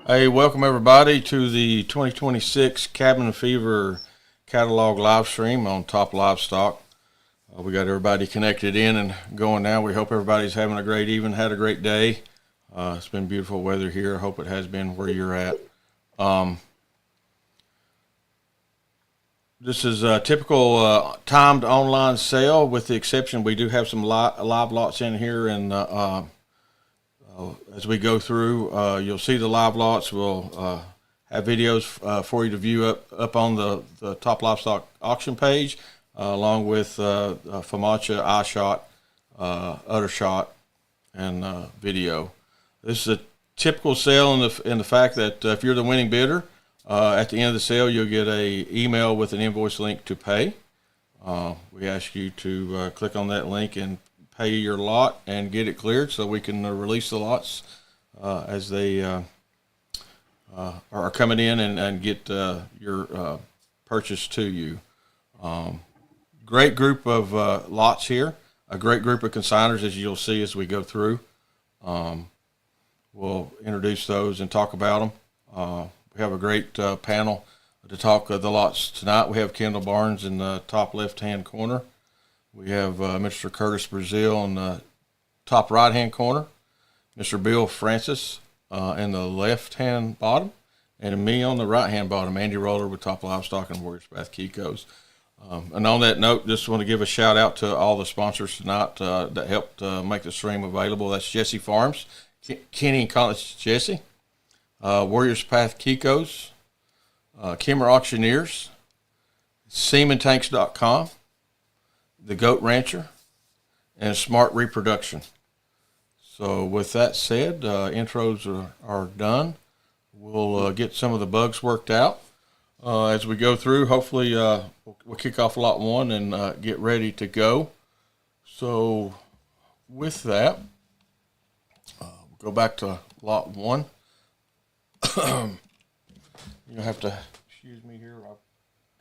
Hey, welcome everybody to the 2026 Cabin Fever catalog live stream on Top Livestock. We got everybody connected in and going now. We hope everybody's having a great evening, had a great day. It's been beautiful weather here. I hope it has been where you're at. Um, this is a typical timed online sale, with the exception we do have some live lots in here, and as we go through, you'll see the live lots. We'll have videos for you to view up on the Top Livestock auction page, along with FAMACHA, iShot, UtterShot, and video. This is a typical sale in the fact that if you're the winning bidder, at the end of the sale, you'll get a email with an invoice link to pay. We ask you to click on that link and pay your lot and get it cleared so we can release the lots as they are coming in and get your purchase to you. Great group of lots here, a great group of consigners, as you'll see as we go through. We'll introduce those and talk about them. We have a great panel to talk the lots tonight. We have Kendall Barnes in the top left-hand corner. We have Mr. Curtis Brazil in the top right-hand corner, Mr. Bill Francis in the left-hand bottom, and me on the right-hand bottom, Andy Roller with Top Livestock and Warriors Path Kikos. And on that note, just want to give a shout out to all the sponsors tonight that helped make the stream available. That's Jesse Farms, Kenny and College Jesse, Warriors Path Kikos, Kimmer Auctioneers, SemenTanks.com, The Goat Rancher, and Smart Reproduction. So with that said, intros are done. We'll get some of the bugs worked out as we go through. Hopefully we'll kick off lot one and get ready to go. So with that, we'll go back to lot one. You have to excuse me here. I'll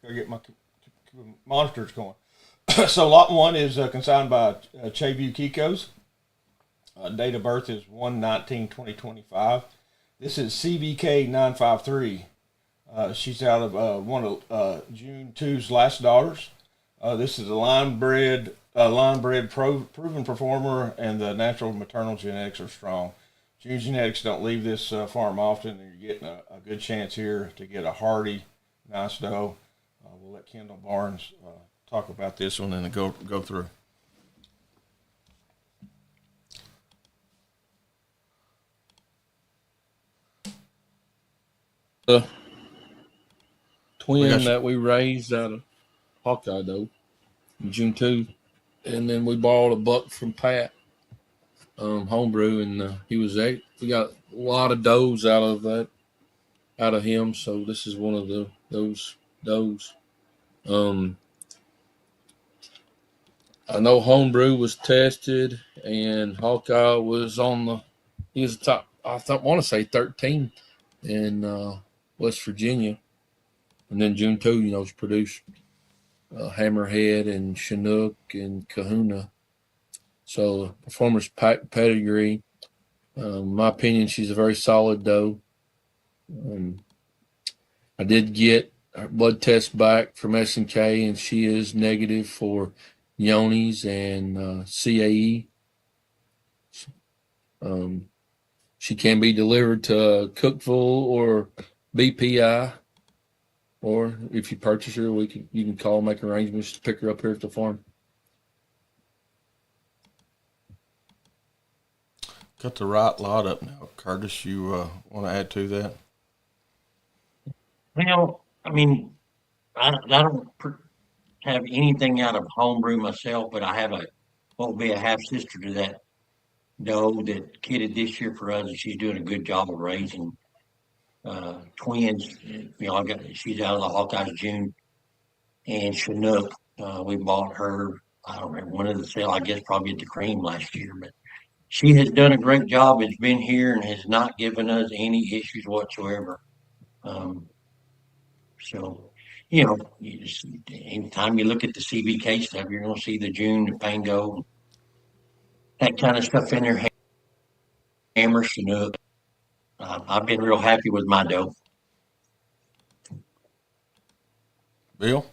gotta get my monitors going. So lot one is consigned by Chayview Kikos. Date of birth is 1/19/2025. This is CBK 953. She's out of one of June 2's last daughters. This is a line bred proven performer, and the natural maternal genetics are strong. June genetics don't leave this farm often, and you're getting a good chance here to get a hardy, nice doe. We'll let Kendall Barnes talk about this one and go through. The twin that we raised out of Hawkeye though in June 2, and then we borrowed a buck from Pat homebrew, and he was eight. We got a lot of does out of him, so this is one of those does. I know homebrew was tested, and Hawkeye was he was the top. I want to say 13 in West Virginia, and then June 2, was produced Hammerhead and Chinook and Kahuna. So performance pedigree. In my opinion, she's a very solid doe. I did get her blood test back from S&K, and she is negative for Yonis and CAE. She can be delivered to Cookville or BPI, or if you purchase her, you can call, make arrangements to pick her up here at the farm. Got the right lot up now. Curtis, you want to add to that? Well, I mean, I don't have anything out of homebrew myself, but I have what will be a half sister to that doe that kidded this year for us, and she's doing a good job of raising twins. She's out of the Hawkeyes June and Chinook. We bought her. I don't remember one of the sale. I guess probably at the Cream last year, but she has done a great job. Has been here and has not given us any issues whatsoever. Um, So, anytime you look at the CBK stuff, you're going to see the June, the Pango, that kind of stuff in there. Hammer, Chinook, I've been real happy with my doe. Bill?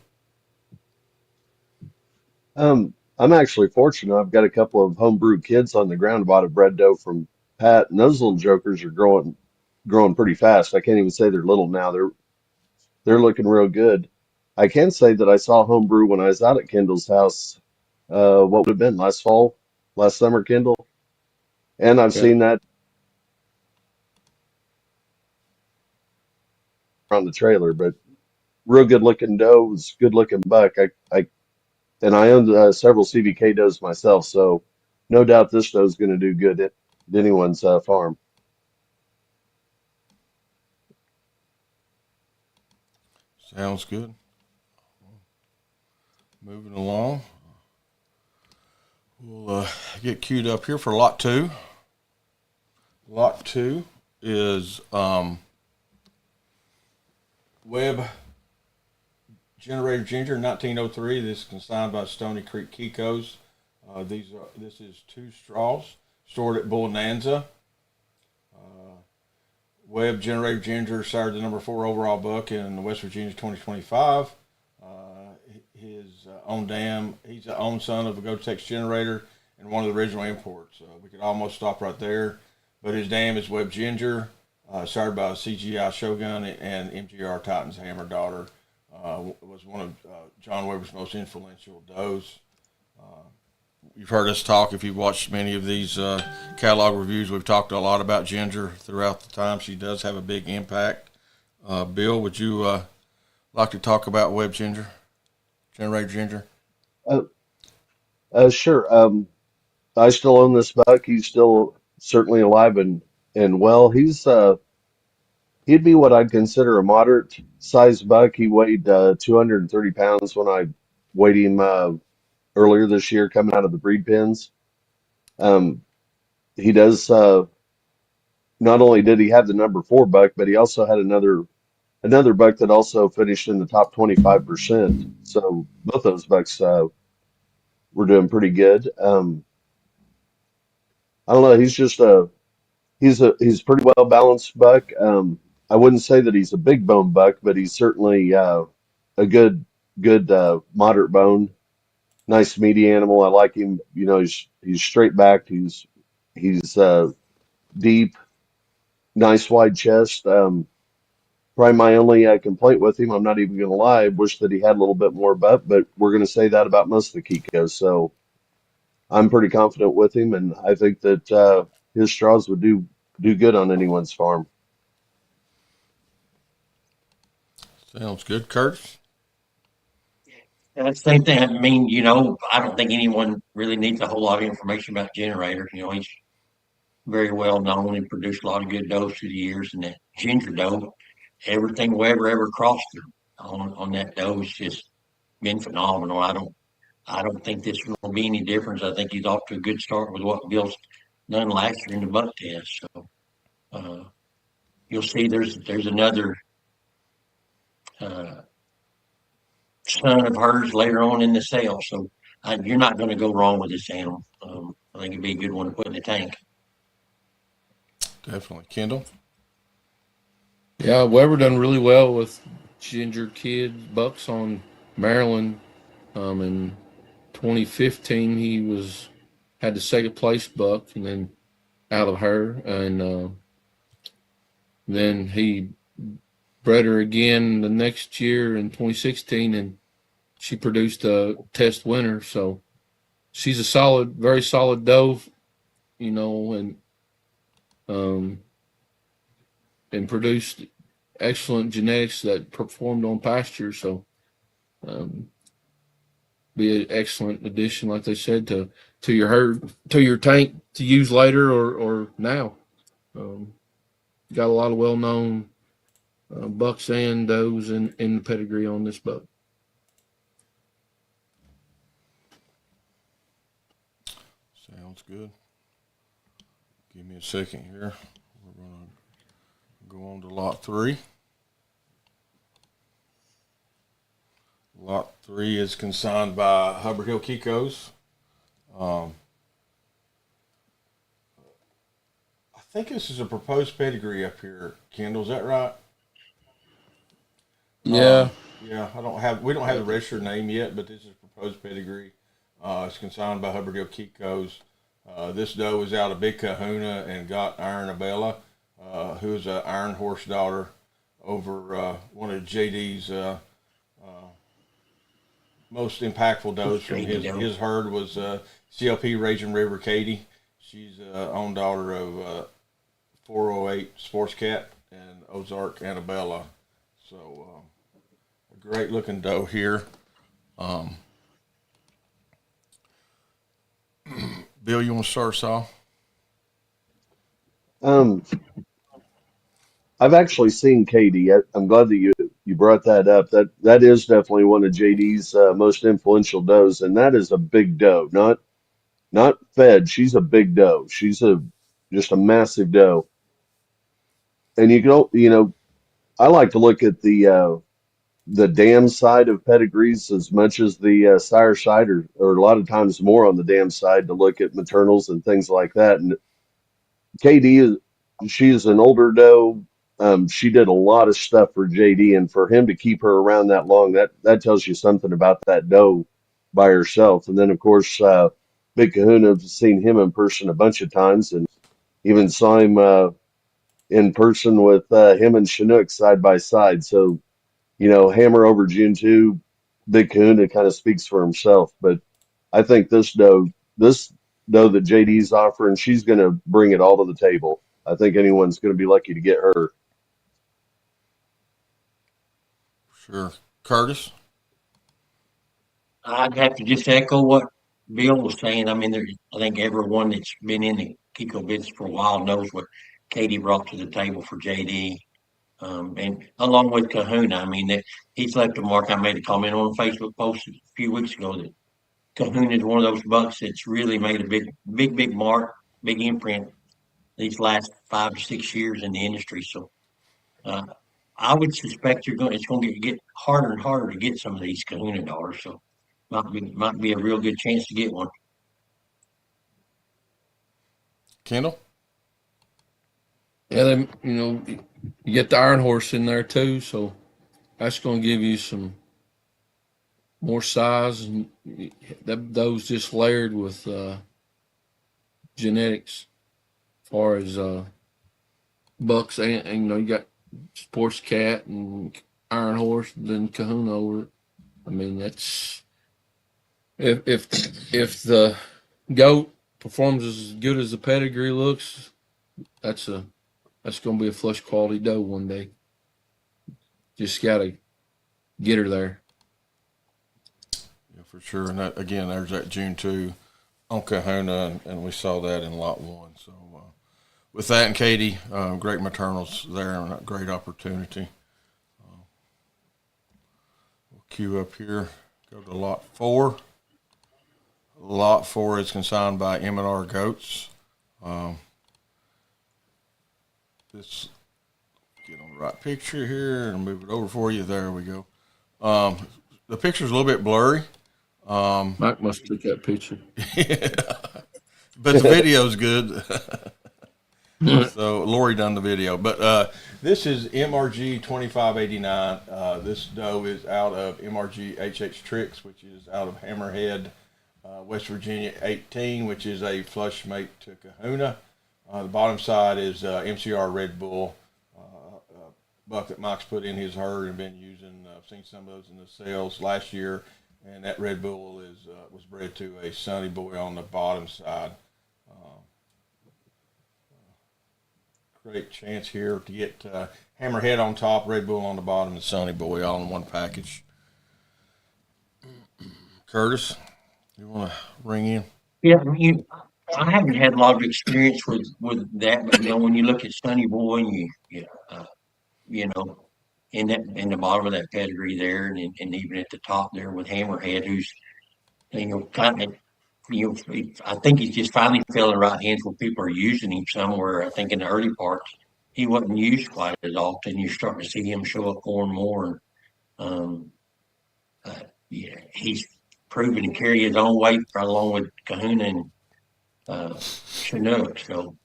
I'm actually fortunate. I've got a couple of homebrew kids on the ground. Bought a bred doe from Pat, and those little jokers are growing pretty fast. I can't even say they're little now. They're looking real good. I can say that I saw homebrew when I was out at Kendall's house. What would have been last fall, last summer, Kendall, and I've Okay. seen that on the trailer. But real good looking doe, was good looking buck. I owned several CVK does myself, so no doubt this doe's going to do good at anyone's farm. Sounds good. Moving along. We'll get queued up here for lot 2. Lot 2 is Webb Generator Ginger 1903. This is consigned by Stony Creek Kikos. This is 2 straws stored at Bonanza. Webb Generator Ginger sired the number 4 overall buck in the West Virginia 2025. His own dam. He's the own son of a Gotex generator and one of the original imports. We could almost stop right there, but his dam is Webb Ginger, sired by CGI Shogun and MGR Titan's Hammer daughter. Was one of John Webber's most influential does. You've heard us talk, if you've watched many of these catalog reviews, we've talked a lot about Ginger throughout the time. She does have a big impact. Bill, would you like to talk about Webb Ginger, Generator Ginger? Uh, sure. I still own this buck. He's still certainly alive and well. He'd be what I'd consider a moderate sized buck. He weighed 230 pounds when I weighed him earlier this year coming out of the breed pens. Um, he does not only did he have the number 4 buck, but he also had another buck that also finished in the top 25%. So both those bucks were doing pretty good. I don't know. He's pretty well balanced buck. I wouldn't say that he's a big bone buck, but he's certainly a good moderate bone, nice meaty animal. I like him. You know, he's straight backed. He's deep, nice wide chest. Probably my only complaint with him, I'm not even going to lie, I wish that he had a little bit more butt, but we're going to say that about most of the Kikos. So I'm pretty confident with him, and I think that his straws would do good on anyone's farm. Sounds good. Curtis? That's the same thing. I mean, I don't think anyone really needs a whole lot of information about Generator. He's very well known and produced a lot of good does through the years. And that Ginger doe, everything Weber ever crossed her on that doe has just been phenomenal. I don't think this will be any difference. I think he's off to a good start with what Bill's done last year in the buck test. So uh, you'll see there's another uh, son of hers later on in the sale. So you're not going to go wrong with this animal. I think it'd be a good one to put in the tank. Definitely. Kendall? Yeah, Weber done really well with Ginger Kid bucks on Maryland. In 2015, he had the second place buck, and then out of her, and then he bred her again the next year in 2016, and she produced a test winner. So she's a solid, very solid doe, and um, and produced excellent genetics that performed on pasture. So um, be an excellent addition, like they said, to your herd, to your tank to use later or now. Um, got a lot of well known bucks and does in the pedigree on this buck. Sounds good. Give me a second here. We're going to go on to lot 3. Lot 3 is consigned by Hubbard Hill Kikos. I think this is a proposed pedigree up here, Kendall. Is that right? Yeah. Yeah, we don't have the registered name yet, but this is proposed pedigree. It's consigned by Hubbardale Kikos. This doe was out of Big Kahuna and got Iron Abella, who is an Iron Horse daughter over one of JD's most impactful does from his herd was CLP Raging River Katie. She's own daughter of 408 Sports Cat and Ozark Annabella. So a great looking doe here. Bill, you want to start us off? Um, I've actually seen Katie. I'm glad that you brought that up. That is definitely one of JD's most influential does, and that is a big doe, not fed. She's a big doe. She's a just a massive doe. And I like to look at the dam side of pedigrees as much as the sire side, or a lot of times more on the dam side to look at maternals and things like that. And KD she is an older doe. She did a lot of stuff for JD, and for him to keep her around that long, that tells you something about that doe by herself. And then of course, Big Kahuna, I've seen him in person a bunch of times, and even saw him in person with him and Chinook side by side. So Hammer over June 2, Big Kahuna kind of speaks for himself. But I think this doe that JD's offering, she's going to bring it all to the table. I think anyone's going to be lucky to get her. Sure. Curtis? I'd have to just echo what Bill was saying. I mean, I think everyone that's been in the Kiko business for a while knows what Katie brought to the table for JD. And along with Kahuna, I mean, he's left a mark. I made a comment on a Facebook post a few weeks ago that Kahuna is one of those bucks that's really made a big mark, big imprint these last 5 to 6 years in the industry. So uh, I would suspect it's going to get harder and harder to get some of these Kahuna dollars. So might be a real good chance to get one. Kendall? Yeah, you get the Iron Horse in there too, so that's going to give you some more size, and those just layered with genetics, as far as bucks, and you got Sports Cat and Iron Horse, then Kahuna over it. I mean, that's if the goat performs as good as the pedigree looks, that's going to be a flush quality doe one day. Just got to get her there. Yeah, for sure. And that, again, there's that June 2 on Kahuna, and we saw that in lot 1. So with that and Katie, great maternals there and a great opportunity. We'll queue up here. Go to lot 4. Lot 4 is consigned by M&R Goats. This get on the right picture here and move it over for you. There we go. The picture's a little bit blurry. Mike must took that picture. Yeah. But the video's good. So Lori done the video. But this is MRG 2589. This doe is out of MRG HH Tricks, which is out of Hammerhead, West Virginia 18, which is a flush mate to Kahuna. The bottom side is MCR Red Bull, buck that Mike's put in his herd and been using. I've seen some of those in the sales last year, and that Red Bull was bred to a Sunny Boy on the bottom side. Great chance here to get Hammerhead on top, Red Bull on the bottom, and Sunny Boy all in one package. Curtis, you want to ring in? Yeah, I haven't had a lot of experience with that, but when you look at Sunny Boy and you know, in the bottom of that pedigree there, and even at the top there with Hammerhead, who's kind of I think he's just finally fell in the right hands where people are using him somewhere. I think in the early parts he wasn't used quite as often. You're starting to see him show up more and more. Um, yeah, he's proven to carry his own weight along with Kahuna and Chinook. So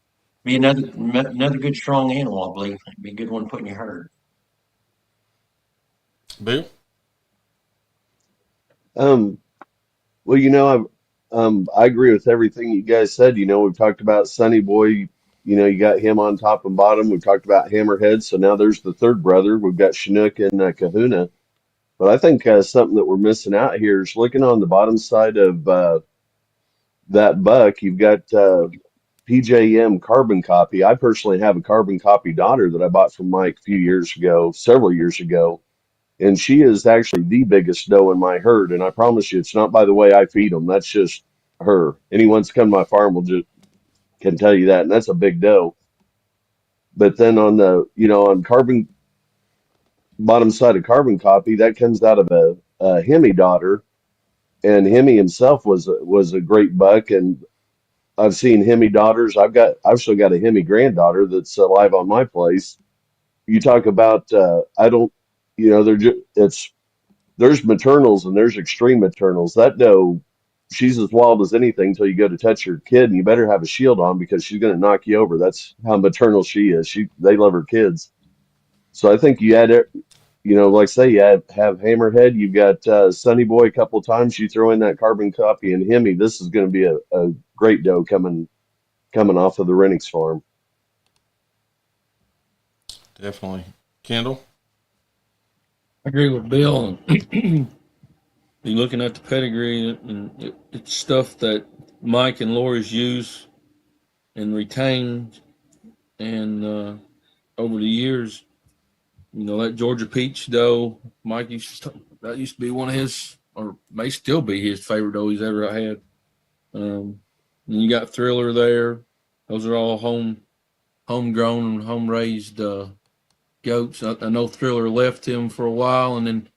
Be another good strong animal, I believe. Be a good one to put in your herd. Bill? Um, well, I agree with everything you guys said. We've talked about Sonny Boy. You got him on top and bottom. We've talked about Hammerhead. So now there's the third brother. We've got Chinook and Kahuna. But I think something that we're missing out here is looking on the bottom side of that buck. You've got PJM carbon copy. I personally have a carbon copy daughter that I bought from Mike a few years ago, several years ago. And she is actually the biggest doe in my herd. And I promise you, it's not by the way I feed them. That's just her. Anyone that's come to my farm will just can tell you that. And that's a big doe. But then on carbon bottom side of carbon copy, that comes out of a Hemi daughter. And Hemi himself was a great buck. And I've seen Hemi daughters. I've still got a Hemi granddaughter that's alive on my place. You talk about I don't, they're just it's there's maternals and there's extreme maternals. That doe, she's as wild as anything until you go to touch her kid, and you better have a shield on because she's going to knock you over. That's how maternal she is. They love her kids. So I think you add it, like say have Hammerhead. You've got Sunny Boy a couple of times. You throw in that carbon copy and Hemi. This is going to be a great doe coming off of the Renix farm. Definitely. Kendall? I agree with Bill. And be looking at the pedigree, and it's stuff that Mike and Lori's use and retained, and over the years, that Georgia Peach doe, Mike that used to be one of his, or may still be his favorite doe he's ever had. And you got Thriller there; those are all homegrown and home raised goats. I know Thriller left him for a while, and then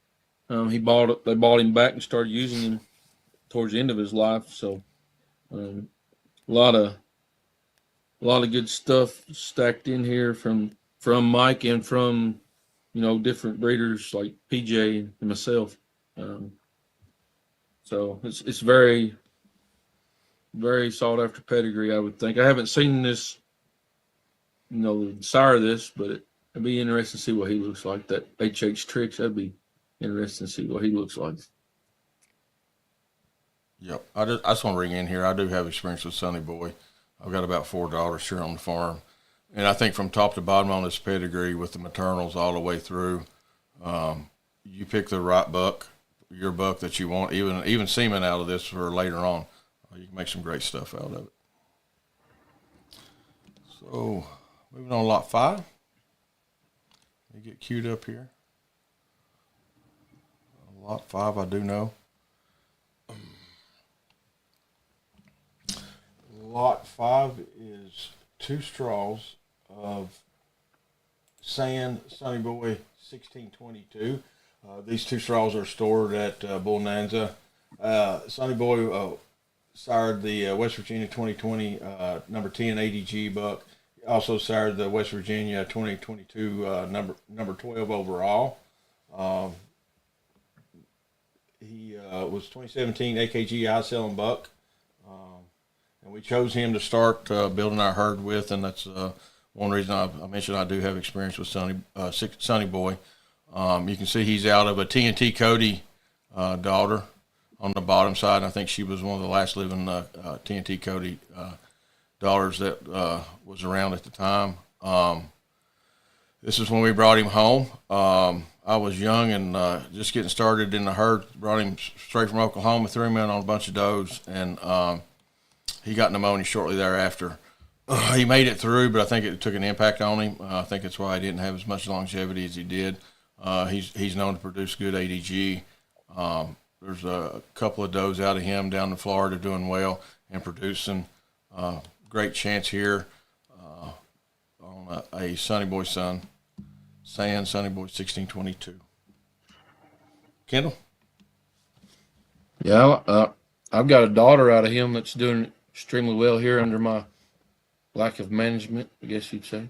they bought him back and started using him towards the end of his life. So a lot of good stuff stacked in here from Mike and from different breeders like PJ and myself. So it's very, very sought after pedigree, I would think. I haven't seen this, the sire of this, but it'd be interesting to see what he looks like. That HH Tricks, that'd be interesting to see what he looks like. Yep. I just want to ring in here. I do have experience with Sonny Boy. I've got about 4 daughters here on the farm. And I think from top to bottom on this pedigree with the maternals all the way through, you pick the right buck, your buck that you want, even semen out of this for later on. You can make some great stuff out of it. So, moving on to lot 5. Let me get queued up here. Lot 5, I do know. Lot 5 is 2 straws of Sand Sonny Boy 1622. These 2 straws are stored at Bull Nanza. Sonny Boy sired the West Virginia 2020 number 10 ADG buck. Also sired the West Virginia 2022 number 12 overall. He was 2017 AKG eye selling buck. And we chose him to start building our herd with, and that's one reason I mentioned I do have experience with Sonny Boy. You can see he's out of a TNT Cody daughter on the bottom side. I think she was one of the last living TNT Cody daughters that was around at the time. This is when we brought him home. I was young and just getting started in the herd. Brought him straight from Oklahoma, threw him in on a bunch of does, and he got pneumonia shortly thereafter. He made it through, but I think it took an impact on him. I think that's why he didn't have as much longevity as he did. He's known to produce good ADG. There's a couple of does out of him down in Florida doing well and producing. Great chance here on a Sonny Boy son, Sand Sonny Boy 1622. Kendall? Yeah, I've got a daughter out of him that's doing extremely well here under my lack of management, I guess you'd say.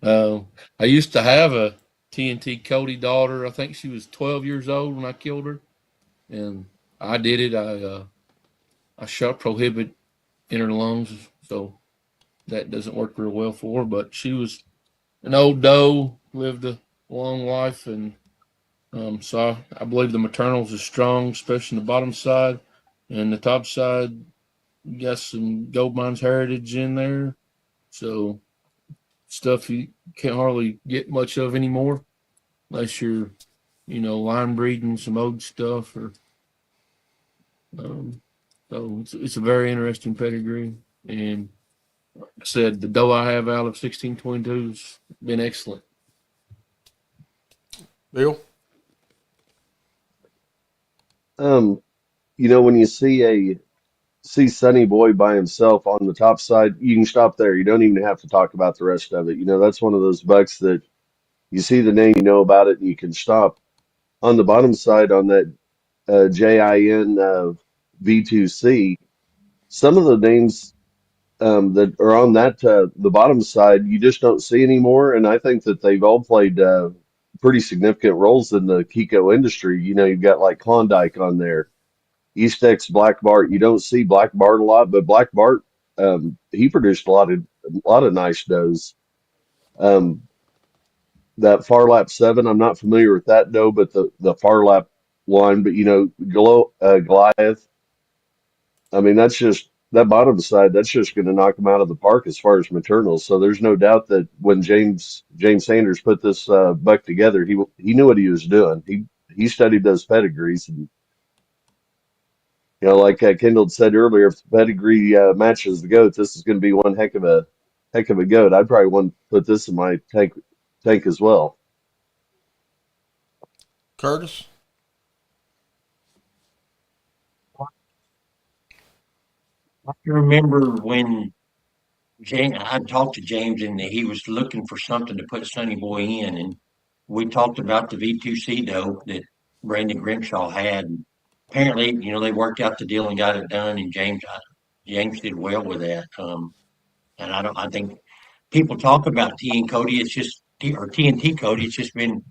I used to have a TNT Cody daughter. I think she was 12 years old when I killed her, and I did it. I shot prohibit in her lungs, so that doesn't work real well for her. But she was an old doe, lived a long life, and so I believe the maternals are strong, especially in the bottom side. And the top side, you got some Gold Mines Heritage in there. So stuff you can't hardly get much of anymore unless you're, line breeding some old stuff or so it's a very interesting pedigree. And like I said, the doe I have out of 1622 has been excellent. Bill? When you see Sonny Boy by himself on the top side, you can stop there. You don't even have to talk about the rest of it. That's one of those bucks that you see the name, you know about it, and you can stop. On the bottom side, on that JIN V2C, some of the names that are on that the bottom side, you just don't see anymore. And I think that they've all played pretty significant roles in the Kiko industry. You've got like Klondike on there, Eastex Black Bart. You don't see Black Bart a lot, but Black Bart, he produced a lot of nice does. Um, that Far Lap 7, I'm not familiar with that doe, but the Far Lap one, but Goliath, I mean, that's just that bottom side. That's just going to knock him out of the park as far as maternals. So there's no doubt that when James Sanders put this buck together, he knew what he was doing. He studied those pedigrees, and like Kendall said earlier, if the pedigree matches the goat, this is going to be one heck of a goat. I'd probably want to put this in my tank as well. Curtis? I can remember when I talked to James and he was looking for something to put Sonny Boy in, and we talked about the V2C doe that Brandon Grimshaw had. And apparently, they worked out the deal and got it done, and James did well with that. And I think people talk about T and Cody. It's just or TNT Cody. It's just been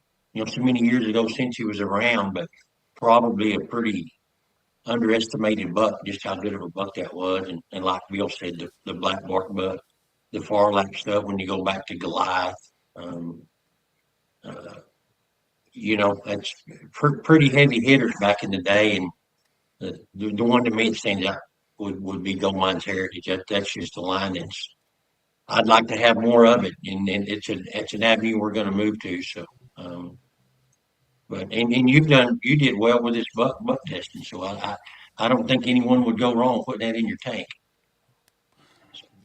so many years ago since he was around, but probably a pretty underestimated buck, just how good of a buck that was. And like Bill said, the Black Bart buck, the Far Lap stuff, when you go back to Goliath, um, uh, that's pretty heavy hitters back in the day. And the one to me that stands out would be Gold Mines Heritage. That's just a line I'd like to have more of it. And it's an avenue we're going to move to. So, and you did well with this buck testing. So I don't think anyone would go wrong putting that in your tank.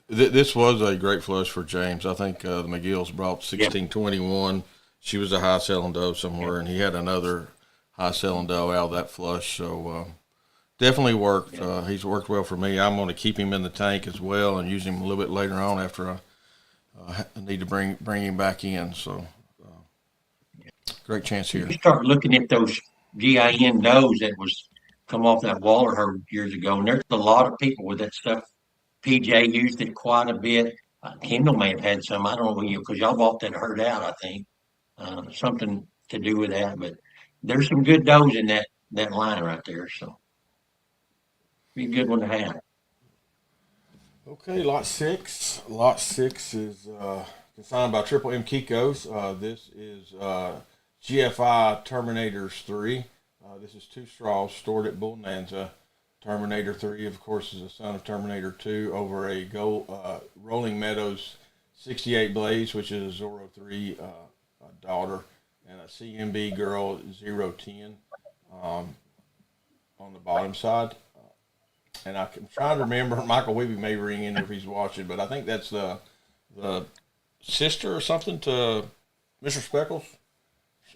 This was a great flush for James. I think the McGills brought Yeah. 1621. She was a high selling doe somewhere, and he had another high selling doe out of that flush. So definitely worked. He's worked well for me. I'm going to keep him in the tank as well and use him a little bit later on after I need to bring him back in. So great chance here. You start looking at those GIN does that was come off that Waller herd years ago, and there's a lot of people with that stuff. PJ used it quite a bit. Kendall may have had some. I don't know, because y'all bought that herd out, I think. Something to do with that. But there's some good does in that line right there. So be a good one to have. Okay, lot six. Lot six is consigned by Triple M Kikos. This is GFI Terminators 3. This is two straws stored at Bonanza. Terminator 3, of course, is a son of Terminator 2 over a Rolling Meadows 68 Blaze, which is a Zorro 3 daughter, and a CMB Girl 010 on the bottom side. And I'm trying to remember, Michael Weeby may ring in if he's watching, but I think that's the sister or something to Mr. Speckles.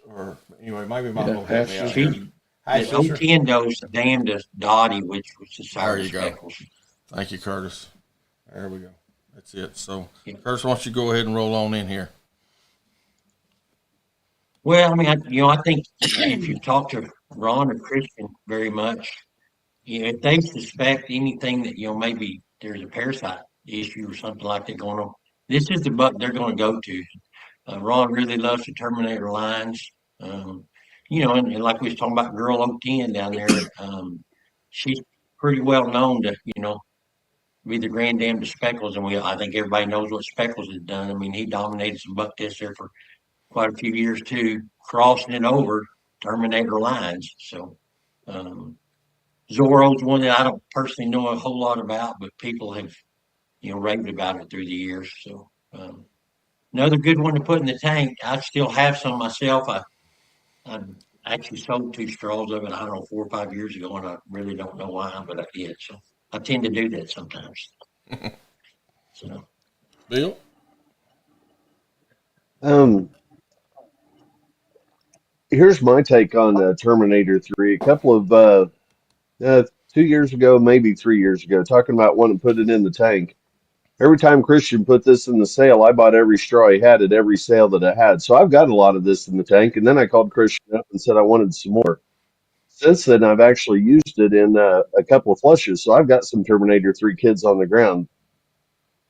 Or anyway, maybe Michael will help me out here. Hi, The sister. 010 dose damnedest Dottie, which was the There Cyrus you go. Speckles. Thank you, Curtis. There we go. That's it. So, Yeah. Curtis, why don't you go ahead and roll on in here? Well, I mean, I think if you talk to Ron or Christian very much, if they suspect anything that, maybe there's a parasite issue or something like that going on, this is the buck they're going to go to. Ron really loves the Terminator lines. And like we was talking about Girl 010 down there, she's pretty well known to, be the granddam to Speckles, and I think everybody knows what Speckles has done. I mean, he dominated some buck tests there for quite a few years too, crossing it over Terminator lines. So um, Zorro's one that I don't personally know a whole lot about, but people have raved about it through the years. So another good one to put in the tank. I still have some myself. I actually sold two straws of it, I don't know, 4 or 5 years ago, and I really don't know why, but I did. So I tend to do that sometimes. So Bill? Um, Here's my take on Terminator 3. A couple of 2 years ago, maybe 3 years ago, talking about wanting to put it in the tank. Every time Christian put this in the sale, I bought every straw he had at every sale that I had. So I've got a lot of this in the tank. And then I called Christian up and said I wanted some more. Since then, I've actually used it in a couple of flushes. So I've got some Terminator 3 kids on the ground.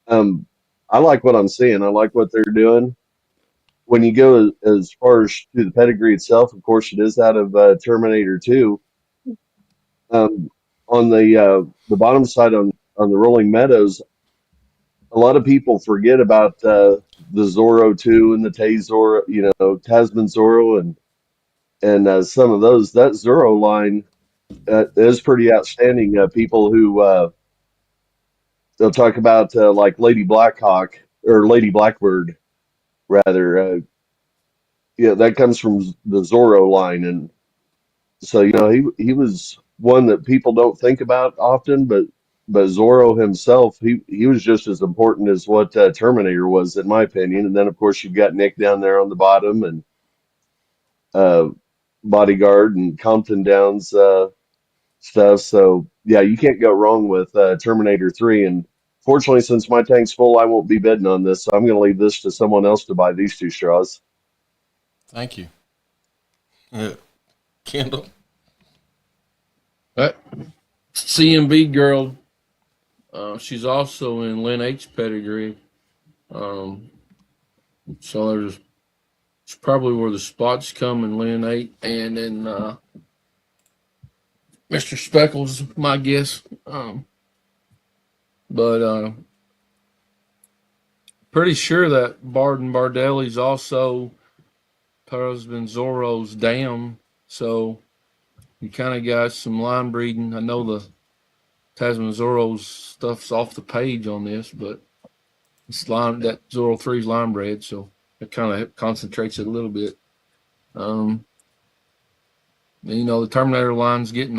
Um, I like what I'm seeing. I like what they're doing. When you go as far as to the pedigree itself, of course, it is out of Terminator 2. Um, on the bottom side on the Rolling Meadows, a lot of people forget about the Zorro 2 and the Zorro, Tasman Zorro and some of those. That Zorro line is pretty outstanding. People who they'll talk about like Lady Blackhawk or Lady Blackbird rather. Yeah, that comes from the Zorro line, and so he was one that people don't think about often, but Zorro himself, he was just as important as what Terminator was, in my opinion. And then of course you've got Nick down there on the bottom, and uh, Bodyguard and Compton Downs stuff. So yeah, you can't go wrong with Terminator 3. And fortunately, since my tank's full, I won't be bidding on this, so I'm going to leave this to someone else to buy these two straws. Thank you. Kendall? That CMB girl, she's also in Lynn H pedigree. So it's probably where the spots come in Lynn 8 and in Mr. Speckles, my guess. But pretty sure that Barden Bardelli's also her husband Zorro's dam. So you kind of got some line breeding. I know the Tasman Zorro's stuff's off the page on this, but it's that Zorro 3's line bred, so it kind of concentrates it a little bit. The Terminator line's getting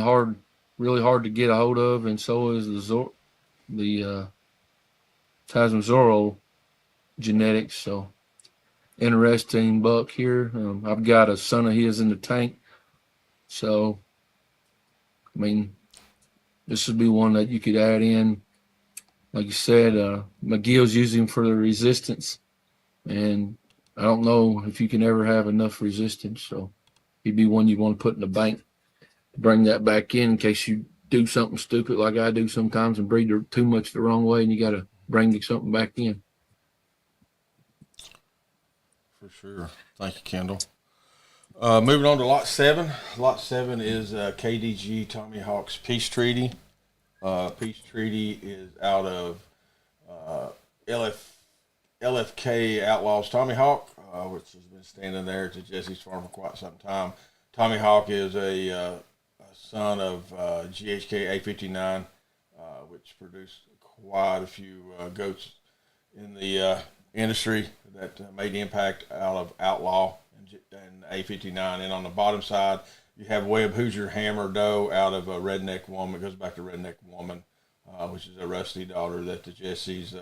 really hard to get a hold of, and so is the Tasman Zorro genetics. So interesting buck here. I've got a son of his in the tank, so I mean, this would be one that you could add in. Like you said, McGill's using for the resistance, and I don't know if you can ever have enough resistance. So he'd be one you want to put in the bank to bring that back in case you do something stupid like I do sometimes and breed too much the wrong way, and you got to bring something back in. For sure. Thank you, Kendall. Moving on to Lot 7. Lot 7 is KDG Tommy Hawk's Peace Treaty. Peace Treaty is out of LFK Outlaws Tommy Hawk, which has been standing there to Jesse's farm for quite some time. Tommy Hawk is a son of GHK A59, which produced quite a few goats in the industry that made impact out of Outlaw and A59. And on the bottom side, you have Webb Hoosier Hammer Doe out of a Redneck Woman. It goes back to Redneck Woman, which is a Rusty daughter that the Jessies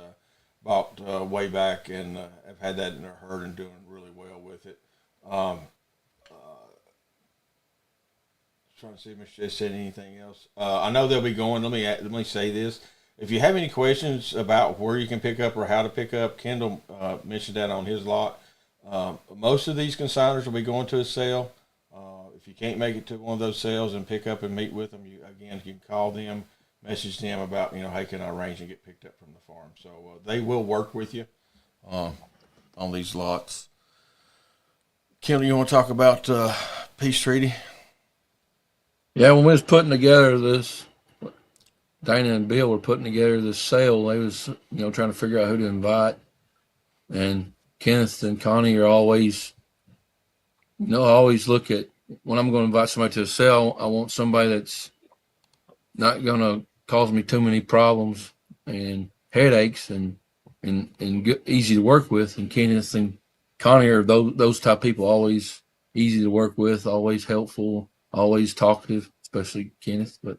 bought way back and have had that in their herd and doing really well with it. Trying to see if Mr. Jess said anything else. I know they'll be going. Let me say this. If you have any questions about where you can pick up or how to pick up, Kendall mentioned that on his lot. Most of these consigners will be going to a sale. If you can't make it to one of those sales and pick up and meet with them, you can call them, message them about, hey, can I arrange and get picked up from the farm? So they will work with you on these lots. Kendall, you want to talk about Peace Treaty? Yeah, when we was putting together this Dana and Bill were putting together this sale. They was, trying to figure out who to invite. And Kenneth and Connie are always, I always look at when I'm going to invite somebody to a sale, I want somebody that's not going to cause me too many problems and headaches and good, easy to work with. And Kenneth and Connie are those type of people, always easy to work with, always helpful, always talkative, especially Kenneth. But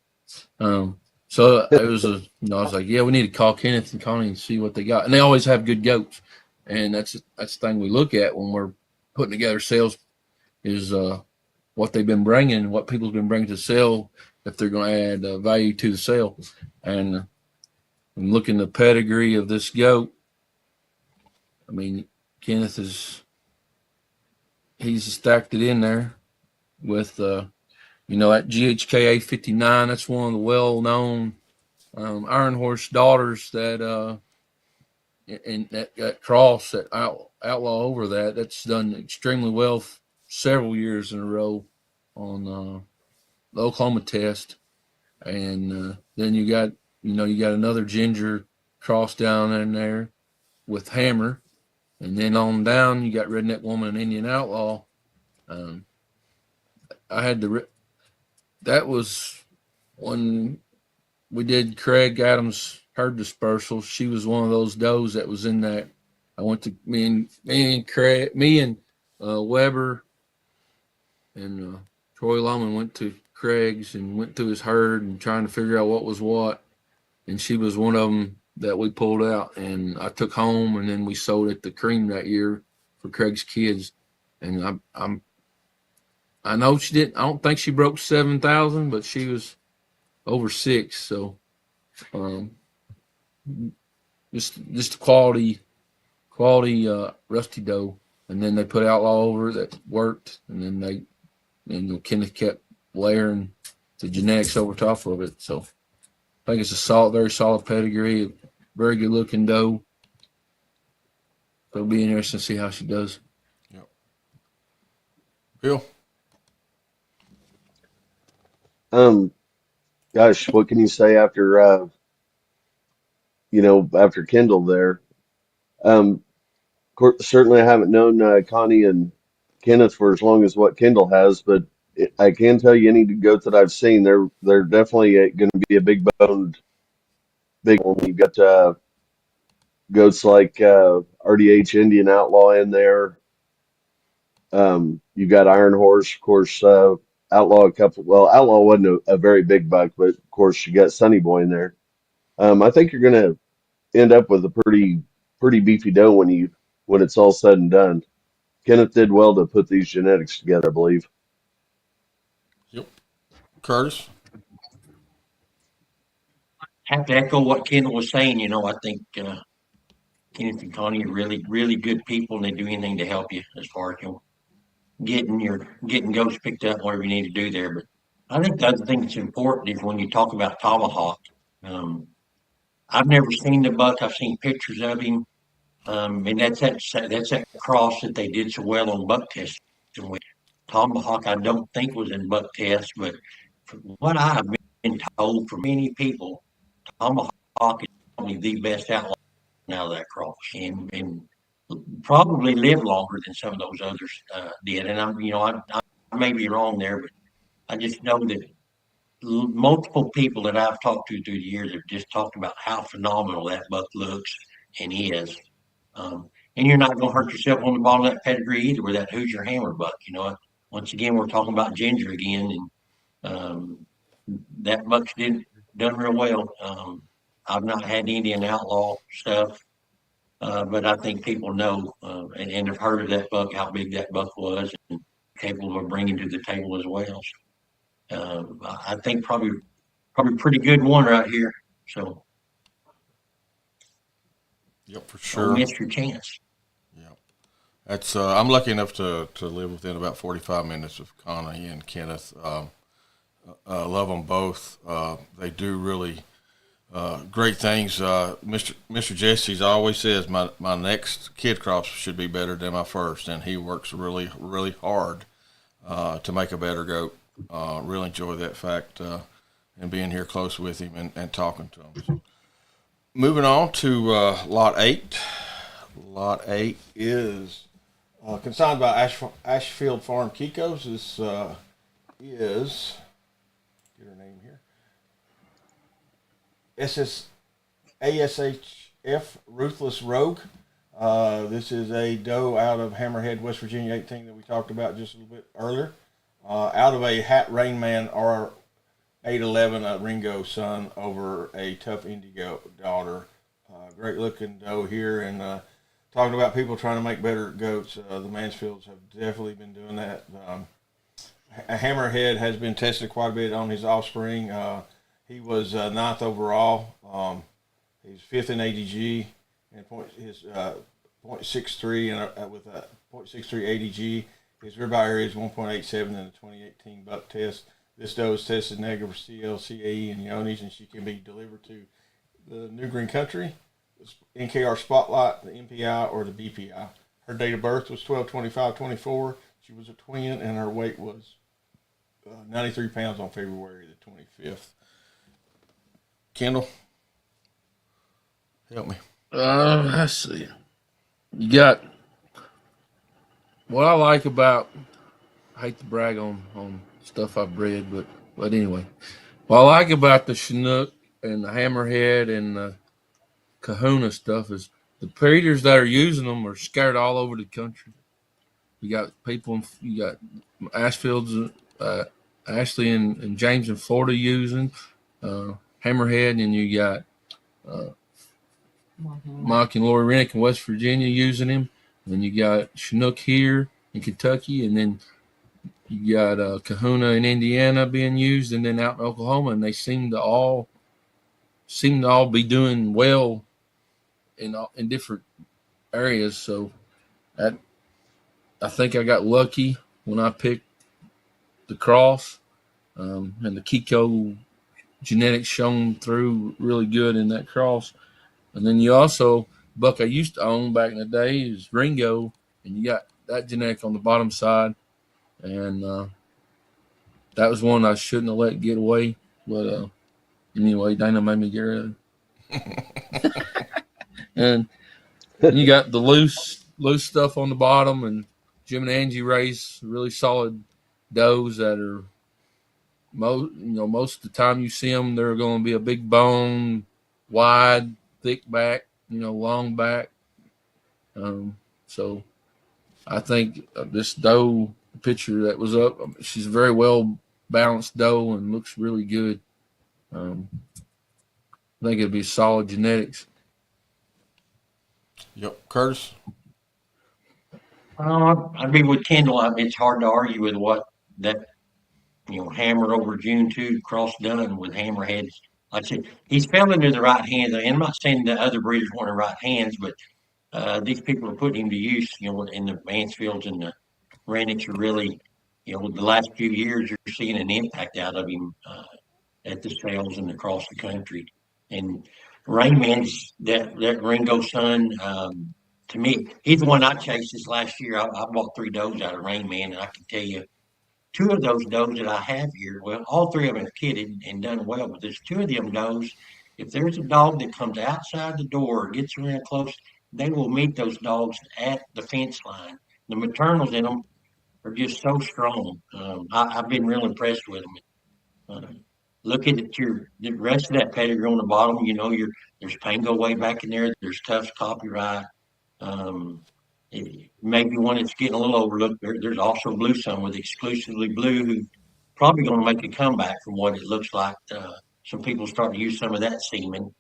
so it was I was like, yeah, we need to call Kenneth and Connie and see what they got. And they always have good goats. And that's the thing we look at when we're putting together sales is what they've been bringing, what people's been bringing to sale, if they're going to add value to the sale. And looking at the pedigree of this goat, I mean, Kenneth he's stacked it in there with, that GHKA 59. That's one of the well-known Iron Horse daughters that, and that cross, that outlaw over that's done extremely well several years in a row on the Oklahoma test. And then you got another Ginger cross down in there with Hammer. And then on down, you got Redneck Woman and Indian Outlaw. That was when we did Craig Adams' herd dispersal. She was one of those does that was in that. I went to me and Weber and Troy Lawman went to Craig's and went through his herd and trying to figure out what was what. And she was one of them that we pulled out, and I took home, and then we sold at the Cream that year for Craig's kids. And I know she didn't. I don't think she broke 7,000, but she was over 6. So, just quality rusty doe. And then they put Outlaw over that worked, and then Kenneth kept layering the genetics over top of it. So I think it's a very solid pedigree, very good looking doe. So it'll be interesting to see how she does. Yep. Bill? Gosh, what can you say after after Kendall there? Certainly I haven't known Connie and Kenneth for as long as what Kendall has, but I can tell you any goats that I've seen, they're definitely going to be a big boned, big one. You've got goats like RDH Indian Outlaw in there. You've got Iron Horse, of course. Outlaw Outlaw wasn't a very big buck, but of course you got Sonny Boy in there. I think you're going to end up with a pretty beefy doe when it's all said and done. Kenneth did well to put these genetics together, I believe. Yep. Curtis? Have to echo what Kendall was saying. I think Kenneth and Connie are really, really good people, and they do anything to help you as far as getting goats picked up, whatever you need to do there. But I think the other thing that's important is when you talk about Tomahawk. I've never seen the buck. I've seen pictures of him, and that's that cross that they did so well on buck testing with. Tomahawk, I don't think was in buck test, but from what I've been told from many people, Tomahawk is probably the best outlaw out of that cross, and probably live longer than some of those others did. And I may be wrong there, but I just know that multiple people that I've talked to through the years have just talked about how phenomenal that buck looks and is. And you're not going to hurt yourself on the bottom of that pedigree either with that Hoosier Hammer buck. Once again, we're talking about Ginger again, and that buck's done real well. I've not had Indian Outlaw stuff, but I think people know and have heard of that buck, how big that buck was, and capable of bringing to the table as well. I think probably pretty good one right here. So, Yep, for don't sure. miss your chance. Yep. That's I'm lucky enough to live within about 45 minutes of Connie and Kenneth. Love them both. They do really great things. Mr. Jesse's always says my next kid crops should be better than my first, and he works really, really hard to make a better goat. Really enjoy that fact. and being here close with him and talking to him. So, moving on to lot 8. Lot 8 is consigned by Ashfield Farm Kikos. This is, get her name here, ASHF Ruthless Rogue. This is a doe out of Hammerhead, West Virginia 18 that we talked about just a little bit earlier. Out of a Hat Rainman R811, a Ringo son over a Tough Indigo daughter. Great looking doe here, and talking about people trying to make better goats. The Mansfields have definitely been doing that. A Hammerhead has been tested quite a bit on his offspring. He was 9th overall. He's 5th in ADG, and his 0.63 and with a 0.63 ADG. His rib area is 1.87 in the 2018 buck test. This doe is tested negative for CLCAE and Yonis, and she can be delivered to the New Green Country, NKR Spotlight, the MPI, or the BPI. Her date of birth was 12/25/24. She was a twin, and her weight was 93 pounds on February the 25th. Kendall, help me. Let's see. You got what I like about. I hate to brag on stuff I've bred, but anyway, what I like about the Chinook and the Hammerhead and the Kahuna stuff is the breeders that are using them are scattered all over the country. You got people, you got Ashfields, Ashley and James in Florida using Hammerhead, and you got Mike and Lori Rennick in West Virginia using him. And you got Chinook here in Kentucky, and then you got Kahuna in Indiana being used, and then out in Oklahoma, and they seem to all be doing well in different areas. So I think I got lucky when I picked the cross, and the Kiko genetics shone through really good in that cross. And then you also, buck I used to own back in the day is Ringo, and you got that genetic on the bottom side, and that was one I shouldn't have let get away. But anyway, Dana made me get rid of it. And you got the loose stuff on the bottom, and Jim and Angie raise really solid does that are most of the time you see them, they're going to be a big bone, wide, thick back, long back. So I think this doe picture that was up, she's a very well balanced doe and looks really good. I think it'd be solid genetics. Yep, Curtis. I'd be with Kendall. It's hard to argue with what that Hammer over June 2 cross done with Hammerheads. Like I said, he's fell into the right hands. And I'm not saying the other breeders weren't in the right hands, but these people are putting him to use. In the Mansfields and the Rennicks are really, the last few years you're seeing an impact out of him at the sales and across the country. And Rainman's that Ringo son. To me, he's the one I chased this last year. I bought 3 does out of Rainman, and I can tell you, 2 of those does that I have here, well, all 3 of them are kidded and done well, but there's 2 of them does. If there's a dog that comes outside the door or gets around close, they will meet those dogs at the fence line. The maternals in them are just so strong. I've been real impressed with them. Looking at the rest of that pedigree on the bottom, there's Pango way back in there. There's Tufts Copyright. Maybe one that's getting a little overlooked. There's also Blue Sun with Exclusively Blue, who's probably going to make a comeback from what it looks like. Some people starting to use some of that semen.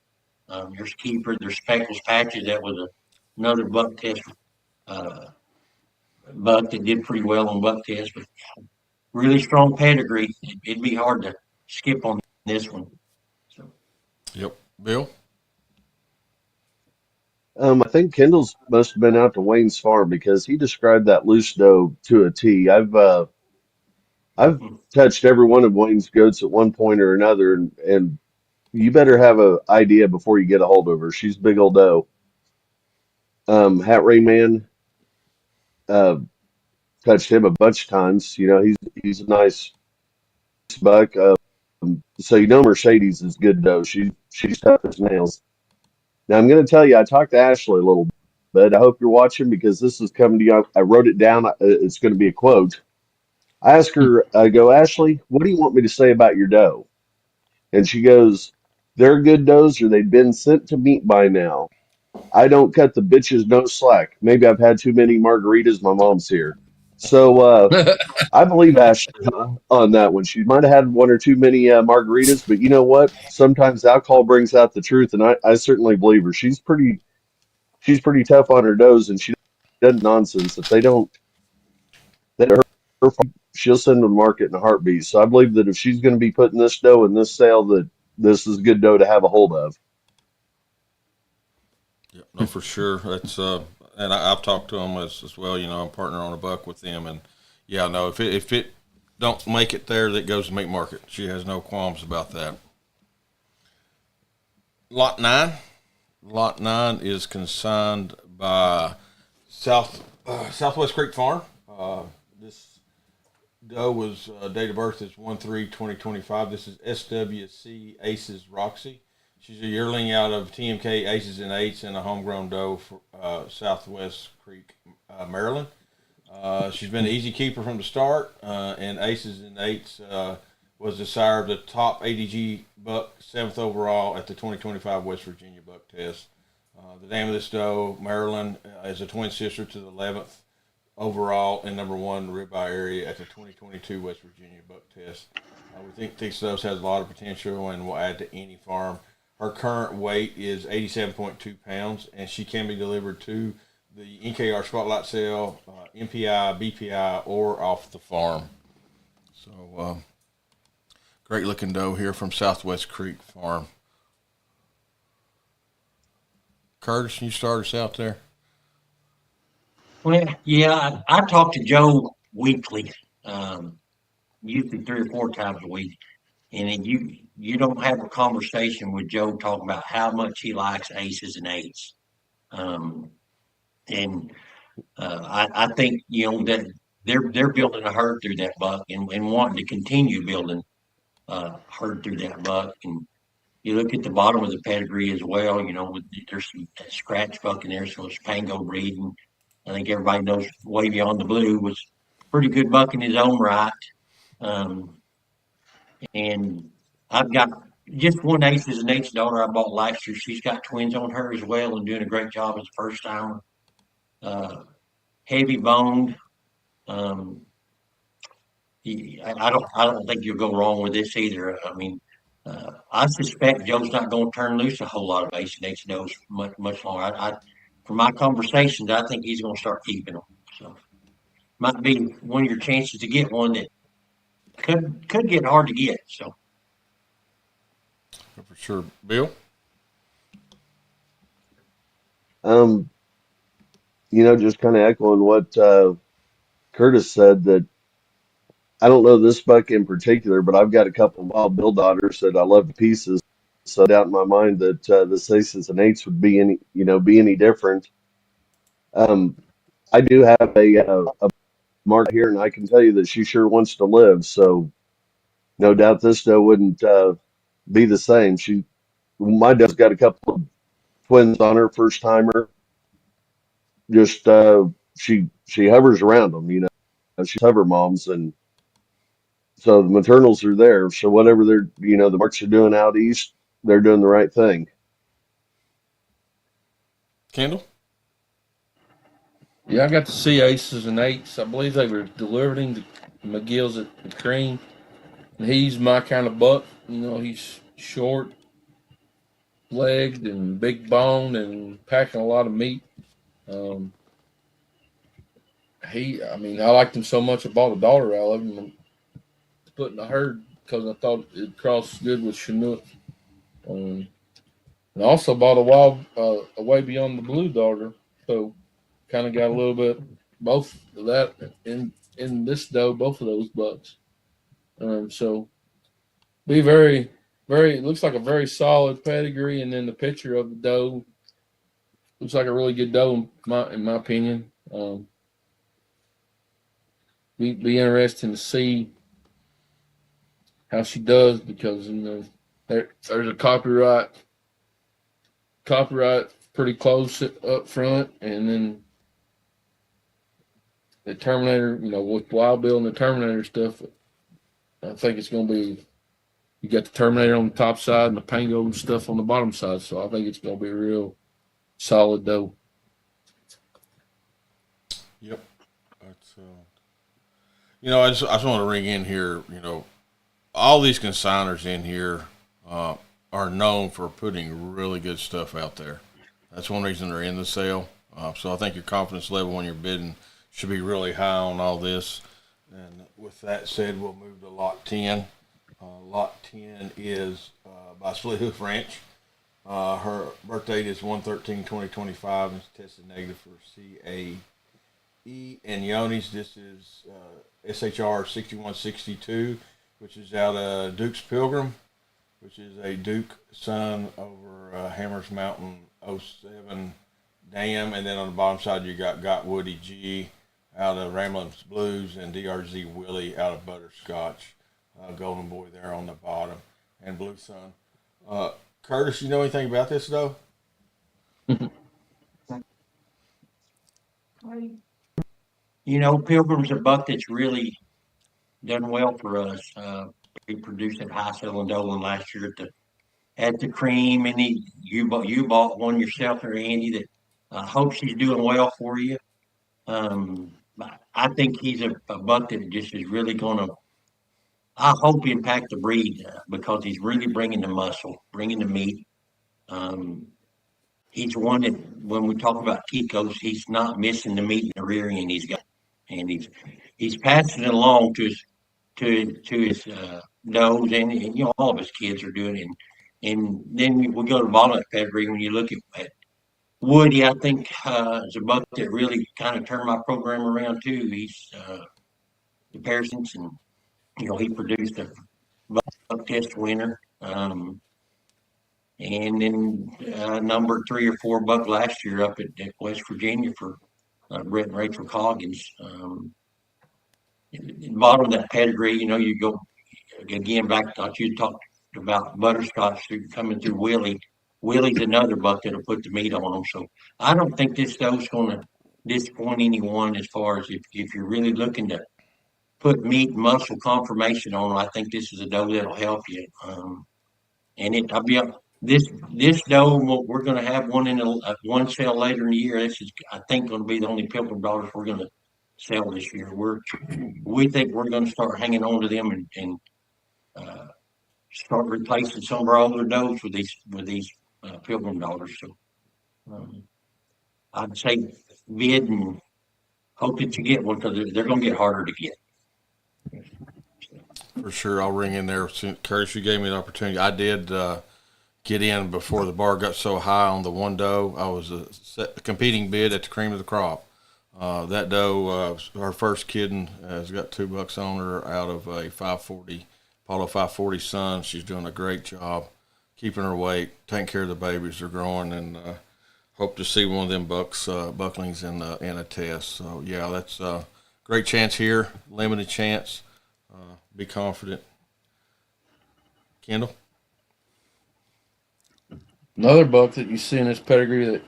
There's Keeper, there's Speckles Patches. That was another buck test buck that did pretty well on buck test, but really strong pedigree. It'd be hard to skip on this one. So. Yep, Bill. I think Kendall's must have been out to Wayne's farm because he described that loose doe to a T. I've touched every one of Wayne's goats at one point or another, and you better have an idea before you get a hold of her. She's a big old doe. Hat Ray Man, touched him a bunch of times. He's a nice buck. So you know Mercedes is good dough. She's tough as nails. Now I'm going to tell you, I talked to Ashley a little bit. I hope you're watching because this is coming to you. I wrote it down. It's going to be a quote. I asked her, I go, Ashley, what do you want me to say about your dough? And she goes, they're good doughs or they've been sent to meat by now. I don't cut the bitches no slack. Maybe I've had too many margaritas. My mom's here. So I believe Ashley on that one. She might have had one or too many margaritas, but you know what? Sometimes alcohol brings out the truth, and I certainly believe her. She's pretty tough on her doughs, and she doesn't nonsense. If they don't her, she'll send them to market in a heartbeat. So I believe that if she's going to be putting this dough in this sale, that this is good dough to have a hold of. Yeah, no, for sure. That's and I've talked to them as well. You know, I'm partner on a buck with them, and yeah, no, if it don't make it there, that goes to meat market. She has no qualms about that. Lot nine. Lot nine is consigned by Southwest Creek Farm. This doe was date of birth is 1/3/2025. This is SWC Aces Roxy. She's a yearling out of TMK Aces and Eights and a homegrown doe for Southwest Creek, Maryland. She's been an easy keeper from the start, and Aces and Eights was the sire of the top ADG buck, 7th overall at the 2025 West Virginia Buck Test. The name of this doe, Maryland, is a twin sister to the 11th overall and number one ribeye area at the 2022 West Virginia Buck Test. We think this doe has a lot of potential and will add to any farm. Her current weight is 87.2 pounds, and she can be delivered to the NKR Spotlight Sale, MPI, BPI, or off the farm. So, great looking doe here from Southwest Creek Farm. Curtis, can you start us out there? Well, yeah, I talk to Joe weekly, usually 3 or 4 times a week, and then you don't have a conversation with Joe talking about how much he likes aces and eights. Um, and I think that they're building a herd through that buck and wanting to continue building herd through that buck. And you look at the bottom of the pedigree as well. There's some scratch buck in there, so it's Pango breed. And I think everybody knows Way Beyond the Blue was a pretty good buck in his own right. Um, and I've got just one aces and eights daughter I bought last year. She's got twins on her as well and doing a great job as a first timer. Heavy boned. Um, I don't think you'll go wrong with this either. I mean, I suspect Joe's not going to turn loose a whole lot of ace and eight knows much longer. From my conversations, I think he's going to start keeping them. So might be one of your chances to get one that could get hard to get. So For sure. Bill? Um, just kind of echoing what Curtis said that I don't know this buck in particular, but I've got a couple of Wild Bill daughters that I love to pieces. So I doubt in my mind that the aces and eights would be any different. Um, I do have a mark here, and I can tell you that she sure wants to live. So no doubt this doe wouldn't be the same. My doe's got a couple of twins on her, first timer. Just she hovers around them. She's hover moms, and so the maternals are there. So whatever the marks are doing out east, they're doing the right thing. Kendall? Yeah, I got to see aces and eights. I believe they were delivering to McGill's at the Cream. And he's my kind of buck. He's short legged and big boned and packing a lot of meat. Um, I liked him so much I bought a daughter out of him and put in a herd because I thought it crossed good with Chinook. And also bought a Way Beyond the Blue daughter. So kind of got a little bit both of that in this doe, both of those bucks. So be very, very. It looks like a very solid pedigree, and then the picture of the doe looks like a really good doe in my opinion. Be interesting to see how she does, because there's a copyright pretty close up front, and then the Terminator, with Wild Bill and the Terminator stuff. I think it's going to be, you got the Terminator on the top side and the Pango and stuff on the bottom side, so I think it's going to be a real solid dough. Yep. That's I just want to ring in here. All these consigners in here are known for putting really good stuff out there. That's one reason they're in the sale. So I think your confidence level when you're bidding should be really high on all this. And with that said, we'll move to lot 10. Lot 10 is by Split Hoof Ranch. Her birth date is 1/13/2025 and is tested negative for CAE and Yonis. This is SHR 6162, which is out of Duke's Pilgrim, which is a Duke son over Hammers Mountain 07 Dam. And then on the bottom side, you got Woody G out of Ramblins Blues and DRZ Willie out of Butterscotch. Golden Boy there on the bottom, and Blue Sun. Curtis, you know anything about this, though? Pilgrim's a buck that's really done well for us. He produced at High Cell and Dolan last year at the cream, and you bought one yourself there, Andy. That I hope she's doing well for you. I think he's a buck that just is really going to, I hope, impact the breed because he's really bringing the muscle, bringing the meat. He's one that when we talk about Kikos, he's not missing the meat in the rear end. And he's passing it along to his nose, and all of his kids are doing it. And then we go to the bottom of that pedigree. When you look at Woody, I think is a buck that really kind of turned my program around too. He's the Parsons, and he produced a buck test winner. And then number 3 or 4 buck last year up at West Virginia for Brett and Rachel Coggins. Bottom of that pedigree, you go again back to what you talked about Butterscotch coming through Willie. Willie's another buck that'll put the meat on them. So I don't think this doe's going to disappoint anyone as far as if you're really looking to put meat and muscle confirmation on them. I think this is a doe that'll help you. And I'll be up. This doe, we're going to have one in one sale later in the year. This is, I think, going to be the only Pilgrim daughters we're going to sell this year. We think we're going to start hanging on to them and start replacing some of our older does with these Pilgrim daughters. So I'd say bid and hope that you get one because they're going to get harder to get. For sure, I'll ring in there. Curtis, you gave me the opportunity. I did get in before the bar got so high on the one doe. I was a competing bid at the cream of the crop. That doe, her first kidding, has got 2 bucks on her out of a 540, Apollo 540 son. She's doing a great job keeping her weight, taking care of the babies. They're growing, and hope to see one of them bucklings in a test. So, yeah, that's a great chance here, limited chance. Be confident. Kendall? Another buck that you see in this pedigree that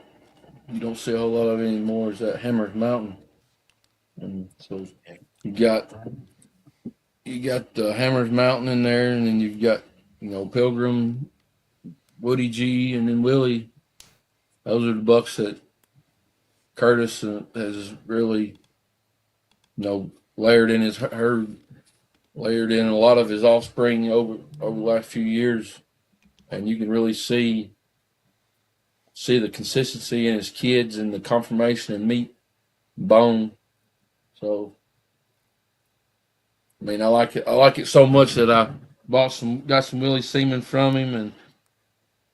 you don't see a whole lot of anymore is that Hammers Mountain. And so you got the Hammers Mountain in there, and then you've got Pilgrim, Woody G, and then Willie. Those are the bucks that Curtis has really layered in his herd, layered in a lot of his offspring over the last few years, and you can really see the consistency in his kids and the conformation and meat and bone. So, I mean, I like it so much that I got some Willie semen from him, and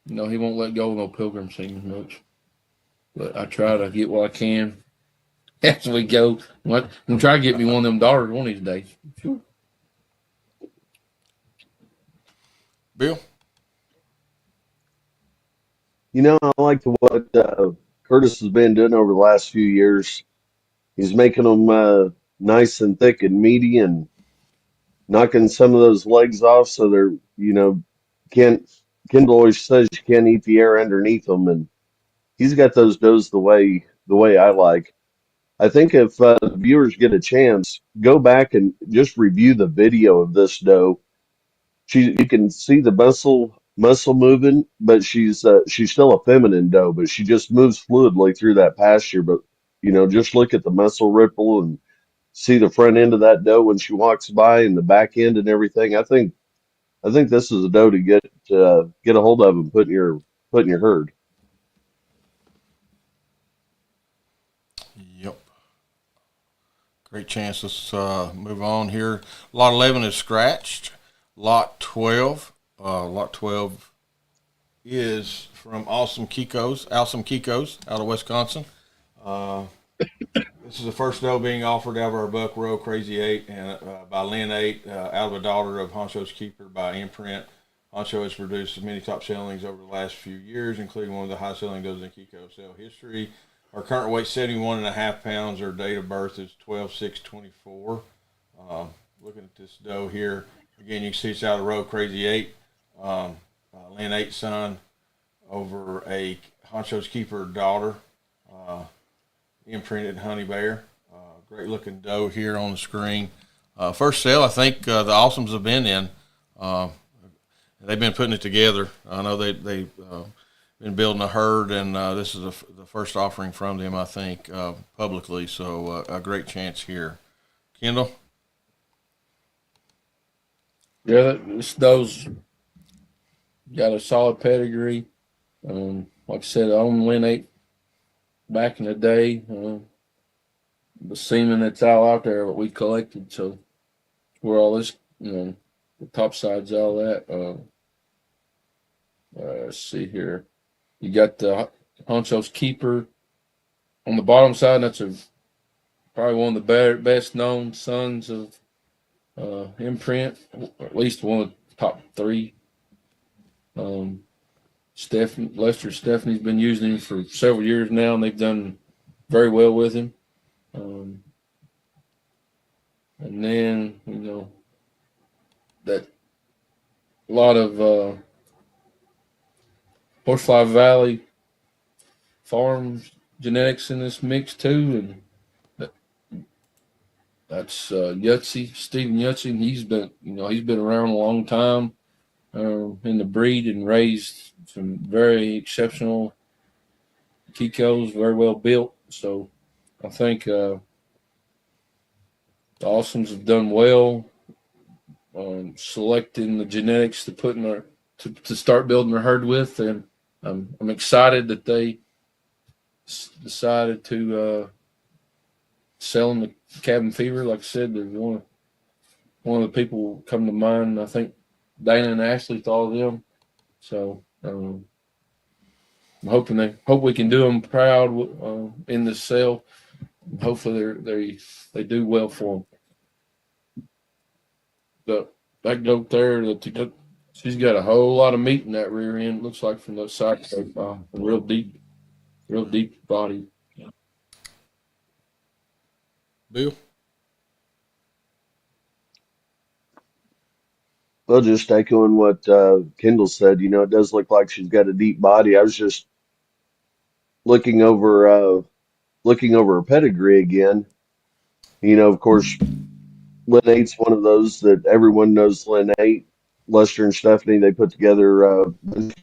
he won't let go of no Pilgrim semen much. But I try to get what I can as we go. I'm trying to get me one of them daughters one of these days. Sure. Bill? I like what Curtis has been doing over the last few years. He's making them nice and thick and meaty, and knocking some of those legs off so they're, can't, Kendall always says you can't eat the air underneath them, and he's got those does the way I like. I think if the viewers get a chance, go back and just review the video of this doe. You can see the muscle moving, but she's still a feminine doe, but she just moves fluidly through that pasture. But just look at the muscle ripple and see the front end of that doe when she walks by and the back end and everything. I think this is a doe to get a hold of and put in your herd. Yep. Great chance. Let's move on here. Lot 11 is scratched. Lot 12. Lot 12 is from Awesome Kikos out of Wisconsin. This is the first doe being offered out of our Buck Row Crazy 8 and by Lynn 8 out of a daughter of Honcho's Keeper by Imprint. Honcho has produced many top sellings over the last few years, including one of the high selling does in Kiko sale history. Our current weight 71.5 pounds. Our date of birth is 12/6/24. Looking at this doe here again, you can see it's out of Row Crazy 8. Lynn 8 son over a Honcho's Keeper daughter. Imprinted Honey Bear. Great looking doe here on the screen. First sale, I think the Awesomes have been in. They've been putting it together. I know they've been building a herd, and this is the first offering from them, I think, publicly. So a great chance here. Kendall? Yeah, this doe's got a solid pedigree. Like I said, I owned Lynn 8 back in the day. The semen that's out there, what we collected, so where all this, the top sides, all that. Let's see here. You got the Honcho's Keeper on the bottom side. That's probably one of the best known sons of Imprint, or at least one of the top 3. Lester Stephanie's been using him for several years now, and they've done very well with him. And then, that a lot of Horsefly Valley Farms genetics in this mix too, and that's Stephen Yutzy, and he's been around a long time in the breed and raised some very exceptional Kikos, very well built. So I think the Awesomes have done well selecting the genetics to put in to start building their herd with, and I'm excited that they decided to sell them the Cabin Fever. Like I said, there's one of the people come to mind. I think Dana and Ashley thought of them. So I'm hope we can do them proud in the sale. Hopefully they do well for them. That goat there, she's got a whole lot of meat in that rear end. Looks like from the side profile, real deep body. Bill? Well, just echoing what Kendall said, it does look like she's got a deep body. I was just looking over her pedigree again. Of course, Lynn 8's one of those that everyone knows. Lynn 8, Lester and Stephanie, they put together the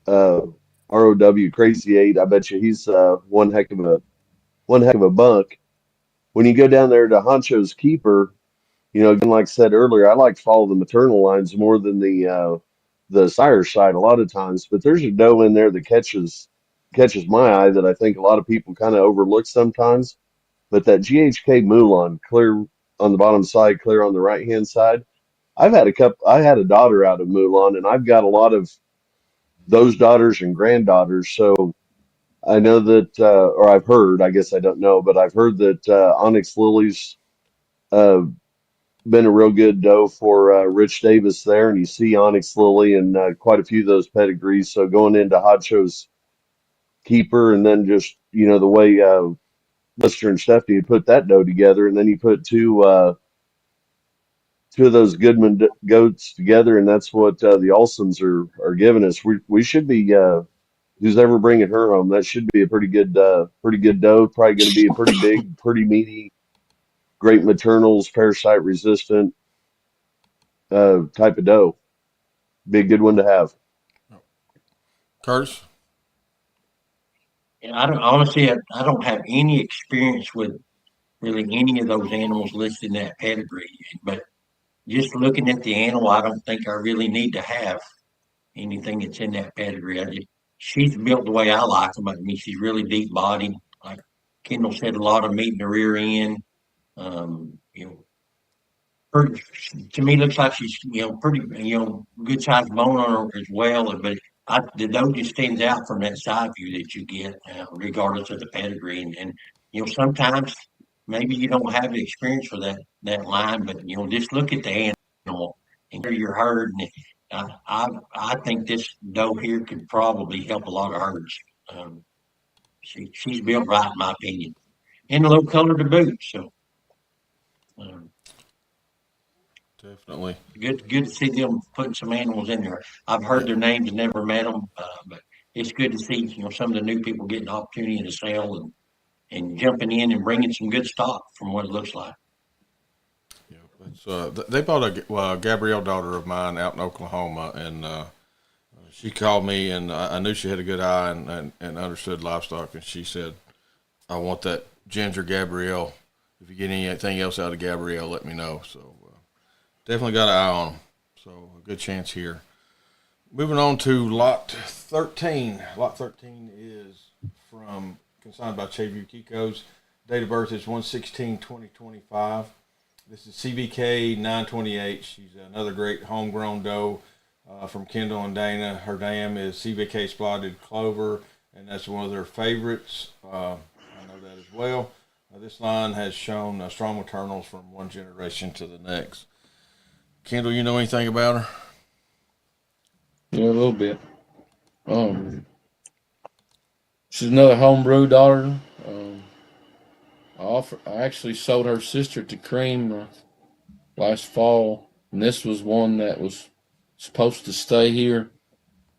ROW Crazy 8. I bet you he's one heck of a buck. When you go down there to Honcho's Keeper, again, like I said earlier, I like to follow the maternal lines more than the sire side a lot of times. But there's a doe in there that catches my eye that I think a lot of people kind of overlook sometimes. But that GHK Moulin, clear on the bottom side, clear on the right hand side. I had a daughter out of Moulin, and I've got a lot of those daughters and granddaughters. So I know that, or I've heard, I guess I don't know, but I've heard that Onyx Lily's uh, been a real good doe for Rich Davis there, and you see Onyx Lily and quite a few of those pedigrees. So going into Honcho's Keeper, and then just the way Lester and Stephanie had put that doe together, and then you put two two of those Goodman goats together, and that's what the Olsons are giving us. We should be who's ever bringing her home. That should be a pretty good doe. Probably going to be a pretty big, pretty meaty, great maternals, parasite resistant type of doe. Be a good one to have. Curtis? And I don't honestly, I don't have any experience with really any of those animals listed in that pedigree. But just looking at the animal, I don't think I really need to have anything that's in that pedigree. She's built the way I like them. I mean, she's really deep bodied. Like Kendall said, a lot of meat in the rear end. You know, pretty, to me looks like she's pretty good sized bone on her as well. But the doe just stands out from that side view that you get, regardless of the pedigree. And sometimes maybe you don't have the experience for that line, but just look at the animal and hear your herd. And I think this doe here could probably help a lot of herds. She's built right in my opinion, and a little color to boot. So. Um, Definitely. Good to see them putting some animals in there. I've heard their names, never met them, but it's good to see some of the new people getting the opportunity to sell and jumping in and bringing some good stock from what it looks like. Yeah, it's, they bought a Gabrielle daughter of mine out in Oklahoma, and she called me, and I knew she had a good eye and understood livestock, and she said, "I want that Ginger Gabrielle. If you get anything else out of Gabrielle, let me know." So definitely got an eye on them. So a good chance here. Moving on to lot 13. Lot 13 is consigned by Chayview Kikos. Date of birth is 1/16/2025. This is CBK 928. She's another great homegrown doe from Kendall and Dana. Her dam is CBK Spotted Clover, and that's one of their favorites. I know that as well. This line has shown strong maternals from one generation to the next. Kendall, you know anything about her? Yeah, a little bit. She's another homebrew daughter. I actually sold her sister to Cream last fall, and this was one that was supposed to stay here,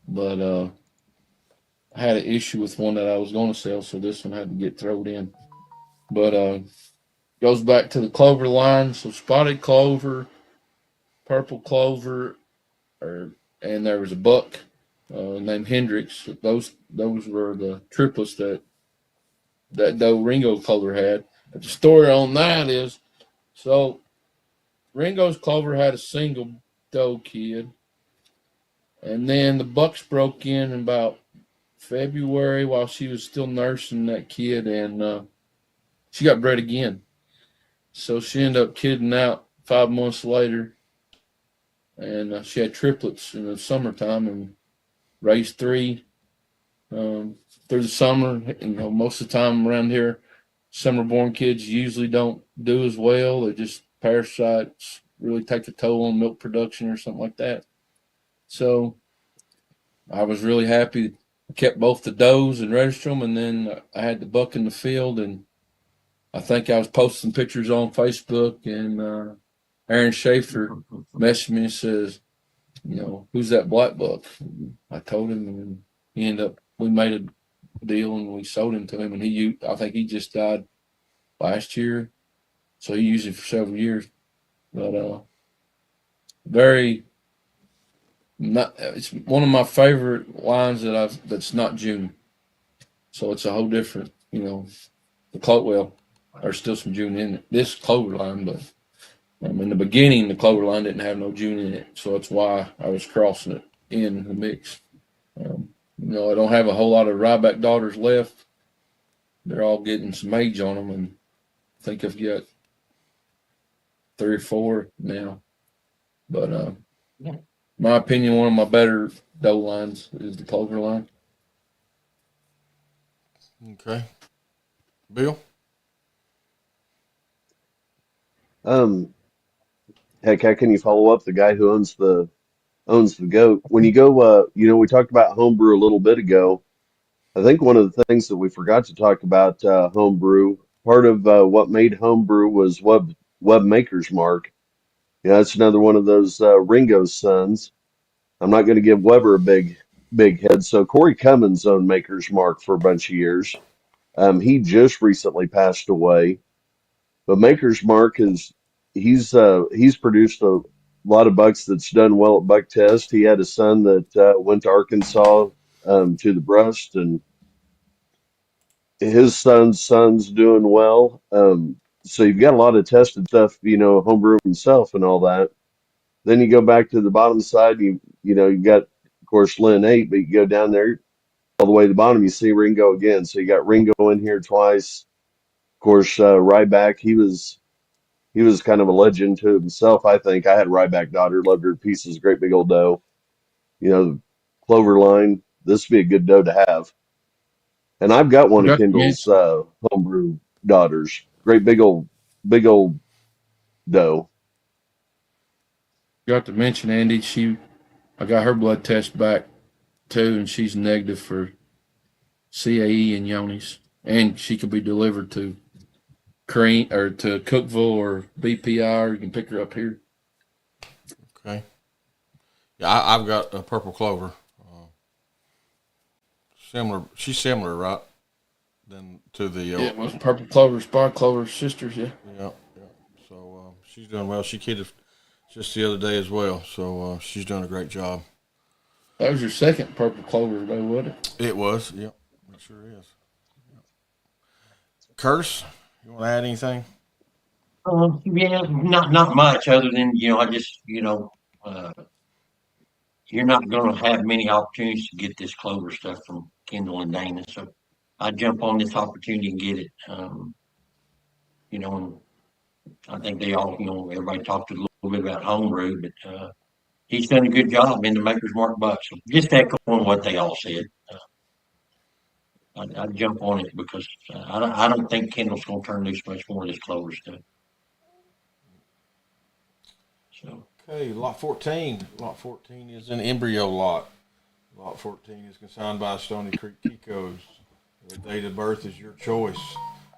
but I had an issue with one that I was going to sell, so this one had to get thrown in. But goes back to the clover line. So spotted clover, purple clover, and there was a buck named Hendrix. Those were the triplets that doe Ringo Clover had. But the story on that is, so Ringo's Clover had a single doe kid, and then the bucks broke in about February while she was still nursing that kid, and she got bred again. So she ended up kidding out 5 months later, and she had triplets in the summertime and raised 3 through the summer. Most of the time around here, summer-born kids usually don't do as well. They just parasites really take a toll on milk production or something like that. So I was really happy. I kept both the does and registered them, and then I had the buck in the field, and I think I was posting pictures on Facebook, and Aaron Schaefer messaged me and says, who's that black buck? I told him, and we made a deal and we sold him to him, and I think he just died last year, so he used it for several years. But it's one of my favorite lines that's not June. So it's a whole different, there's still some June in it. This clover line, but in the beginning, the clover line didn't have no June in it, so that's why I was crossing it in the mix. I don't have a whole lot of Ryback daughters left. They're all getting some age on them, and I think I've got 3 or 4 now. But my opinion, one of my better doe lines is the clover line. Okay. Bill? Heck, how can you follow up the guy who owns the goat? When you go, we talked about homebrew a little bit ago. I think one of the things that we forgot to talk about homebrew, part of what made homebrew was Web Maker's Mark. Yeah, that's another one of those Ringo's sons. I'm not going to give Weber a big head. So Corey Cummins owned Maker's Mark for a bunch of years. He just recently passed away, but Maker's Mark is he's produced a lot of bucks that's done well at buck test. He had a son that went to Arkansas to the breast, and his son's doing well. So you've got a lot of tested stuff, homebrew himself and all that. Then you go back to the bottom side, you got of course Lynn 8, but you go down there all the way to the bottom, you see Ringo again. So you got Ringo in here twice. Of course, Ryback, he was kind of a legend to himself, I think. I had a Ryback daughter, loved her to pieces, great big old doe. Clover line, this would be a good doe to have. And I've got one of Forgot to Kendall's mention, homebrew daughters. Great big old doe. forgot to mention Andy. I got her blood test back too, and she's negative for CAE and Yonis, and she could be delivered to Crane or to Cookville or BPI, or you can pick her up here. Okay. Yeah, I've got a purple clover. Similar. She's similar, right? Than to the. Yeah, it was Purple Clover, Spot Clover sisters. Yeah, Yeah. So she's doing well. She kidded just the other day as well. So she's doing a great job. that was your second Purple Clover today, wasn't it? It was. Yep. It sure is. Curtis, you want to add anything? Yeah, not much other than, I just, uh, you're not going to have many opportunities to get this clover stuff from Kendall and Dana. So I jump on this opportunity and get it. And I think they all, everybody talked a little bit about homebrew, but he's done a good job in the Maker's Mark Bucks. So just echoing what they all said. I'd jump on it because I don't think Kendall's going to turn loose much more of this clover stuff. So. Okay, lot 14. Lot 14 is an embryo lot. Lot 14 is consigned by Stony Creek Kikos. The date of birth is your choice.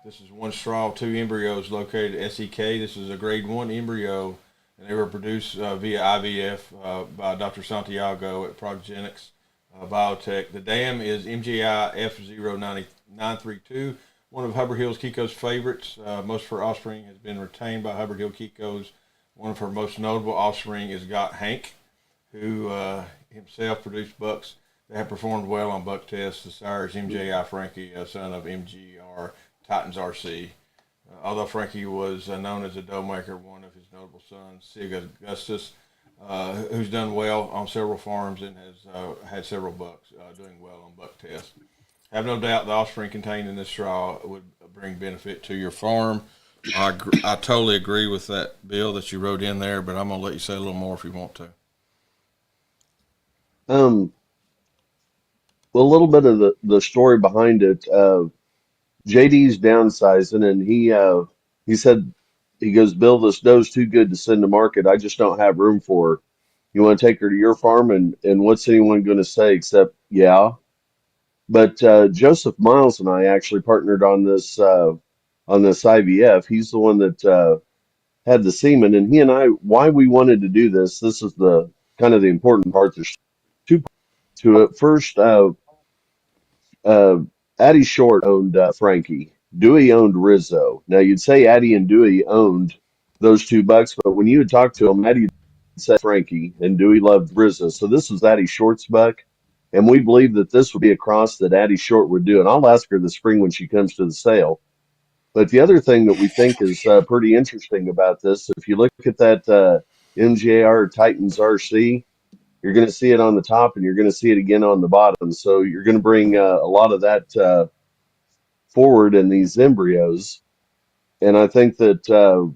This is one straw, two embryos located at SEK. This is a grade 1 embryo, and they were produced via IVF by Dr. Santiago at Progenics Biotech. The dam is MGI F09932, one of Hubbard Hills Kiko's favorites. Most of her offspring has been retained by Hubbard Hill Kikos. One of her most notable offspring is Got Hank, who himself produced bucks that have performed well on buck tests. The sire is MJI Frankie, a son of MGR Titans RC. Although Frankie was known as a doe maker, one of his notable sons, Sig Augustus, who's done well on several farms and has had several bucks doing well on buck tests. Have no doubt the offspring contained in this straw would bring benefit to your farm. I totally agree with that, Bill, that you wrote in there, but I'm going to let you say a little more if you want to. Well, a little bit of the story behind it. JD's downsizing, and he said, he goes, Bill, this doe's too good to send to market. I just don't have room for her. You want to take her to your farm, and what's anyone going to say except yeah? But Joseph Miles and I actually partnered on this IVF. He's the one that had the semen, and he and I, why we wanted to do this. This is the kind of the important part. There's two parts to it. First, uh, Addie Short owned Frankie. Dewey owned Rizzo. Now you'd say Addie and Dewey owned those two bucks, but when you would talk to him, Addie said Frankie and Dewey loved Rizzo. So this was Addie Short's buck, and we believe that this would be a cross that Addie Short would do. And I'll ask her this spring when she comes to the sale. But the other thing that we think is pretty interesting about this, if you look at that MJR Titans RC, you're going to see it on the top and you're going to see it again on the bottom. So you're going to bring a lot of that forward in these embryos. And I think that, that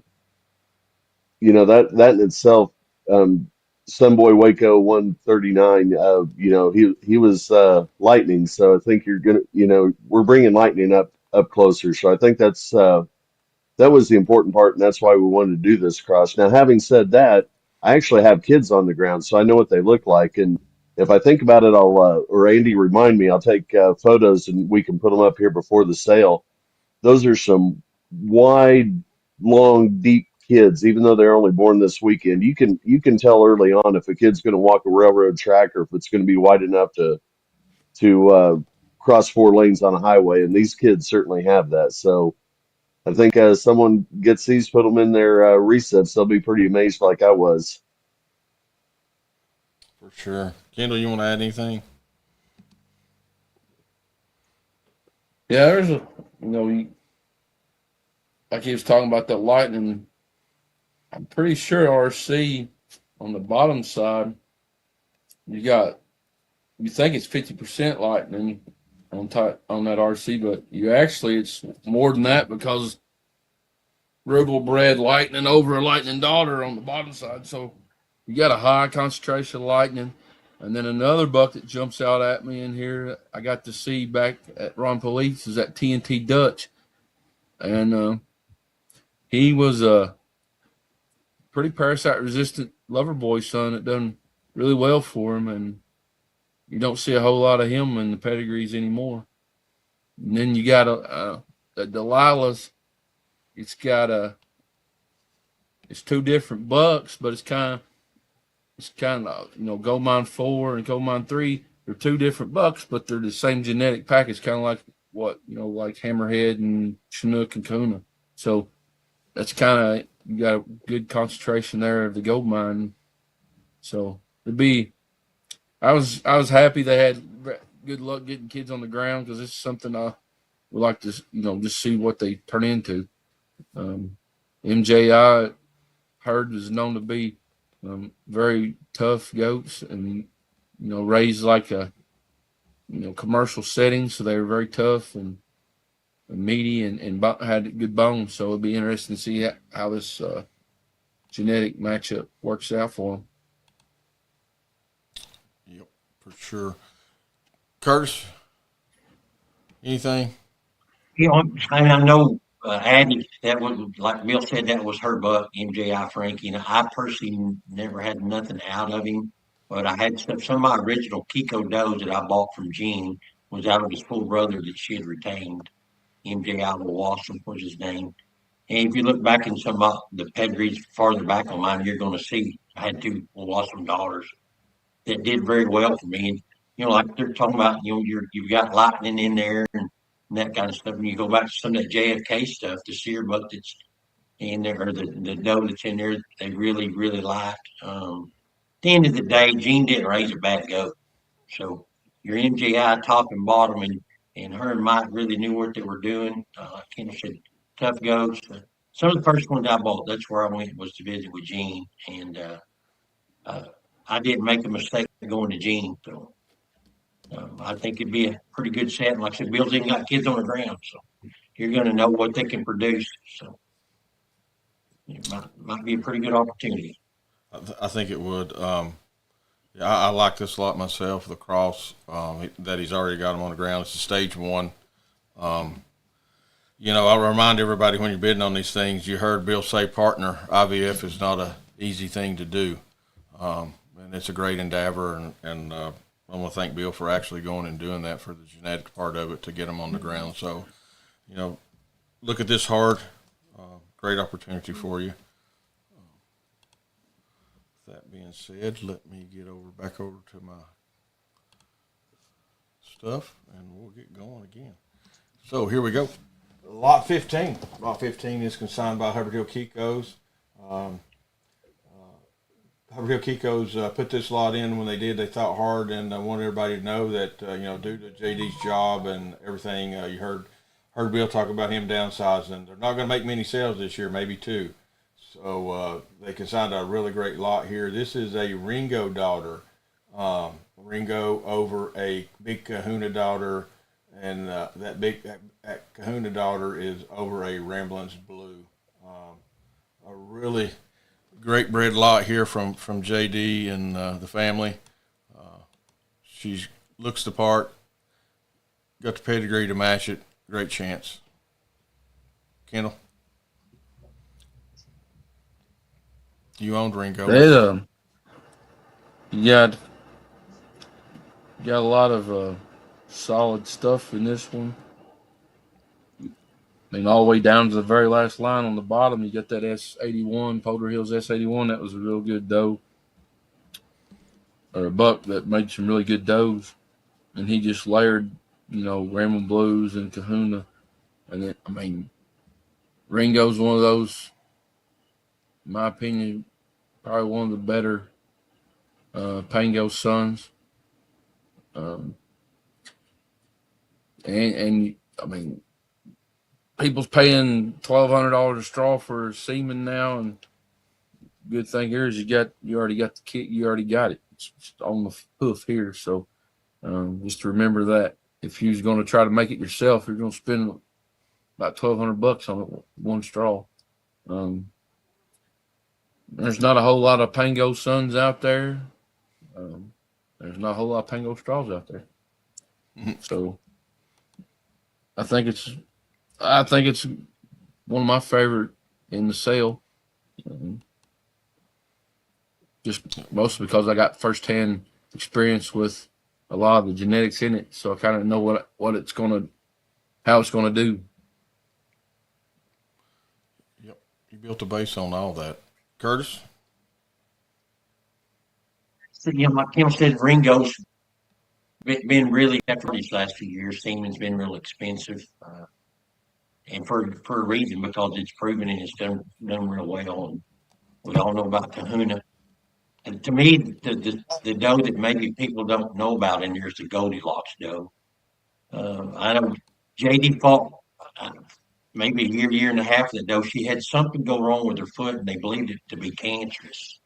in itself, Sunboy Waco 139, he was lightning. So I think you're going to, we're bringing lightning up closer. So I think that was the important part, and that's why we wanted to do this cross. Now, having said that, I actually have kids on the ground, so I know what they look like. And if I think about it, or Andy, remind me, I'll take photos and we can put them up here before the sale. Those are some wide, long, deep kids, even though they're only born this weekend, you can tell early on if a kid's going to walk a railroad track or if it's going to be wide enough to cross four lanes on a highway, and these kids certainly have that. So I think as someone gets these, put them in their resets, they'll be pretty amazed, like I was. For sure. Kendall, you want to add anything? Yeah, there's like he was talking about that lightning. I'm pretty sure RC on the bottom side, you think it's 50% lightning on that RC, but it's more than that because Rubel bred lightning over a lightning daughter on the bottom side. So you got a high concentration of lightning. And then another buck that jumps out at me in here, I got to see back at Ron Police, is that TNT Dutch. And he was a pretty parasite resistant lover boy son that done really well for him. And you don't see a whole lot of him in the pedigrees anymore. And then you got the Delilah's. It's two different bucks, but it's kind of Gold Mine 4 and Gold Mine 3. They're two different bucks, but they're the same genetic package, kind of like like Hammerhead and Chinook and Kuna. So that's kind of, you got a good concentration there of the Gold Mine. So I was happy they had good luck getting kids on the ground because this is something I would like to just see what they turn into. MJI herd is known to be very tough goats and raised like a commercial setting, so they were very tough and meaty and had good bones. So it'd be interesting to see how this genetic matchup works out for them. Yep, for sure. Curtis, anything? I know Addie, that was, like Bill said, that was her buck, MJI Frankie. And I personally never had nothing out of him, but I had some of my original Kiko does that I bought from Gene was out of his full brother that she had retained. MJI Wasson was his name. And if you look back in some of the pedigrees farther back on mine, you're going to see I had two Wasson daughters that did very well for me. And, like they're talking about, you've got lightning in there and that kind of stuff. And you go back to some of that JFK stuff, the sear buck that's in there, or the doe that's in there, they really, really liked. At the end of the day, Gene didn't raise a bad goat. So your MJI top and bottom, and her and Mike really knew what they were doing. Like Kendall said, tough goats. Some of the first ones I bought, that's where I went, was to visit with Gene. And uh, I didn't make a mistake going to Gene. So I think it'd be a pretty good set. And like I said, Bill's even got kids on the ground, so you're going to know what they can produce. So it might be a pretty good opportunity. I think it would. Yeah, I like this a lot myself. The cross that he's already got him on the ground. It's a stage one. I'll remind everybody when you're bidding on these things, you heard Bill say partner. IVF is not an easy thing to do. And it's a great endeavor. And I want to thank Bill for actually going and doing that for the genetic part of it to get them on the ground. So, look at this hard. Great opportunity for you. That being said, let me get back over to my stuff, and we'll get going again. So here we go. Lot 15. Lot 15 is consigned by Hubbard Hill Kikos. Hubbard Hill Kikos put this lot in when they did. They thought hard, and I want everybody to know that due to JD's job and everything, you heard Bill talk about him downsizing. They're not going to make many sales this year, maybe two. So they consigned a really great lot here. This is a Ringo daughter. Ringo over a big Kahuna daughter, and that Kahuna daughter is over a Ramblins Blue. A really great bred lot here from JD and the family. She looks the part, got the pedigree to match it. Great chance. Kendall? You owned Ringo. You got a lot of solid stuff in this one. I mean, all the way down to the very last line on the bottom, you got that S81, Polar Hills S81. That was a real good doe, or a buck that made some really good does. And he just layered, Rambling Blues and Kahuna. And then, I mean, Ringo's one of those, in my opinion, probably one of the better Pango sons. Um, and I mean, people's paying $1,200 a straw for semen now, and good thing here is you already got the kit, you already got it. It's on the hoof here, so just remember that if you're going to try to make it yourself, you're going to spend about $1,200 on it, one straw. There's not a whole lot of Pango sons out there. There's not a whole lot of Pango straws out there. So I think it's one of my favorite in the sale. Just mostly because I got firsthand experience with a lot of the genetics in it, so I kind of know how it's gonna do. Yep. You built a base on all that. Curtis? So, like Kim said, Ringo's been really after these last few years. Semen's been real expensive, and for a reason, because it's proven and it's done real well. And we all know about Kahuna. And to me, the doe that maybe people don't know about in there is the Goldilocks doe. I know JD fought maybe a year and a half ago. She had something go wrong with her foot, and they believed it to be cancerous.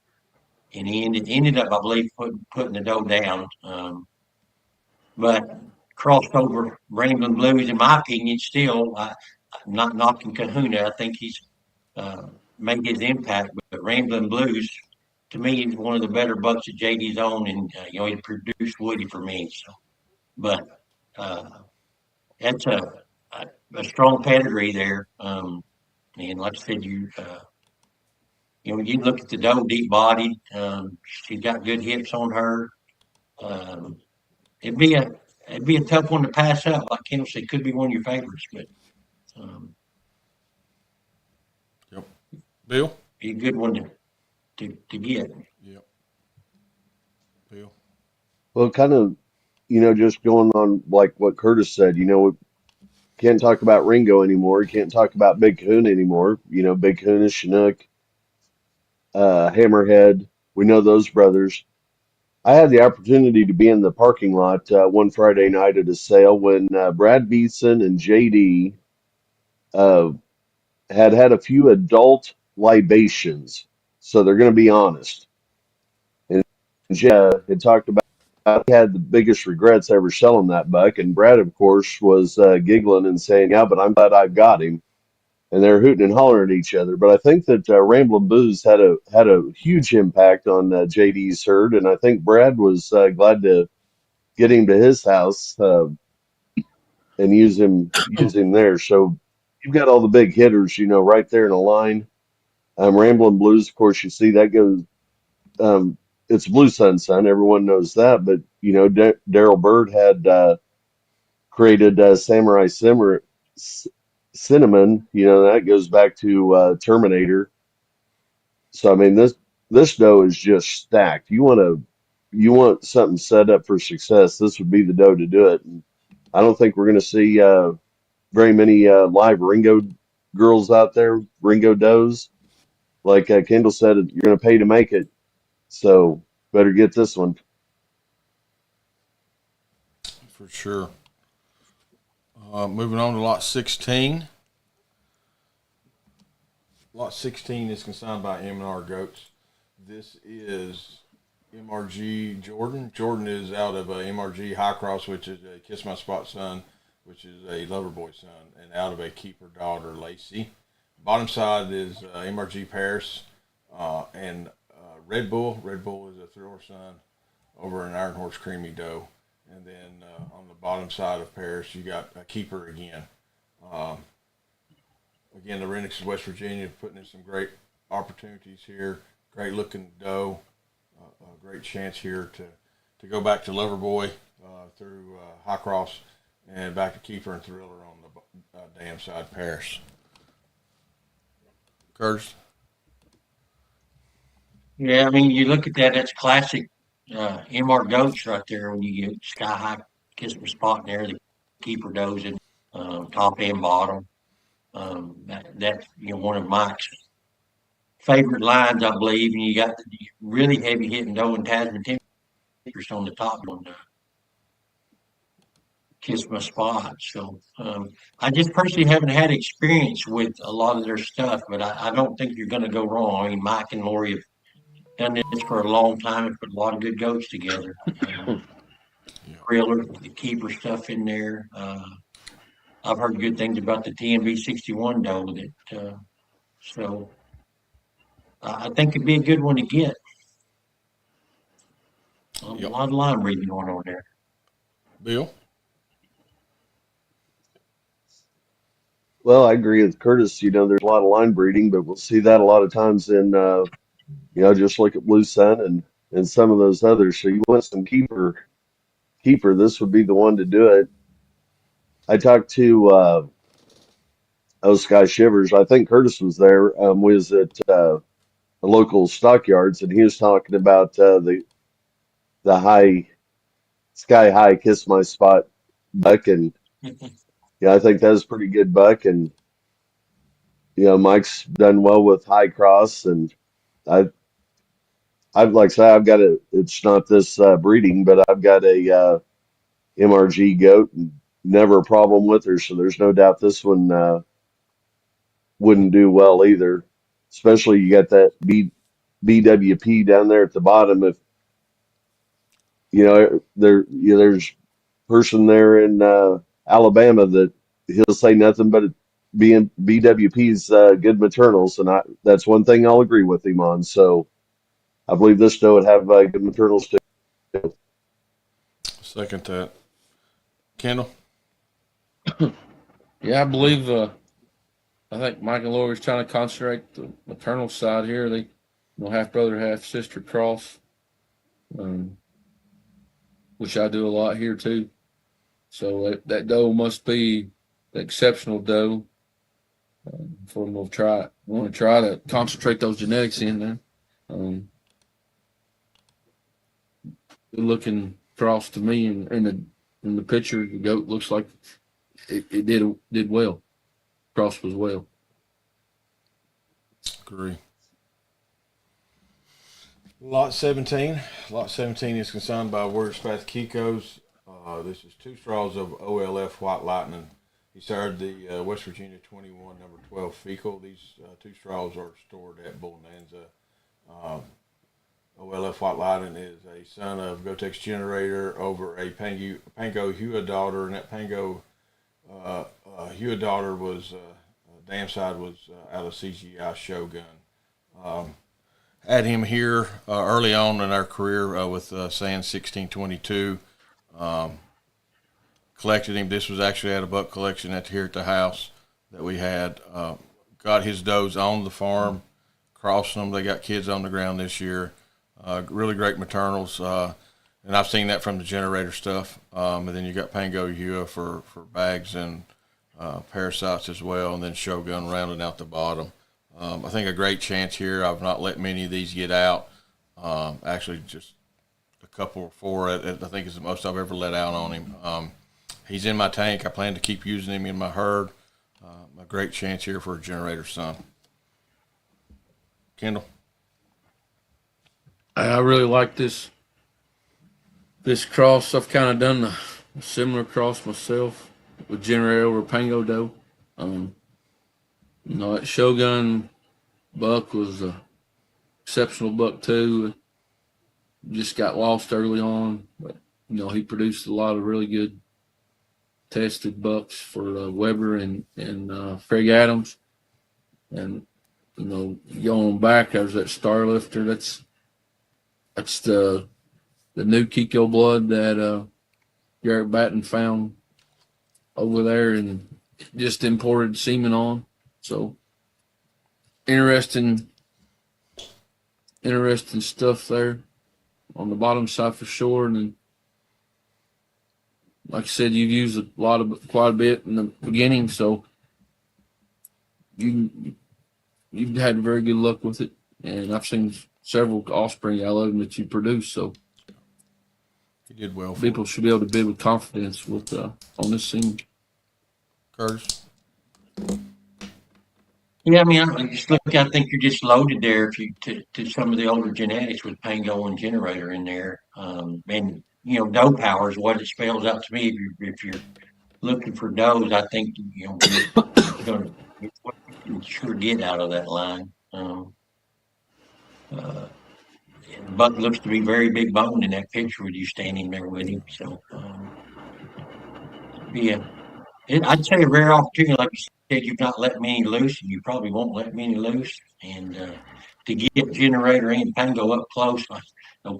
And he ended up, I believe, putting the doe down. But crossed over Rambling Blues, in my opinion, still, I'm not knocking Kahuna. I think he's made his impact. But Rambling Blues, to me, is one of the better bucks that JD's owned, and he produced Woody for me. So, but that's a strong pedigree there. And like I said, you look at the doe, deep bodied. She's got good hips on her. Um, it'd be a tough one to pass up. Like Kim said, could be one of your favorites, but Yep. Bill? be a good one to get. Yep. Bill? Well, kind of, just going on like what Curtis said, we can't talk about Ringo anymore. We can't talk about Big Kahuna anymore. Big Kahuna, Chinook, Hammerhead. We know those brothers. I had the opportunity to be in the parking lot one Friday night at a sale when Brad Beeson and JD uh, had a few adult libations. So they're going to be honest. And had talked about he had the biggest regrets ever selling that buck. And Brad, of course, was giggling and saying, "Yeah, but I'm glad I've got him." And they're hooting and hollering at each other. But I think that Ramblin' Booze had a huge impact on JD's herd, and I think Brad was glad to get him to his house and use him there. So you've got all the big hitters, right there in a line. Ramblin' Blues, of course, you see that goes. It's Blue Sun Son. Everyone knows that, but Daryl Bird had created Samurai Cinnamon. That goes back to Terminator. So I mean, this doe is just stacked. You want something set up for success. This would be the doe to do it. And I don't think we're going to see very many live Ringo girls out there, Ringo does. Like Kendall said, you're going to pay to make it. So better get this one. For sure. Moving on to lot 16. Lot 16 is consigned by M&R Goats. This is MRG Jordan. Jordan is out of MRG High Cross, which is a Kiss My Spot son, which is a Loverboy son, and out of a Keeper daughter, Lacey. Bottom side is MRG Paris and Red Bull. Red Bull is a Thriller son over an Iron Horse Creamy Doe. And then on the bottom side of Paris, you got a Keeper again. Again, the Renix of West Virginia putting in some great opportunities here. Great looking doe. A great chance here to go back to Loverboy through High Cross and back to Keeper and Thriller on the dam side pairs. Curtis? Yeah, I mean, you look at that, that's classic MR goats right there when you get sky high kiss my spot in there, the keeper dozing, top and bottom. That's one of Mike's favorite lines, I believe. And you got the really heavy hitting doe and Tasman Temperatures on the top one, kiss my spot. So I just personally haven't had experience with a lot of their stuff, but I don't think you're going to go wrong. I mean, Mike and Lori have done this for a long time and put a lot of good goats together. Trailer, the keeper stuff in there. I've heard good things about the TMB 61 doe so I think it'd be a good one to get. A Yep. lot of line reading going on there. Bill? Well, I agree with Curtis. There's a lot of line breeding, but we'll see that a lot of times in, just look at Blue Sun and some of those others. So you want some keeper, this would be the one to do it. I talked to Sky Shivers. I think Curtis was there. Was at a local stockyards, and he was talking about the high sky high kiss my spot buck, and yeah, I think that's a pretty good buck. And Mike's done well with high cross, and I I'd like to say I've got a. It's not this breeding, but I've got a MRG goat, and never a problem with her. So there's no doubt this one wouldn't do well either. Especially you got that BWP down there at the bottom. If there's person there in Alabama that he'll say nothing but being BWP's good maternals, and that's one thing I'll agree with him on. So I believe this doe would have good maternals too. Second that. Kendall? Yeah, I believe. I think Mike and Lori's trying to concentrate the maternal side here. They, half brother, half sister cross, which I do a lot here too. So that doe must be an exceptional doe. For them to try, want to try to concentrate those genetics in there. Good looking cross to me, and in the picture, the goat looks like it did well. Cross was well. Agree. Lot 17. Lot 17 is consigned by Wordspath Kikos. This is 2 straws of OLF White Lightning. He started the West Virginia 21, number 12 fecal. These 2 straws are stored at Bonanza. OLF White Lightning is a son of Gotex Generator over a Pango Hua daughter, and that Pango Hua daughter was dam side was out of CGI Shogun. Had him here early on in our career with Sand 1622. Collected him. This was actually at a buck collection here at the house that we had. Got his does on the farm, crossing them. They got kids on the ground this year. Really great maternals. And I've seen that from the generator stuff. And then you got Pango Hua for bags and parasites as well. And then Shogun rounding out the bottom. I think a great chance here. I've not let many of these get out. Actually, just a couple or 4. I think is the most I've ever let out on him. He's in my tank. I plan to keep using him in my herd. A great chance here for a generator son. Kendall? I really like this cross. I've kind of done a similar cross myself with generator over Pango doe. That Shogun buck was a exceptional buck too. Just got lost early on, but he produced a lot of really good tested bucks for Weber and Craig Adams, and going back, there's that Star Lifter. That's the new Kiko blood that Garrett Batten found over there and just imported semen on. So interesting stuff there on the bottom side for sure. And then, like I said, you've used quite a bit in the beginning, so you've had very good luck with it, and I've seen several offspring out of them that you produce. So He did well for people should be able to bid with confidence with on this scene. Curtis. Yeah, I mean, I just look. I think you're just loaded there if you to some of the older genetics with Pango and Generator in there, and doe power is what it spells out to me. If you're looking for does, I think you're going to get what you can sure get out of that line. Uh, Buck looks to be very big boned in that picture with you standing there with him. So, yeah, I'd say a rare opportunity, like you said, you've not let many loose, and you probably won't let many loose. And to get Generator and Pango up close,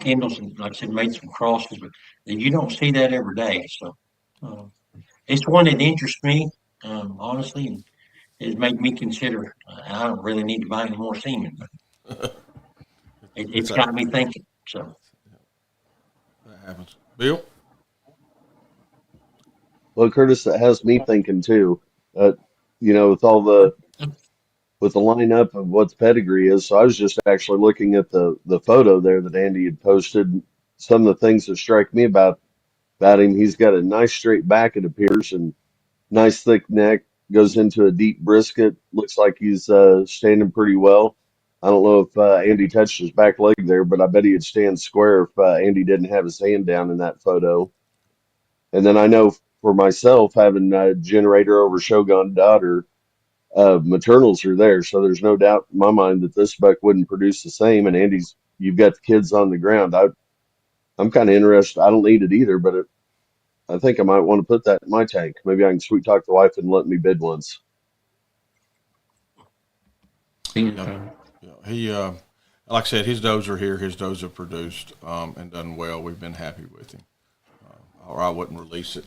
Kendall's, like I said, made some crosses, but you don't see that every day. So uh, it's one that interests me, honestly, and it's made me consider I don't really need to buy any more semen, but it's got me thinking. So. That happens. Bill? Well, Curtis, it has me thinking too. With with the lineup of what the pedigree is. So I was just actually looking at the photo there that Andy had posted. Some of the things that strike me about him, he's got a nice straight back, it appears, and nice thick neck. Goes into a deep brisket. Looks like he's standing pretty well. I don't know if Andy touched his back leg there, but I bet he'd stand square if Andy didn't have his hand down in that photo. And then I know for myself, having Generator over Shogun Daughter, maternals are there, so there's no doubt in my mind that this buck wouldn't produce the same. And Andy's, you've got the kids on the ground. I'm kind of interested. I don't need it either, but I think I might want to put that in my tank. Maybe I can sweet talk the wife and let me bid once. Yeah, he like I said, his does are here. His does have produced and done well. We've been happy with him, or I wouldn't release it.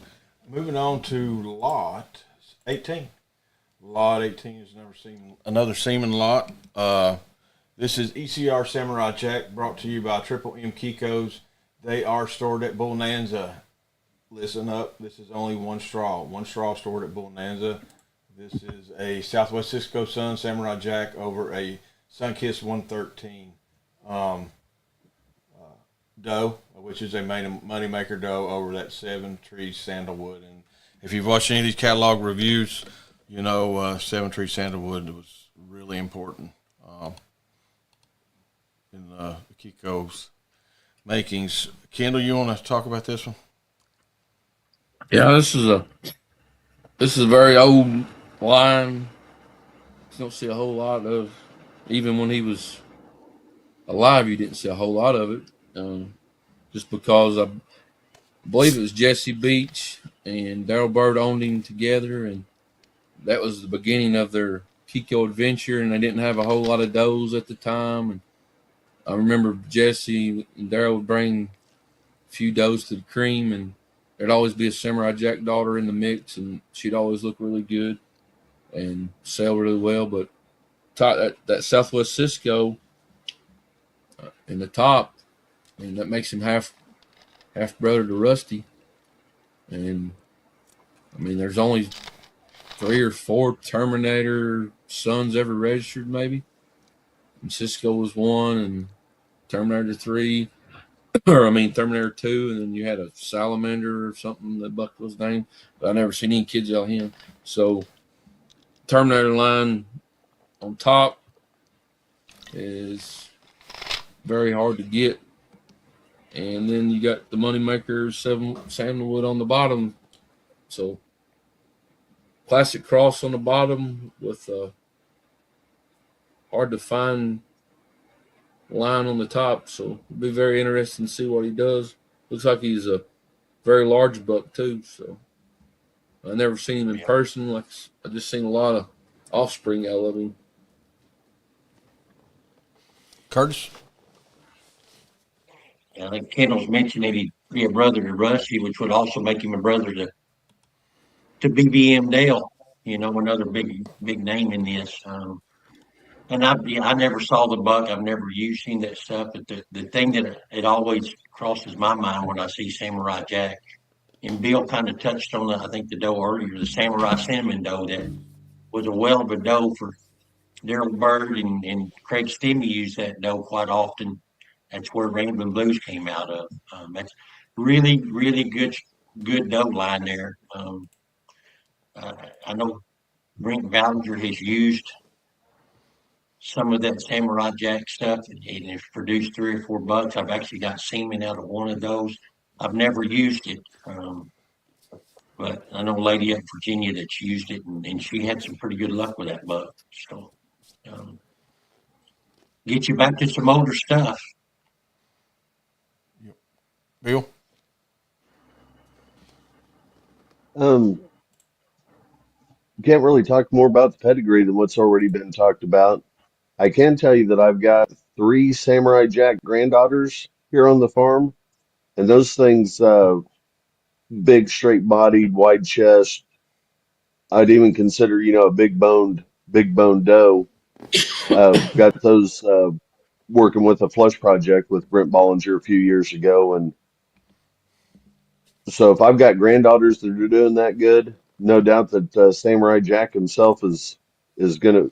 Moving on to lot 18. Lot 18 has never seen another semen lot. This is ECR Samurai Jack, brought to you by Triple M Kikos. They are stored at Bonanza. Listen up. This is only one straw. One straw stored at Bonanza. This is a Southwest Cisco Sun Samurai Jack over a Sunkiss 113 doe, which is a moneymaker doe over that 7 Tree Sandalwood. And if you've watched any of these catalog reviews, 7 Tree Sandalwood was really important in the Kiko's makings. Kendall, you want to talk about this one? Yeah, this is a very old line. You don't see a whole lot of. Even when he was alive, you didn't see a whole lot of it. Just because I believe it was Jesse Beach and Daryl Bird owned him together, and that was the beginning of their Kiko adventure, and they didn't have a whole lot of does at the time. And I remember Jesse and Daryl would bring a few does to the cream, and there'd always be a Samurai Jack daughter in the mix, and she'd always look really good and sell really well. But that Southwest Cisco in the top, and that makes him half brother to Rusty. And I mean, there's only 3 or 4 Terminator sons ever registered, maybe. And Cisco was one, and Terminator 3, Terminator 2, and then you had a Salamander or something that Buck was named, but I never seen any kids out of him. So Terminator line on top is very hard to get. And then you got the moneymaker Sandalwood on the bottom. So classic cross on the bottom with a hard to find line on the top. So it'll be very interesting to see what he does. Looks like he's a very large buck too. So I never seen him in person. Like I just seen a lot of offspring out of him. Curtis? I think Kendall's mentioned that he'd be a brother to Rusty, which would also make him a brother to BBM Dale, another big name in this. And I never saw the buck. I've never seen that stuff. But the thing that it always crosses my mind when I see Samurai Jack, and Bill kind of touched on I think the doe earlier, the Samurai Cinnamon doe that was a well of a doe for Daryl Bird and Craig Stimmy use that doe quite often. That's where Rambling Blues came out of. That's really, really good doe line there. I know Brent Ballinger has used some of that Samurai Jack stuff and it's produced 3 or 4 bucks. I've actually got semen out of one of those. I've never used it, but I know a lady up in Virginia that's used it and she had some pretty good luck with that buck. So, um, get you back to some older stuff. Bill? Um, can't really talk more about the pedigree than what's already been talked about. I can tell you that I've got 3 Samurai Jack granddaughters here on the farm, and those things, big, straight-bodied, wide chest. I'd even consider, a big boned doe. Got those working with a flush project with Brent Bollinger a few years ago, and so if I've got granddaughters that are doing that good, no doubt that Samurai Jack himself is gonna,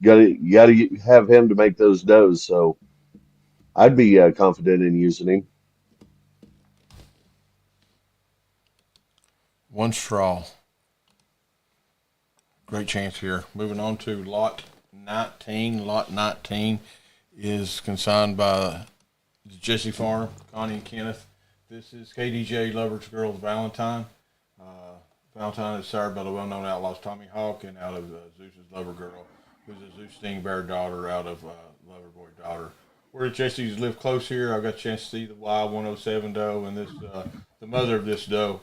gotta have him to make those does. So I'd be confident in using him. One straw. Great chance here. Moving on to lot 19. Lot 19 is consigned by the Jesse Farm, Connie and Kenneth. This is KDJ Lover's Girls Valentine. Valentine is sired by the well-known outlaws Tommy Hawk and out of Zeus's Lover Girl, who's a Zeus Sting Bear daughter out of Loverboy daughter. Where the Jesse's live close here, I got a chance to see the Y107 doe, and this the mother of this doe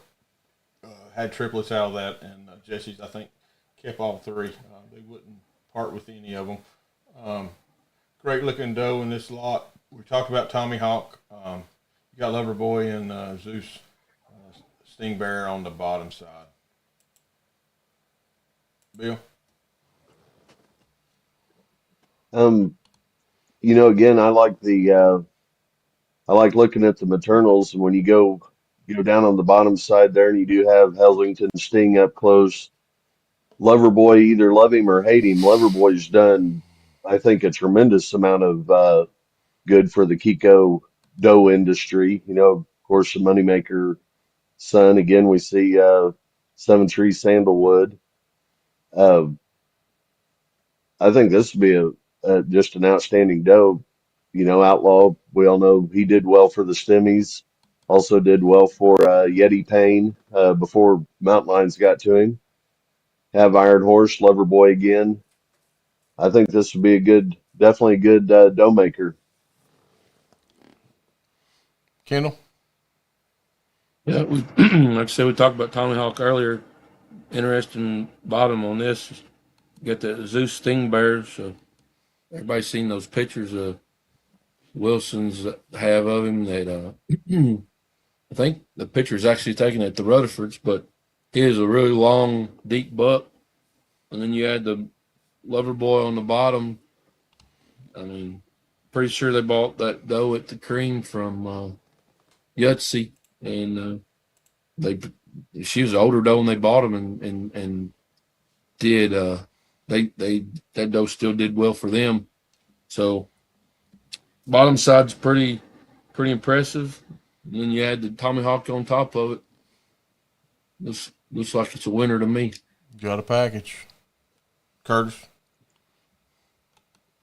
had triplets out of that, and Jesse's, I think, kept all 3. They wouldn't part with any of them. Great looking doe in this lot. We talked about Tommy Hawk. You got Loverboy and Zeus Sting Bear on the bottom side. Bill? Um, again, I like looking at the maternals, and when you go down on the bottom side there, and you do have Heslington Sting up close. Loverboy, either love him or hate him, Loverboy's done, I think, a tremendous amount of good for the Kiko doe industry. Of course, the moneymaker son. Again, we see 7 Tree Sandalwood. Uh, I think this would be just an outstanding doe. Outlaw, we all know he did well for the Stimmies. Also did well for Yeti Payne before Mountain Lions got to him. Have Iron Horse, Loverboy again. I think this would be definitely a good dough maker. Kendall? Yeah, like I said, we talked about Tommy Hawk earlier. Interesting bottom on this. Got the Zeus Sting Bears. So everybody's seen those pictures of Wilson's have of him. That I think the picture is actually taken at the Rutherfords, but he is a really long, deep buck. And then you add the Loverboy on the bottom. I mean, pretty sure they bought that doe at the cream from Yahtzee, and she was an older doe when they bought them, and did that doe still did well for them. So bottom side's pretty impressive. And then you add the Tommy Hawk on top of it. This looks like it's a winner to me. Got a package. Curtis?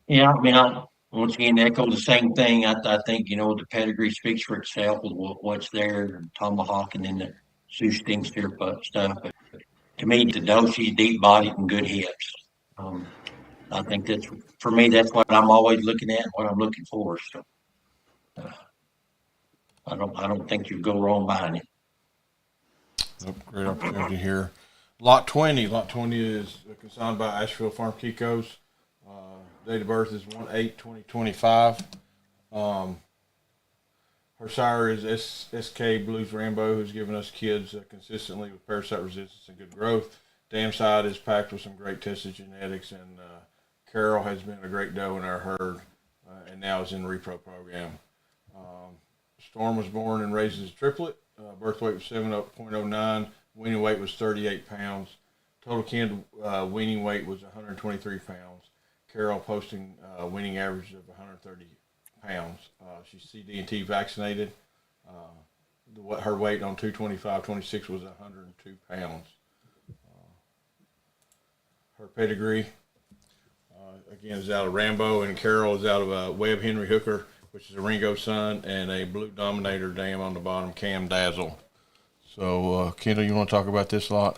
Yeah, I mean, I once again echo the same thing. I think the pedigree speaks for itself with what's there, tomahawk, and then the Sioux Sting Steer stuff. But to me, the doe, she's deep bodied and good hips. Um, I think that's for me. That's what I'm always looking at, what I'm looking for. So uh, I don't think you go wrong buying it. Nope, great opportunity here. Lot 20. Lot 20 is consigned by Asheville Farm Kikos. Date of birth is 1/8/2025. Her sire is SK Blues Rambo, who's given us kids consistently with parasite resistance and good growth. Dam side is packed with some great tested genetics, and Carol has been a great doe in our herd, and now is in the repro program. Storm was born and raised as a triplet. Birth weight was 7.09. Weaning weight was 38 pounds. Total canned weaning weight was 123 pounds. Carol posting winning average of 130 pounds. She's CD&T vaccinated. Her weight on 225-26 was 102 pounds. Her pedigree, again, is out of Rambo, and Carol is out of Webb Henry Hooker, which is a Ringo son, and a Blue Dominator dam on the bottom, Cam Dazzle. So, Kendall, you want to talk about this lot?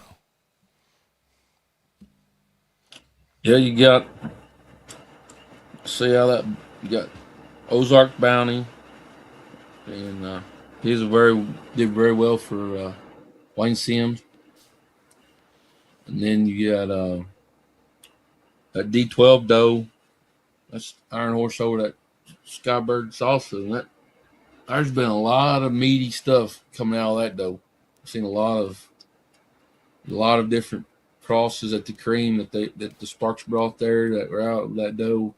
Yeah, you got, see how that, you got Ozark Bounty, and he's did very well for Wayne Sims. And then you got a D12 doe. That's Iron Horse over that Skybird salsa. And there's been a lot of meaty stuff coming out of that doe. I've seen a lot of different crosses at the cream that the Sparks brought there that were out of that doe,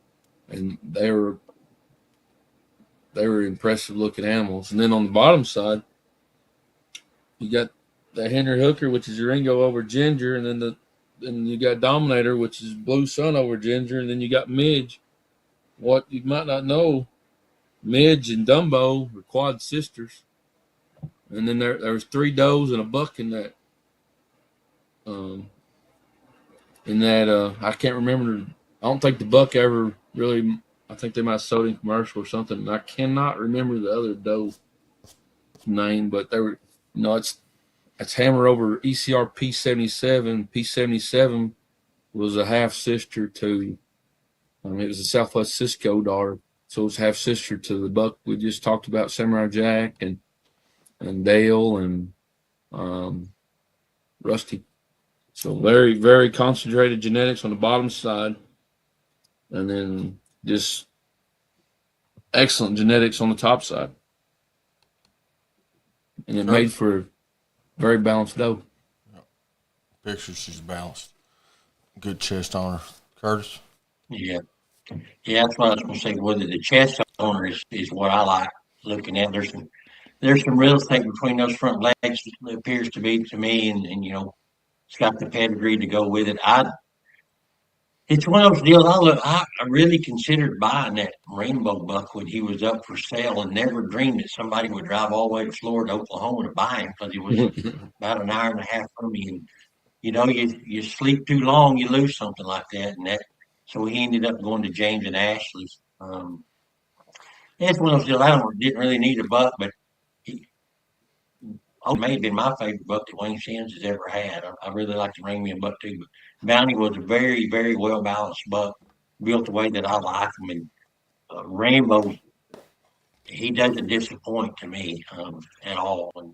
and they were impressive looking animals. And then on the bottom side, you got the Henry Hooker, which is your Ringo over Ginger, and then you got Dominator, which is Blue Sun over Ginger, and then you got Midge. What you might not know, Midge and Dumbo were quad sisters, and then there was 3 does and a buck in that. I can't remember. I don't think the buck ever really. I think they might have sold in commercial or something. And I cannot remember the other doe name, but they were. It's Hammer over ECR P77. P77 was a half sister to. It was a Southwest Cisco daughter, so it was half sister to the buck we just talked about, Samurai Jack and Dale and Rusty. So very, very concentrated genetics on the bottom side, and then just excellent genetics on the top side. And it made for a very balanced doe. Picture, she's balanced. Good chest on her. Curtis? Yeah. Yeah, that's what I was going to say. Whether the chest owner is what I like looking at. There's some real estate between those front legs, it appears to be to me, and it's got the pedigree to go with it. It's one of those deals. I really considered buying that rainbow buck when he was up for sale, and never dreamed that somebody would drive all the way to Florida, Oklahoma to buy him, because he was about an hour and a half from me. And you sleep too long, you lose something like that, so he ended up going to James and Ashley's. It's one of those deals. Didn't really need a buck, but he may have been my favorite buck that Wayne Sims has ever had. I really like to ring me a buck too, but Bounty was a very, very well balanced buck, built the way that I like him. And Rainbow, he doesn't disappoint to me at all. And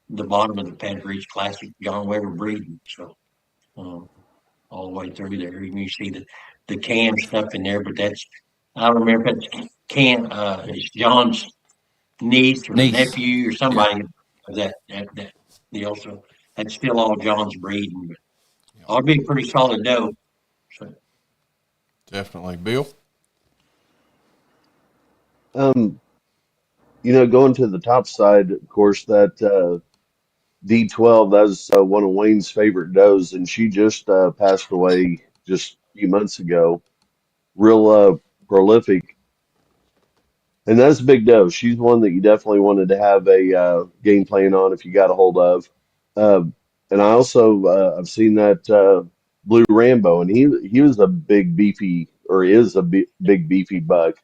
the bottom of the pedigree is classic John Weber breeding. So all the way through there, even you see the Cam stuff in there, but I don't remember if it's Cam. It's John's niece or nephew or somebody of that deal. So that's still all John's breeding, but ought to be a pretty solid doe. So. Definitely. Bill? Going to the top side, of course, that D12, that was one of Wayne's favorite does, and she just passed away just a few months ago. Real prolific. And that's a big doe. She's one that you definitely wanted to have a game plan on if you got a hold of. And I also I've seen that Blue Rambo, and he was a big beefy, or is a big beefy buck.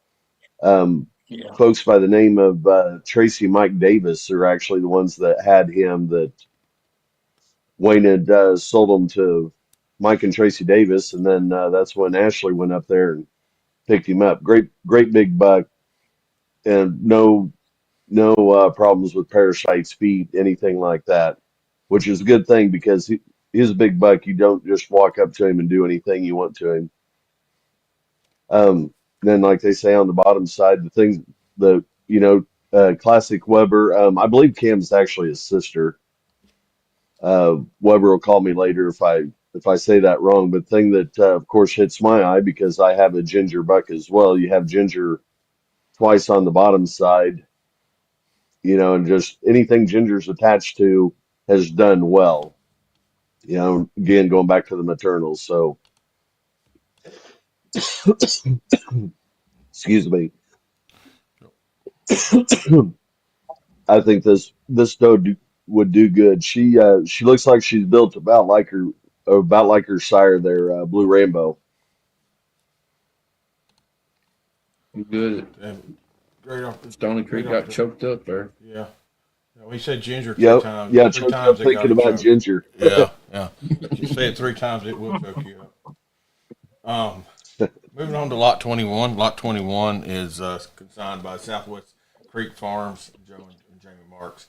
Yeah. Folks by the name of Tracy Mike Davis are actually the ones that had him. That Wayne had sold him to Mike and Tracy Davis, and then that's when Ashley went up there and picked him up. Great big buck, and no problems with parasites, feet, anything like that, which is a good thing because he's a big buck. You don't just walk up to him and do anything you want to him. Then, like they say on the bottom side, classic Weber. I believe Cam's actually his sister. Weber will call me later if I say that wrong. But the thing that of course hits my eye, because I have a Ginger buck as well. You have Ginger twice on the bottom side. And just anything Ginger's attached to has done well. Again, going back to the maternals. So Excuse me. I think this doe would do good. She looks like she's built about like her sire there, Blue Rainbow. Good. Great off Stony great Creek off got choked up there. yeah. Yeah, we said ginger three Yep, times. yeah, Three choked times up it got thinking it about choked. Ginger. Yeah, yeah. If you say it 3 times, it will choke you up. Moving on to lot 21. Lot 21 is consigned by Southwest Creek Farms, Joe and Jamie Marks.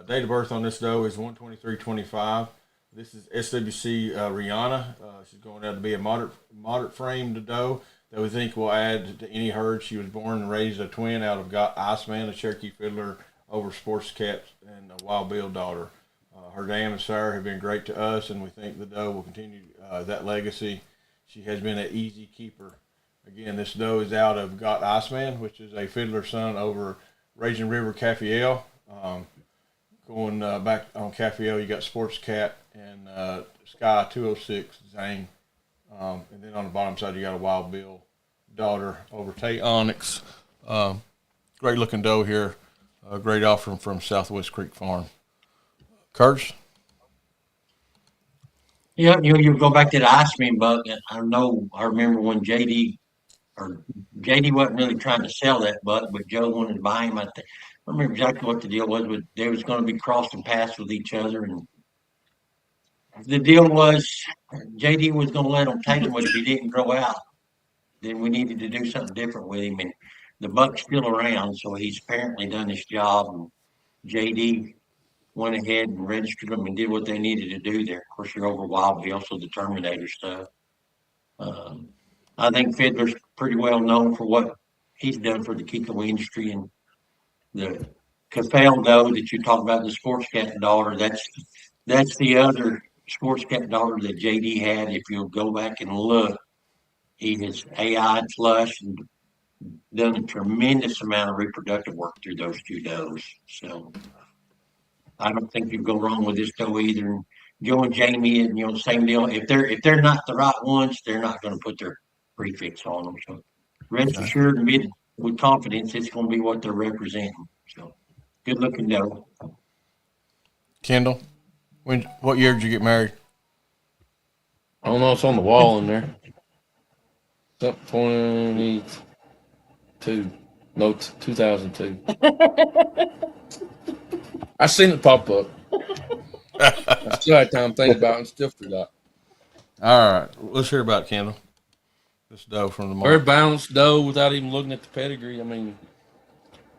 Date of birth on this doe is 12325. This is SWC Rihanna. She's going out to be a moderate framed doe that we think will add to any herd. She was born and raised a twin out of Iceman, a Cherokee Fiddler, over Sports Cat, and a Wild Bill daughter. Her dam and sire have been great to us, and we think the doe will continue that legacy. She has been an easy keeper. Again, this doe is out of Got Iceman, which is a fiddler son over Raging River Cafiel. Going back on Cafiel, you got Sports Cat and Sky 206 Zane. And then on the bottom side, you got a Wild Bill daughter over Tay Onyx. Great looking doe here. Great offering from Southwest Creek Farm. Curtis? Yeah, you go back to the ice cream buck. I remember when JD wasn't really trying to sell that buck, but Joe wanted to buy him. I remember exactly what the deal was. But they was going to be crossing paths with each other, and the deal was JD was going to let him take him, but if he didn't grow out, then we needed to do something different with him. And the buck's still around, so he's apparently done his job. And JD went ahead and registered them and did what they needed to do there. Of course, you're over Wild Bill, so the Terminator stuff. Um, I think Fiddler's pretty well known for what he's done for the Kiko industry, and the Cafale doe that you talk about, the sports cat daughter. That's the other sports cat daughter that JD had. If you'll go back and look, he has AI flush and done a tremendous amount of reproductive work through those two does. So I don't think you go wrong with this doe either. And Joe and Jamie, same deal. If they're not the right ones, they're not going to put their prefix on them. So rest Okay. assured, with confidence, it's going to be what they're representing. So good looking doe. Kendall? What year did you get married? I don't know. It's on the wall in there. It's up 22. No, 2002. I seen it pop up. I still had time to think about it and still forgot. All right. Let's hear about it, Kendall. This doe from the Very market. balanced doe without even looking at the pedigree. I mean,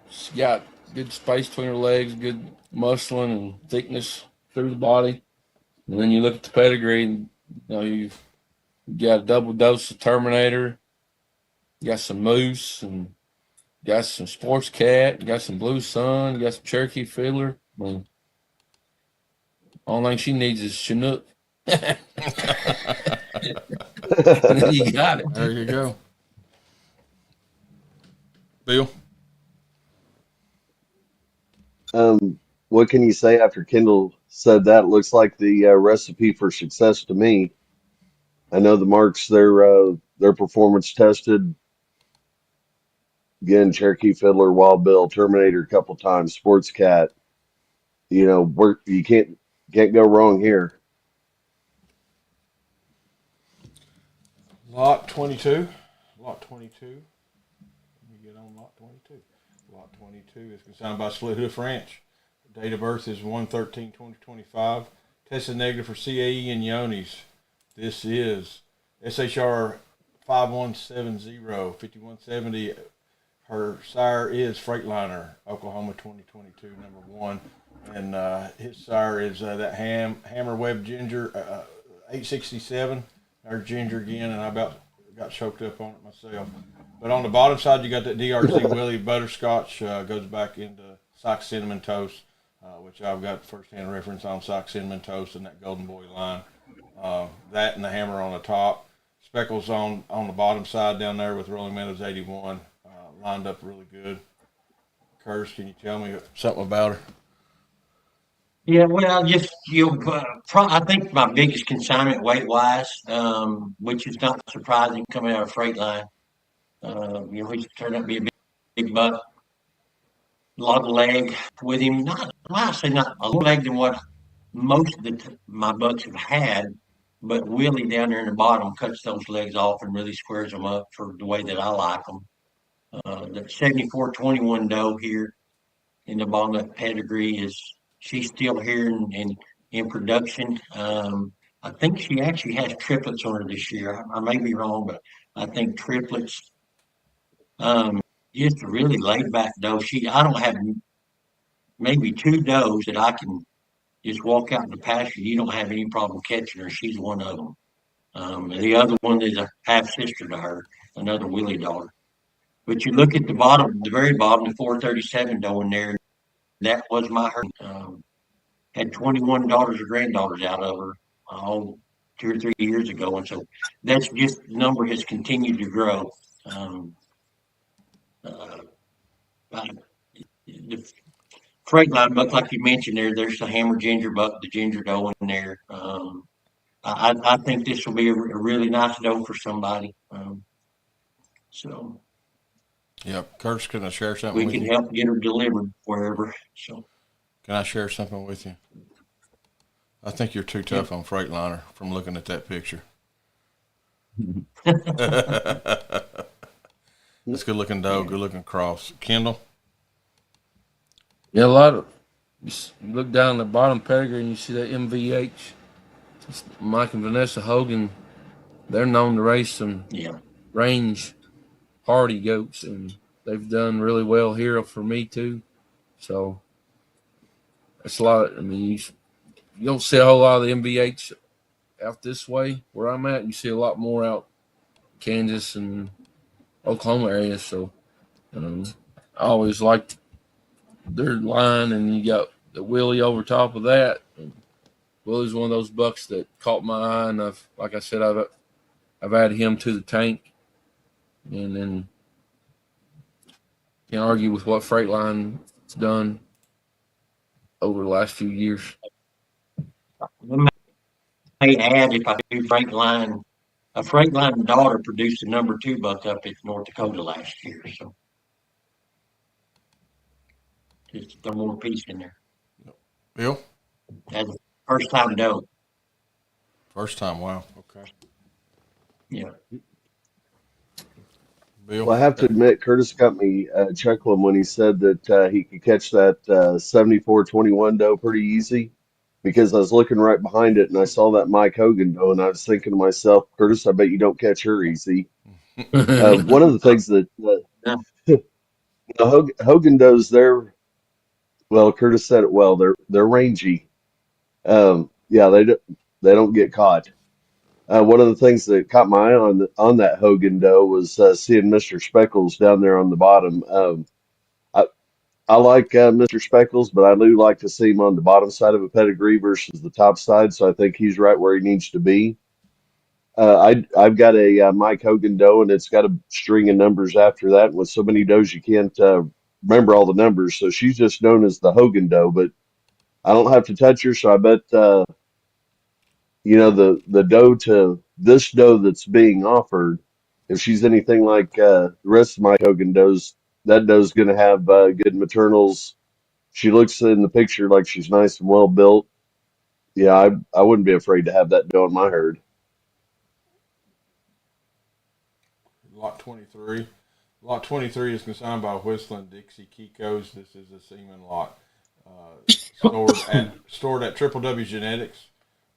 she's got good space between her legs, good muscling and thickness through the body. And then you look at the pedigree, and you've got a double dose of Terminator, you got some Moose, and you got some Sports Cat, you got some Blue Sun, you got some Cherokee Fiddler. I mean, only thing she needs is Chinook. And then you got it. There you go. Bill? What can you say after Kendall said that? Looks like the recipe for success to me. I know the Marks, their performance tested. Again, Cherokee Fiddler, Wild Bill, Terminator a couple times, Sports Cat. You can't go wrong here. Lot 22. Lot 22. Let me get on lot 22. Lot 22 is consigned by Split Hoof Ranch. Date of birth is 1/13/2025. Tested negative for CAE and Yonis. This is SHR 5170, 5170. Her sire is Freightliner, Oklahoma 2022, number one. And his sire is that Hammer Web Ginger 867. There's Ginger again, and I about got choked up on it myself. But on the bottom side, you got that DRZ Willie Butterscotch. Goes back into Sock Cinnamon Toast, which I've got first-hand reference on Sock Cinnamon Toast and that Golden Boy line. That and the hammer on the top. Speckles on the bottom side down there with Rolling Meadows 81. Lined up really good. Curtis, can you tell me something about her? Yeah, well, just I think my biggest consignment weight wise, which is not surprising coming out of Freight Line. He's turned out to be a big buck. A lot of leg with him. Not, well, I say not a little leg than what most of my bucks have had, but Willie down there in the bottom cuts those legs off and really squares them up for the way that I like them. The 7421 doe here in the walnut pedigree she's still here in production. I think she actually has triplets on her this year. I may be wrong, but I think triplets. Um, just a really laid back doe. I don't have maybe two does that I can just walk out in the pasture. You don't have any problem catching her. She's one of them. And the other one is a half sister to her, another Willie daughter. But you look at the bottom, the very bottom, the 437 doe in there. That was my herd. Had 21 daughters or granddaughters out of her, 2 or 3 years ago, and so that's just the number has continued to grow. Um, uh, the freight line buck, like you mentioned, there's the hammer ginger buck, the ginger doe in there. I think this will be a really nice doe for somebody. So Yep. Curtis, can I share something we with can you? help get her delivered wherever. So Can I share something with you? I think you're too yeah. tough on Freightliner from looking at that picture. That's good looking doe, good looking cross. Kendall? Yeah, a lot of you look down the bottom pedigree and you see that MVH. Mike and Vanessa Hogan, they're known to race some Yeah. range hardy goats, and they've done really well here for me too. So that's a lot. I mean, you don't see a whole lot of the MVH out this way where I'm at. You see a lot more out Kansas and Oklahoma areas. So um, I always liked their line, and you got the Willie over top of that. And Willie's one of those bucks that caught my eye, and like I said, I've added him to the tank, and then can't argue with what Freightline's done over the last few years. I may add if I do a Freight Line daughter produced the number two buck up in North Dakota last year. So just throw more piece in there. Bill? As a first time doe. First time, wow. Okay. Yeah. Bill? Well, I have to admit, Curtis got me chuckling when he said that he could catch that 7421 doe pretty easy because I was looking right behind it and I saw that Mike Hogan doe and I was thinking to myself, Curtis, I bet you don't catch her easy. One of the things that Yeah. Hogan does, well, Curtis said it well. They're rangy. Yeah, they don't get caught. One of the things that caught my eye on that Hogan doe was seeing Mr. Speckles down there on the bottom. I I like Mr. Speckles, but I do like to see him on the bottom side of a pedigree versus the top side. So I think he's right where he needs to be. I've got a Mike Hogan doe, and it's got a string of numbers after that. With so many does, you can't remember all the numbers. So she's just known as the Hogan doe, but I don't have to touch her. So I bet the doe to this doe that's being offered, if she's anything like the rest of my Hogan does, that doe's going to have good maternals. She looks in the picture like she's nice and well built. Yeah, I wouldn't be afraid to have that doe in my herd. Lot 23. Lot 23 is consigned by Whistling Dixie Kikos. This is a semen lot stored at Triple W Genetics.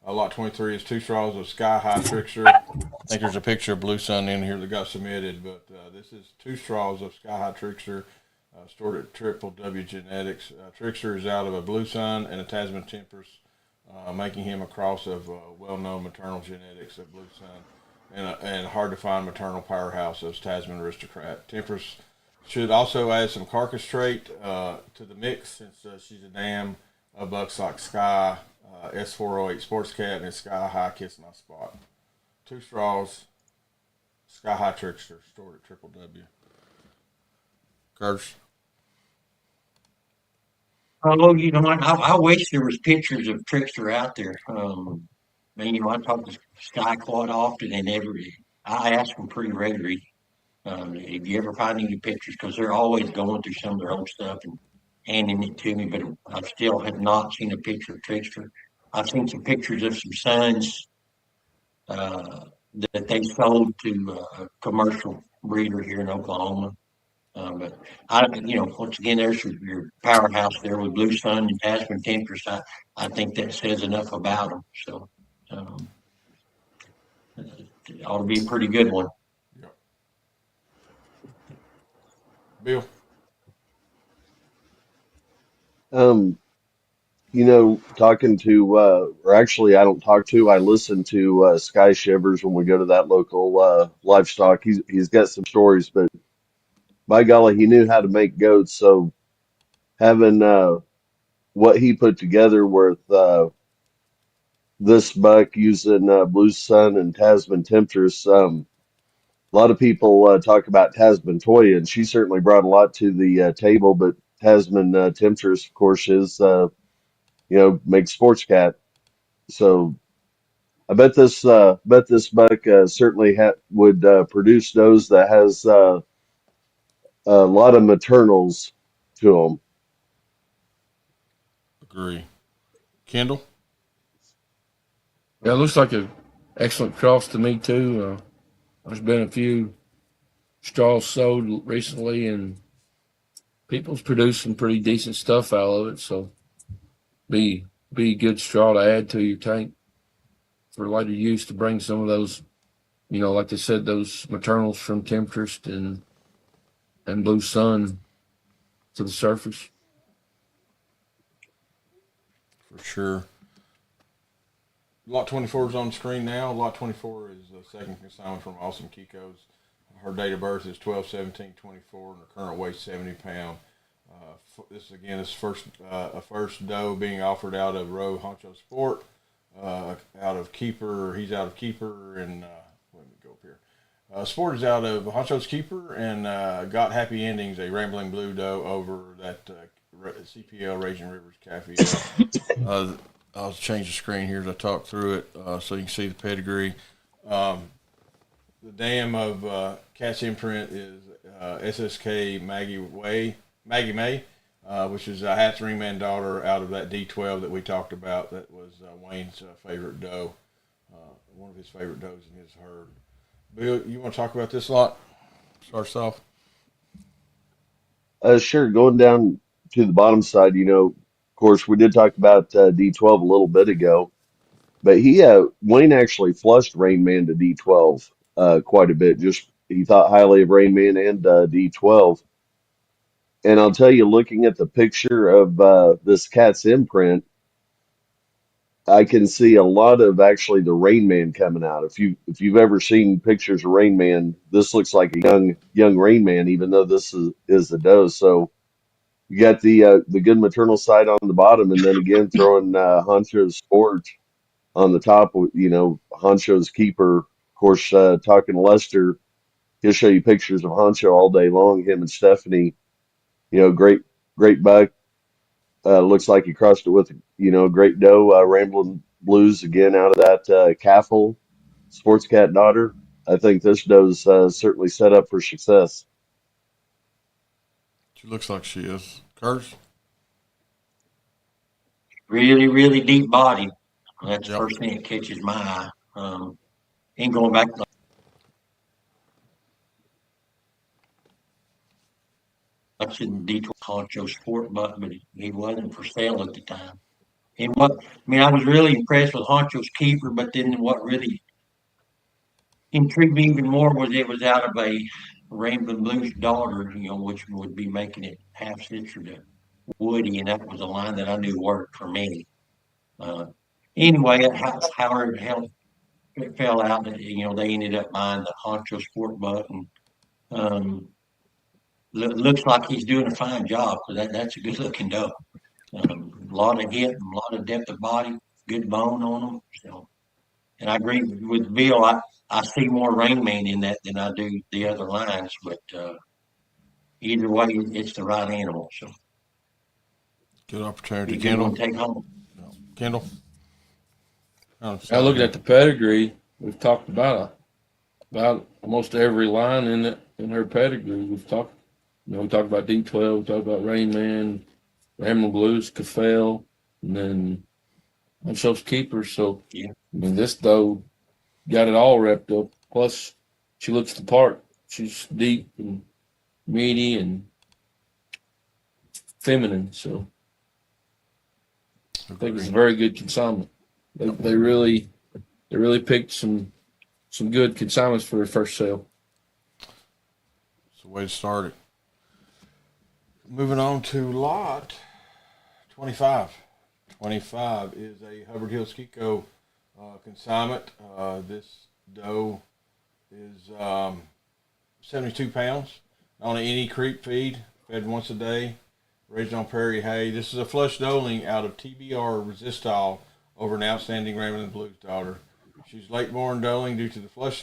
Lot 23 is two straws of Sky High Trickster. I think there's a picture of Blue Sun in here that got submitted, but this is two straws of Sky High Trickster stored at Triple W Genetics. Trickster is out of a Blue Sun and a Tasman Temperance, making him a cross of well-known maternal genetics of Blue Sun and hard to find maternal powerhouse of Tasman Aristocrat. Temperance should also add some carcass trait to the mix since she's a dam of bucks like Sky, S408 Sports Cat, and Sky High Kiss My Spot. Two straws, Sky High Trickster, stored at Triple W. Curtis. Oh, you know what? I wish there was pictures of Trickster out there. I talk to Sky quite often, and I ask them pretty regularly. If you ever find any pictures, because they're always going through some of their own stuff and handing it to me, but I still have not seen a picture of Trickster. I've seen some pictures of some sons uh, that they sold to a commercial breeder here in Oklahoma. But once again, there's your powerhouse there with Blue Sun and Tasman Temptress. I think that says enough about them. So um, it ought to be a pretty good one. Yep. Bill. Um, talking to, or actually, I don't talk to. I listen to Sky Shivers when we go to that local livestock. He's got some stories, but by golly, he knew how to make goats. So having what he put together with this buck using Blue Sun and Tasman Temptress. A lot of people talk about Tasman Toya, and she certainly brought a lot to the table. But Tasman Temptress, of course, is makes sports cat. So I bet this buck certainly would produce those that has a lot of maternals to them. Agree. Kendall. Yeah, it looks like an excellent cross to me too. There's been a few straws sold recently, and people's produced some pretty decent stuff out of it. So be a good straw to add to your tank for later use to bring some of those, like they said, those maternals from Temptress and Blue Sun to the surface. For sure. Lot 24 is on the screen now. Lot 24 is the second consignment from Awesome Kikos. Her date of birth is 12/17/24, and her current weight 70 pounds. This first a first doe being offered out of Roe Honcho Sport, out of Keeper. He's out of Keeper, and let me go up here. Sport is out of Honcho's Keeper, and got Happy Endings, a Rambling Blue doe over that CPL Raging Rivers Cafe. I'll change the screen here as I talk through it so you can see the pedigree. The dam of Cat's imprint is SSK Maggie May, which is a Hat's Ringman daughter out of that D12 that we talked about. That was Wayne's favorite doe, one of his favorite does in his herd. Bill, you want to talk about this lot? Start us off. Sure. Going down to the bottom side, of course, we did talk about D12 a little bit ago, but Wayne actually flushed Rain Man to D12 quite a bit. Just he thought highly of Rain Man and D12. And I'll tell you, looking at the picture of this cat's imprint, I can see a lot of actually the Rain Man coming out. If you've ever seen pictures of Rain Man, this looks like a young Rain Man, even though this is a doe. So you got the good maternal side on the bottom, and then again throwing Honcho's Sport on the top. Honcho's Keeper. Of course, talking to Lester, he'll show you pictures of Honcho all day long. Him and Stephanie, great buck. Looks like he crossed it with a great doe. Rambling Blues again out of that Caffle Sports Cat daughter. I think this doe's certainly set up for success. She looks like she is. Curse. Really, really deep body. That's the Yep. first thing that catches my eye. And going back to like I said, D12 Honcho Sport buck, but he wasn't for sale at the time. And I was really impressed with Honcho's Keeper, but then what really intrigued me even more was it was out of a Rainbow Blues daughter, which would be making it half sister to Woody, and that was a line that I knew worked for me. Uh, anyway, however it fell out that they ended up buying the Honcho Sport buck, and um, looks like he's doing a fine job because that's a good looking doe. A lot of hip, a lot of depth of body, good bone on them. So, and I agree with Bill. I see more Rain Man in that than I do the other lines, but either way, it's the right animal. So, Good opportunity. Be a good one Kendall. to take home. Kendall. Now looking at the pedigree, we've talked about almost every line in her pedigree. We've talked, we talked about D12, we talked about Rain Man, Ramblin' Blues, Cafell, and then Show's Keeper. So, Yeah. I mean, this though got it all wrapped up. Plus, she looks the part. She's deep and meaty and feminine. So, I think it's a very good consignment. They really picked some good consignments for their first sale. It's the way to start it. Moving on to lot 25. 25 is a Hubbard Hills Kiko consignment. This doe is 72 pounds on an any creep feed, fed once a day, raised on prairie hay. This is a flush doeling out of TBR Resistol over an outstanding Ramblin' Blues daughter. She's late born doeling due to the flush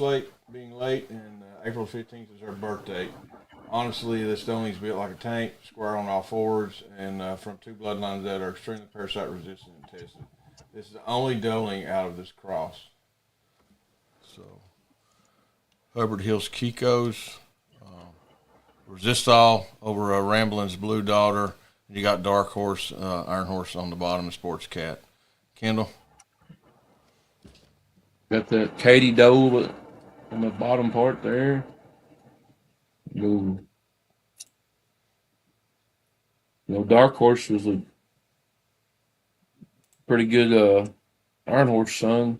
being late, and April 15th is her birthday. Honestly, this doeling's built like a tank, square on all fours, and from two bloodlines that are extremely parasite resistant and tested. This is the only doeling out of this cross. So, Hubbard Hills Kikos, Resistol over a Ramblin's Blue Daughter. And you got Dark Horse, Iron Horse on the bottom, and Sports Cat. Kendall? Got the Katie doe on the bottom part there. Dark Horse was a pretty good Iron Horse son.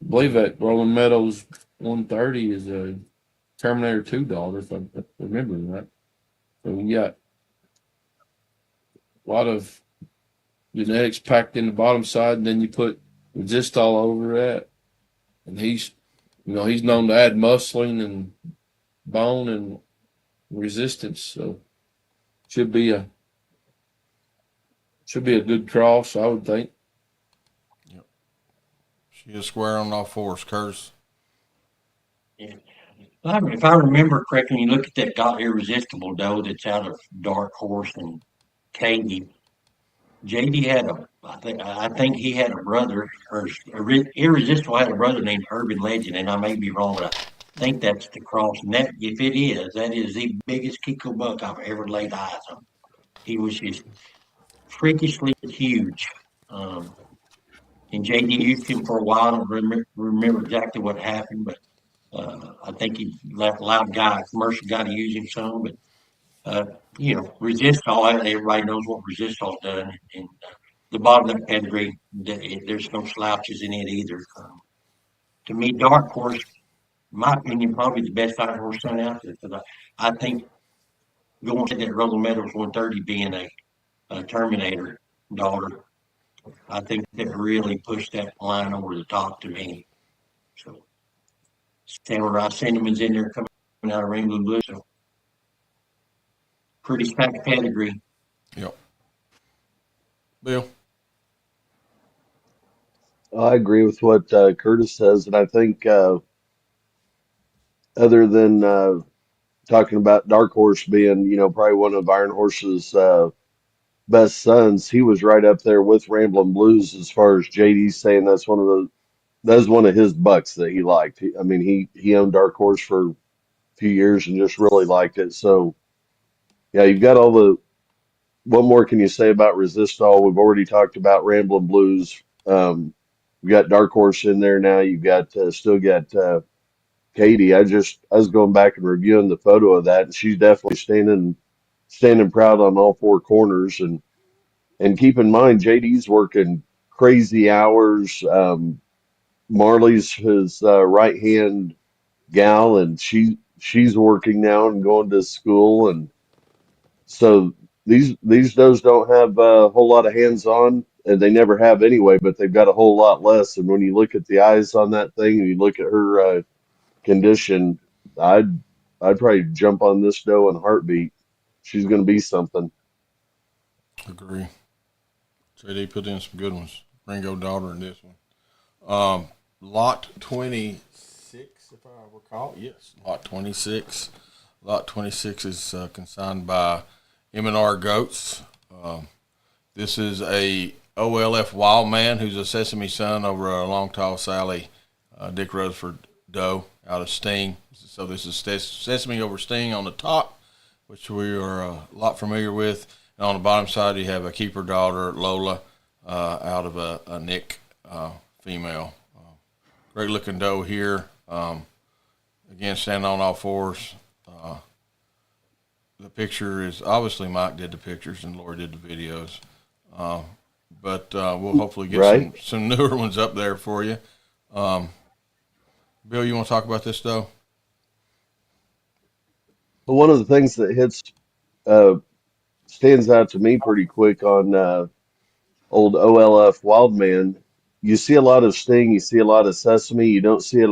I believe that Rolling Meadows 130 is a Terminator 2 daughter, if I remember that. So we got a lot of genetics packed in the bottom side, and then you put Resistol over that. And he's known to add muscling and bone and resistance. So should be a good cross, I would think. Yep. She is square on all fours, Curtis. Yeah. If I remember correctly, you look at that Irresistible doe that's out of Dark Horse and Katie. JD had I think he had a brother, or Irresistible had a brother named Urban Legend, and I may be wrong, but I think that's the cross. And that, if it is, that is the biggest Kiko buck I've ever laid eyes on. He was just freakishly huge. And JD used him for a while. I don't remember exactly what happened, but I think he allowed a commercial guy to use him some. But Resistol, everybody knows what Resistol's done. And the bottom of that pedigree, there's no slouches in it either. To me, Dark Horse, in my opinion, probably the best Iron Horse son out there. Because I think going to that Rolling Meadows 130 being a Terminator daughter, I think that really pushed that line over the top to me. So Samurai Cinnamon's in there coming out of Rainbow Blue. So pretty stacked pedigree. Yep. Bill? I agree with what Curtis says, and I think other than talking about Dark Horse being, probably one of Iron Horse's best sons, he was right up there with Ramblin' Blues as far as JD saying that's one of his bucks that he liked. He owned Dark Horse for a few years and just really liked it. So yeah, you've got what more can you say about Resistol? We've already talked about Ramblin' Blues. You've got Dark Horse in there now. You've got still got Katie. I was going back and reviewing the photo of that, and she's definitely standing proud on all four corners. And keep in mind, JD's working crazy hours. Marley's his right hand gal, and she's working now and going to school, and so these does don't have a whole lot of hands on, and they never have anyway. But they've got a whole lot less. And when you look at the eyes on that thing, and you look at her condition, I'd probably jump on this doe in a heartbeat. She's going to be something. Agree. JD put in some good ones. Ringo daughter in this one. Lot 26, if I recall. Yes, lot 26. Lot 26 is consigned by M&R Goats. This is a OLF Wild Man who's a Sesame Son over a Long Tall Sally Dick Rutherford doe out of Sting. So this is Sesame over Sting on the top, which we are a lot familiar with. And on the bottom side, you have a keeper daughter, Lola, out of a Nick female. Great looking doe here. Again, standing on all fours. The picture is obviously Mike did the pictures and Lori did the videos. But we'll hopefully get Right. some newer ones up there for you. Bill, you want to talk about this doe? But one of the things that uh, stands out to me pretty quick on old OLF Wildman, you see a lot of Sting, you see a lot of Sesame, you don't see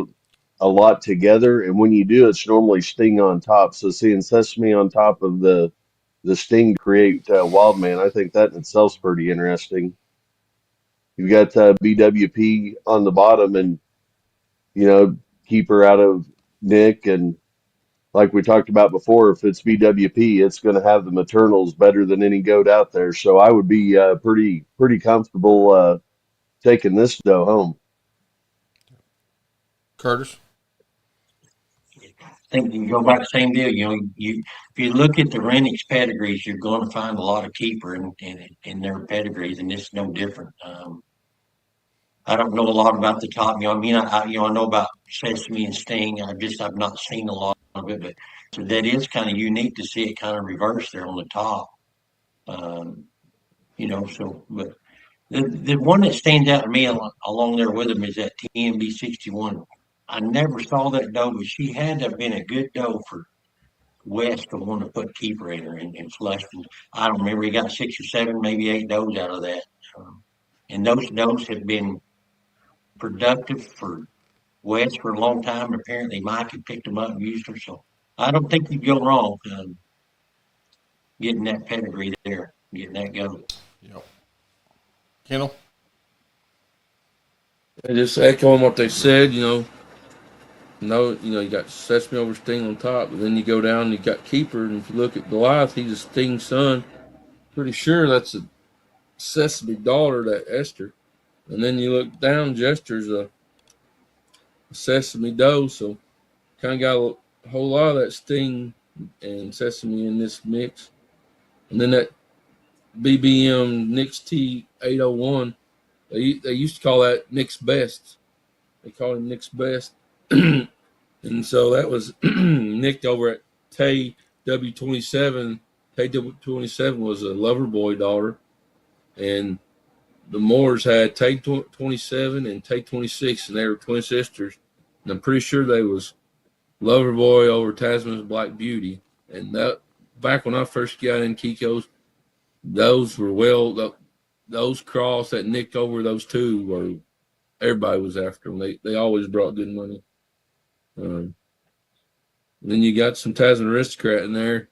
a lot together, and when you do, it's normally Sting on top. So seeing Sesame on top of the Sting create Wildman, I think that in itself is pretty interesting. You've got BWP on the bottom, and keeper out of Nick, and like we talked about before, if it's BWP, it's going to have the maternals better than any goat out there. So I would be pretty comfortable taking this doe home. Curtis? I think you can go back to the same deal. If you look at the Renix pedigrees, you're going to find a lot of keeper in their pedigrees, and it's no different. I don't know a lot about the top. I know about Sesame and Sting. I've not seen a lot of it, but so that is kind of unique to see it kind of reverse there on the top. Um, but the one that stands out to me along there with them is that TMB 61. I never saw that doe, but she had to have been a good doe for West to want to put keeper in her and flushed. I don't remember. He got 6 or 7, maybe 8 does out of that. And those does have been productive for West for a long time. Apparently, Mike had picked them up and used them. So I don't think you'd go wrong getting that pedigree there, getting that go. Yep. Kendall? And just echoing what they said, you got Sesame over Sting on top, but then you go down and you got Keeper, and if you look at Goliath, he's a Sting son. Pretty sure that's a Sesame daughter, that Esther. And then you look down, Jester's a Sesame doe, so kind of got a whole lot of that Sting and Sesame in this mix. And then that BBM Nick's T801, they used to call that Nick's Best. They called him Nick's Best. And so that was Nick over at Tay W27. Tay W27 was a Loverboy daughter. And the Moores had Tay 27 and Tay 26, and they were twin sisters. And I'm pretty sure they was Loverboy over Tasman's Black Beauty. And that back when I first got in Kiko's, those were those cross that nicked over those two were, everybody was after them. They always brought good money. Then you got some Tasman Aristocrat in there,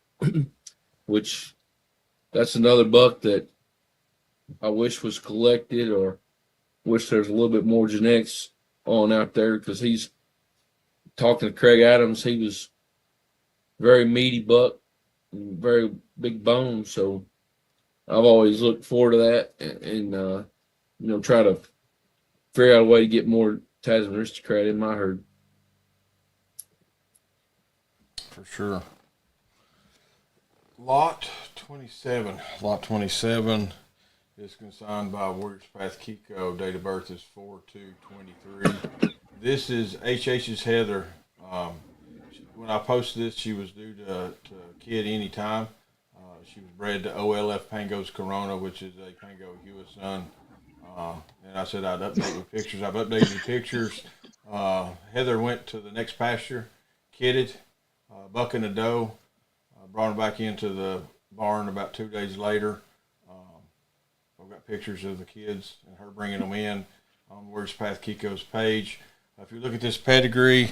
which that's another buck that I wish was collected, or wish there's a little bit more genetics on out there, because he's talking to Craig Adams. He was very meaty buck, very big bone. So I've always looked forward to that and try to figure out a way to get more Tasman Aristocrat in my herd. For sure. Lot 27. Lot 27 is consigned by Warriors Path Kiko. Date of birth is 4/2/23. This is HH's Heather. When I posted this, she was due to kid anytime. She was bred to OLF Pango's Corona, which is a Pango Hewitt son. And I said I'd update with pictures. I've updated the pictures. Heather went to the next pasture, kidded, buck and a doe, brought her back into the barn about 2 days later. I've got pictures of the kids and her bringing them in on Warriors Path Kiko's page. If you look at this pedigree,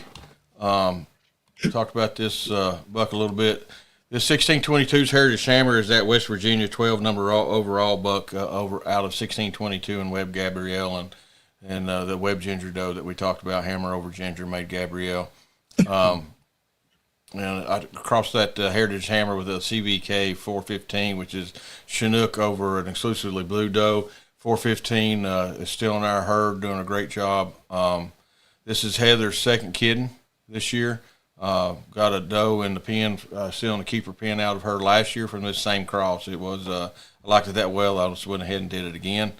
talked about this buck a little bit. This 1622's Heritage Hammer is that West Virginia 12 number overall buck out of 1622 in Webb Gabrielle, and the Webb Ginger doe that we talked about, Hammer over Ginger, made Gabrielle. And I crossed that Heritage Hammer with a CVK 415, which is Chinook over an exclusively blue doe. 415 is still in our herd, doing a great job. This is Heather's second kidding this year. Got a doe in the pen, still in the keeper pen out of her last year from this same cross. It was I liked it that well. I just went ahead and did it again.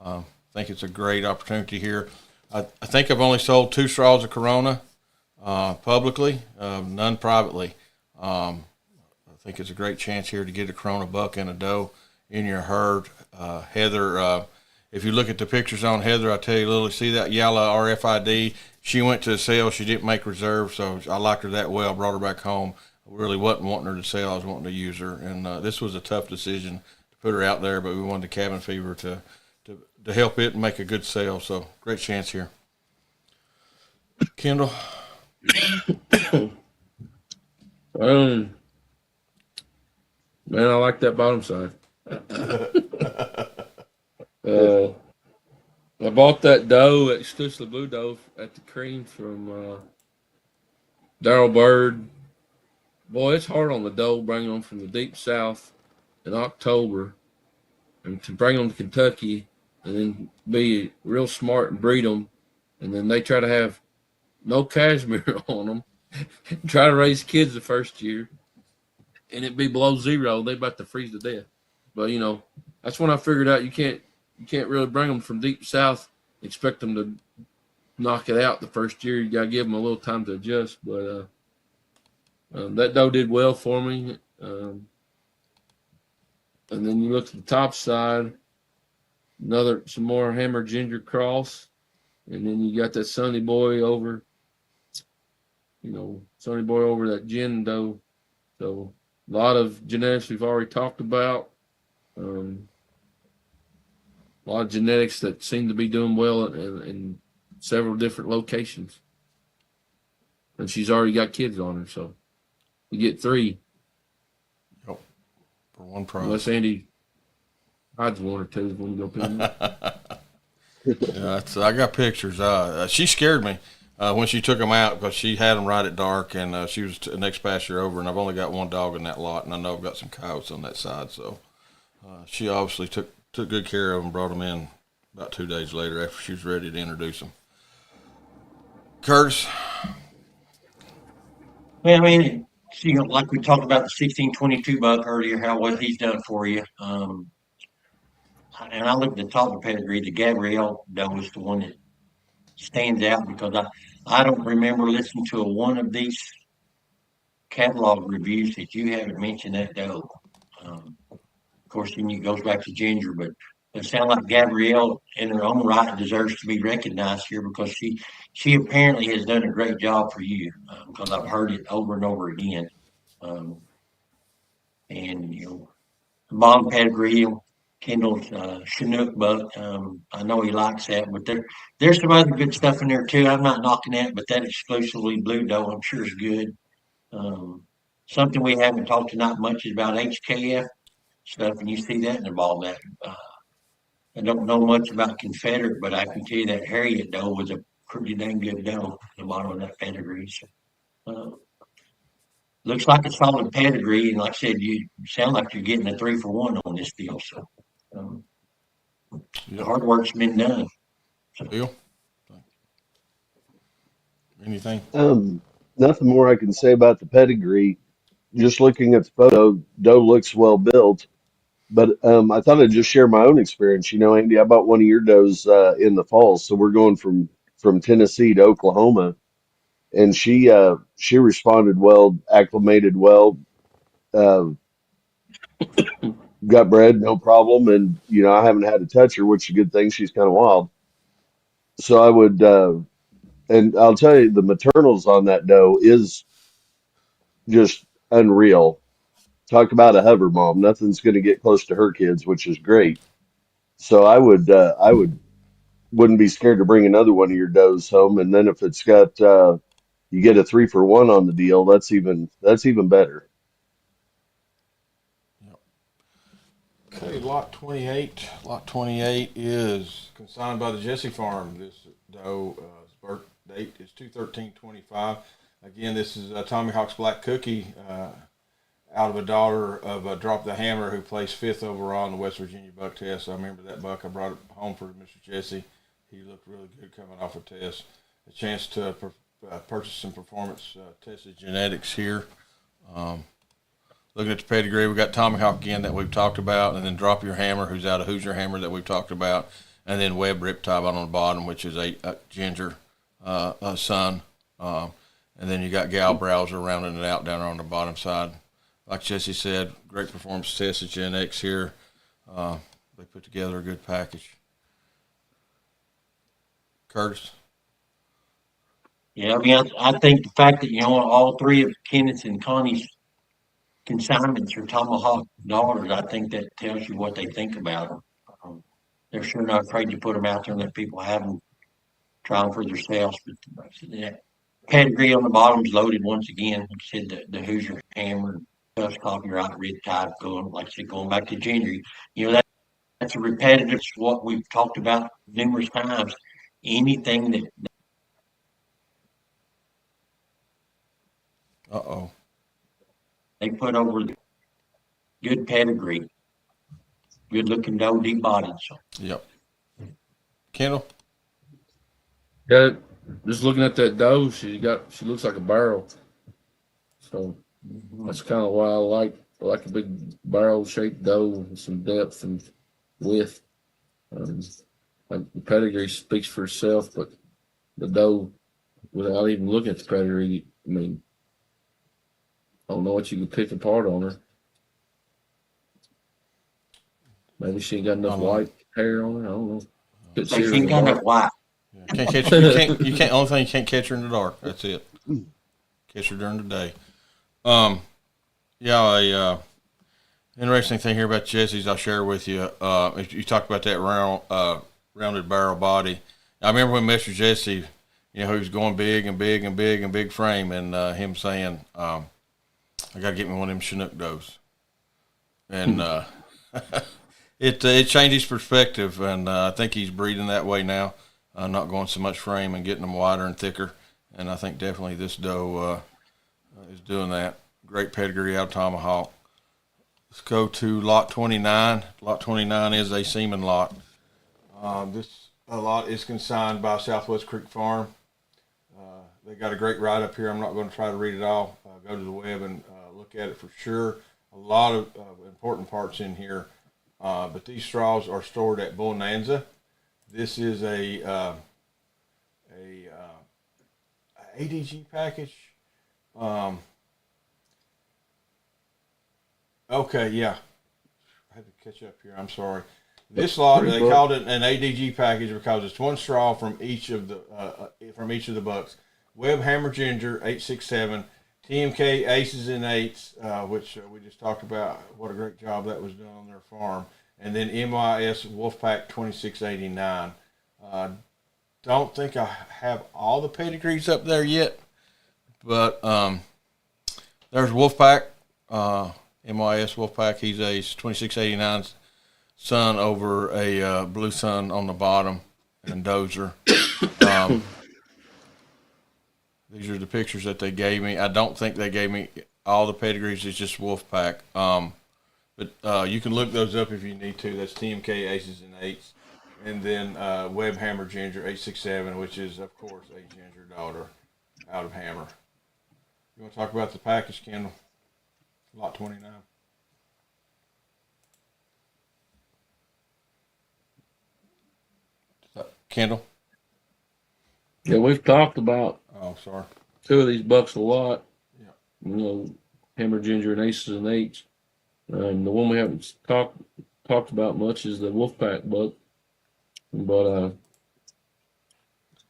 I think it's a great opportunity here. I think I've only sold 2 straws of Corona publicly, none privately. I think it's a great chance here to get a Corona buck and a doe in your herd. Heather, if you look at the pictures on Heather, I tell you, Lily, see that yellow RFID? She went to sell. She didn't make reserve, so I liked her that well. Brought her back home. I really wasn't wanting her to sell. I was wanting to use her, and this was a tough decision to put her out there, but we wanted the Cabin Fever to help it and make a good sale. So great chance here. Kendall. Man, I like that bottom side. I bought that doe, exclusively blue doe, at the cream from Darrell Bird. Boy, it's hard on the doe bringing them from the deep south in October, and to bring them to Kentucky and then be real smart and breed them, and then they try to have no cashmere on them, try to raise kids the first year, and it be below zero. They about to freeze to death. But that's when I figured out you can't really bring them from deep south, expect them to knock it out the first year. You got to give them a little time to adjust. But that doe did well for me. And then you look at the top side, some more Hammer Ginger cross. And then you got that Sonny Boy over, that Gin doe. So a lot of genetics we've already talked about. A lot of genetics that seem to be doing well in several different locations. And she's already got kids on her, so you get 3. Yep. For one price. Unless Andy hides 1 or 2 when you go pick them up. Yeah, I got pictures. She scared me when she took them out because she had them right at dark, and she was the next pasture over, and I've only got 1 dog in that lot, and I know I've got some coyotes on that side, so she obviously took good care of them, brought them in about 2 days later after she was ready to introduce them. Curtis? Well, I mean, like we talked about the 1622 buck earlier, how well he's done for you. And I look at the top of the pedigree. The Gabrielle doe is the one that stands out because I don't remember listening to one of these catalog reviews that you haven't mentioned that doe. Of course, then it goes back to Ginger, but it sounds like Gabrielle, in her own right, deserves to be recognized here because she apparently has done a great job for you because I've heard it over and over again. And bottom pedigree, Kendall's Chinook buck. I know he likes that, but there's some other good stuff in there too. I'm not knocking that, but that exclusively blue doe, I'm sure is good. Something we haven't talked tonight much is about HKF stuff, and you see that in the ball map. I don't know much about Confederate, but I can tell you that Harriet doe was a pretty dang good doe at the bottom of that pedigree. So, looks like a solid pedigree, and like I said, you sound like you're getting a 3-for-1 on this deal. So, the hard work's been done. Bill? Anything? Nothing more I can say about the pedigree. Just looking at the photo, doe looks well built. But I thought I'd just share my own experience. Andy, I bought one of your does in the fall, so we're going from Tennessee to Oklahoma, and she responded well, acclimated well, uh, got bred, no problem, and I haven't had to touch her, which is a good thing. She's kind of wild, so I would, and I'll tell you, the maternals on that doe is just unreal. Talk about a hover mom. Nothing's going to get close to her kids, which is great. So I wouldn't be scared to bring another one of your does home, and then if it's got you get a 3-for-1 on the deal, that's even better. Yep. Okay, lot 28. Lot 28 is consigned by the Jesse Farm. This doe birth date is 2/13/25. Again, this is Tommy Hawk's Black Cookie, out of a daughter of Drop the Hammer, who placed fifth overall in the West Virginia buck test. I remember that buck. I brought it home for Mr. Jesse. He looked really good coming off a test. A chance to purchase some performance tested genetics here. Looking at the pedigree, we got Tommy Hawk again that we've talked about, and then Drop Your Hammer, who's out of Hoosier Hammer that we've talked about, and then Webb Riptide on the bottom, which is a Ginger son. And then you got Gal Browser rounding it out down there on the bottom side. Like Jesse said, great performance test at Gen X here. They put together a good package. Curtis? Yeah, I mean, I think the fact that, all three of Kenneth and Connie's consignments are Tomahawk daughters, I think that tells you what they think about them. They're sure not afraid to put them out there and let people have them, try them for themselves. But yeah, pedigree on the bottom's loaded once again. Like I said, the Hoosier Hammer, Tusk Copyright, Riptide, going, like I said, going back to Ginger. That's a repetitive, what we've talked about numerous times. Anything that Uh-oh. they put over the good pedigree, good looking doe, deep bodied. So Yep. Kendall? Yeah, just looking at that doe, she looks like a barrel. So that's kind of why I like a big barrel shaped doe with some depth and width. Like the pedigree speaks for itself, but the doe, without even looking at the pedigree, I mean, I don't know what you could pick apart on her. Maybe she ain't got enough white hair on her. I don't know. Couldn't see her she in ain't the got dark. that white. Yeah. Can't catch her. You can't. Only thing you can't catch her in the dark. That's it. Catch her during the day. Yeah. Interesting thing here about Jesse's, I'll share with you. You talked about that rounded barrel body. I remember when Mr. Jesse, he was going big and big and big and big frame, and him saying, "I got to get me one of them Chinook does," and it changed his perspective, and I think he's breeding that way now. Not going so much frame and getting them wider and thicker, and I think definitely this doe is doing that. Great pedigree out of Tomahawk. Let's go to lot 29. Lot 29 is a semen lot. This lot is consigned by Southwest Creek Farm. They got a great write up here. I'm not going to try to read it all. Go to the web and look at it for sure. A lot of important parts in here. But these straws are stored at Bonanza. This is a ADG package. Okay, yeah. I had to catch up here. I'm sorry. This lot they called it an ADG package because it's one straw from each of the bucks. Webb Hammer Ginger 867, TMK Aces and Eights, which we just talked about. What a great job that was done on their farm. And then MYS Wolfpack 2689. Don't think I have all the pedigrees up there yet, but there's Wolfpack, MYS Wolfpack. He's a 2689 son over a Blue Sun on the bottom, and Dozer. These are the pictures that they gave me. I don't think they gave me all the pedigrees. It's just Wolfpack. But you can look those up if you need to. That's TMK Aces and Eights. And then Webb Hammer Ginger 867, which is, of course, a Ginger daughter out of Hammer. You want to talk about the package, Kendall? Lot 29. Kendall? Yeah, we've talked about Oh, sorry. two of these bucks a lot. Yeah. Hammer Ginger and Aces and Eights. And the one we haven't talked about much is the Wolfpack buck. But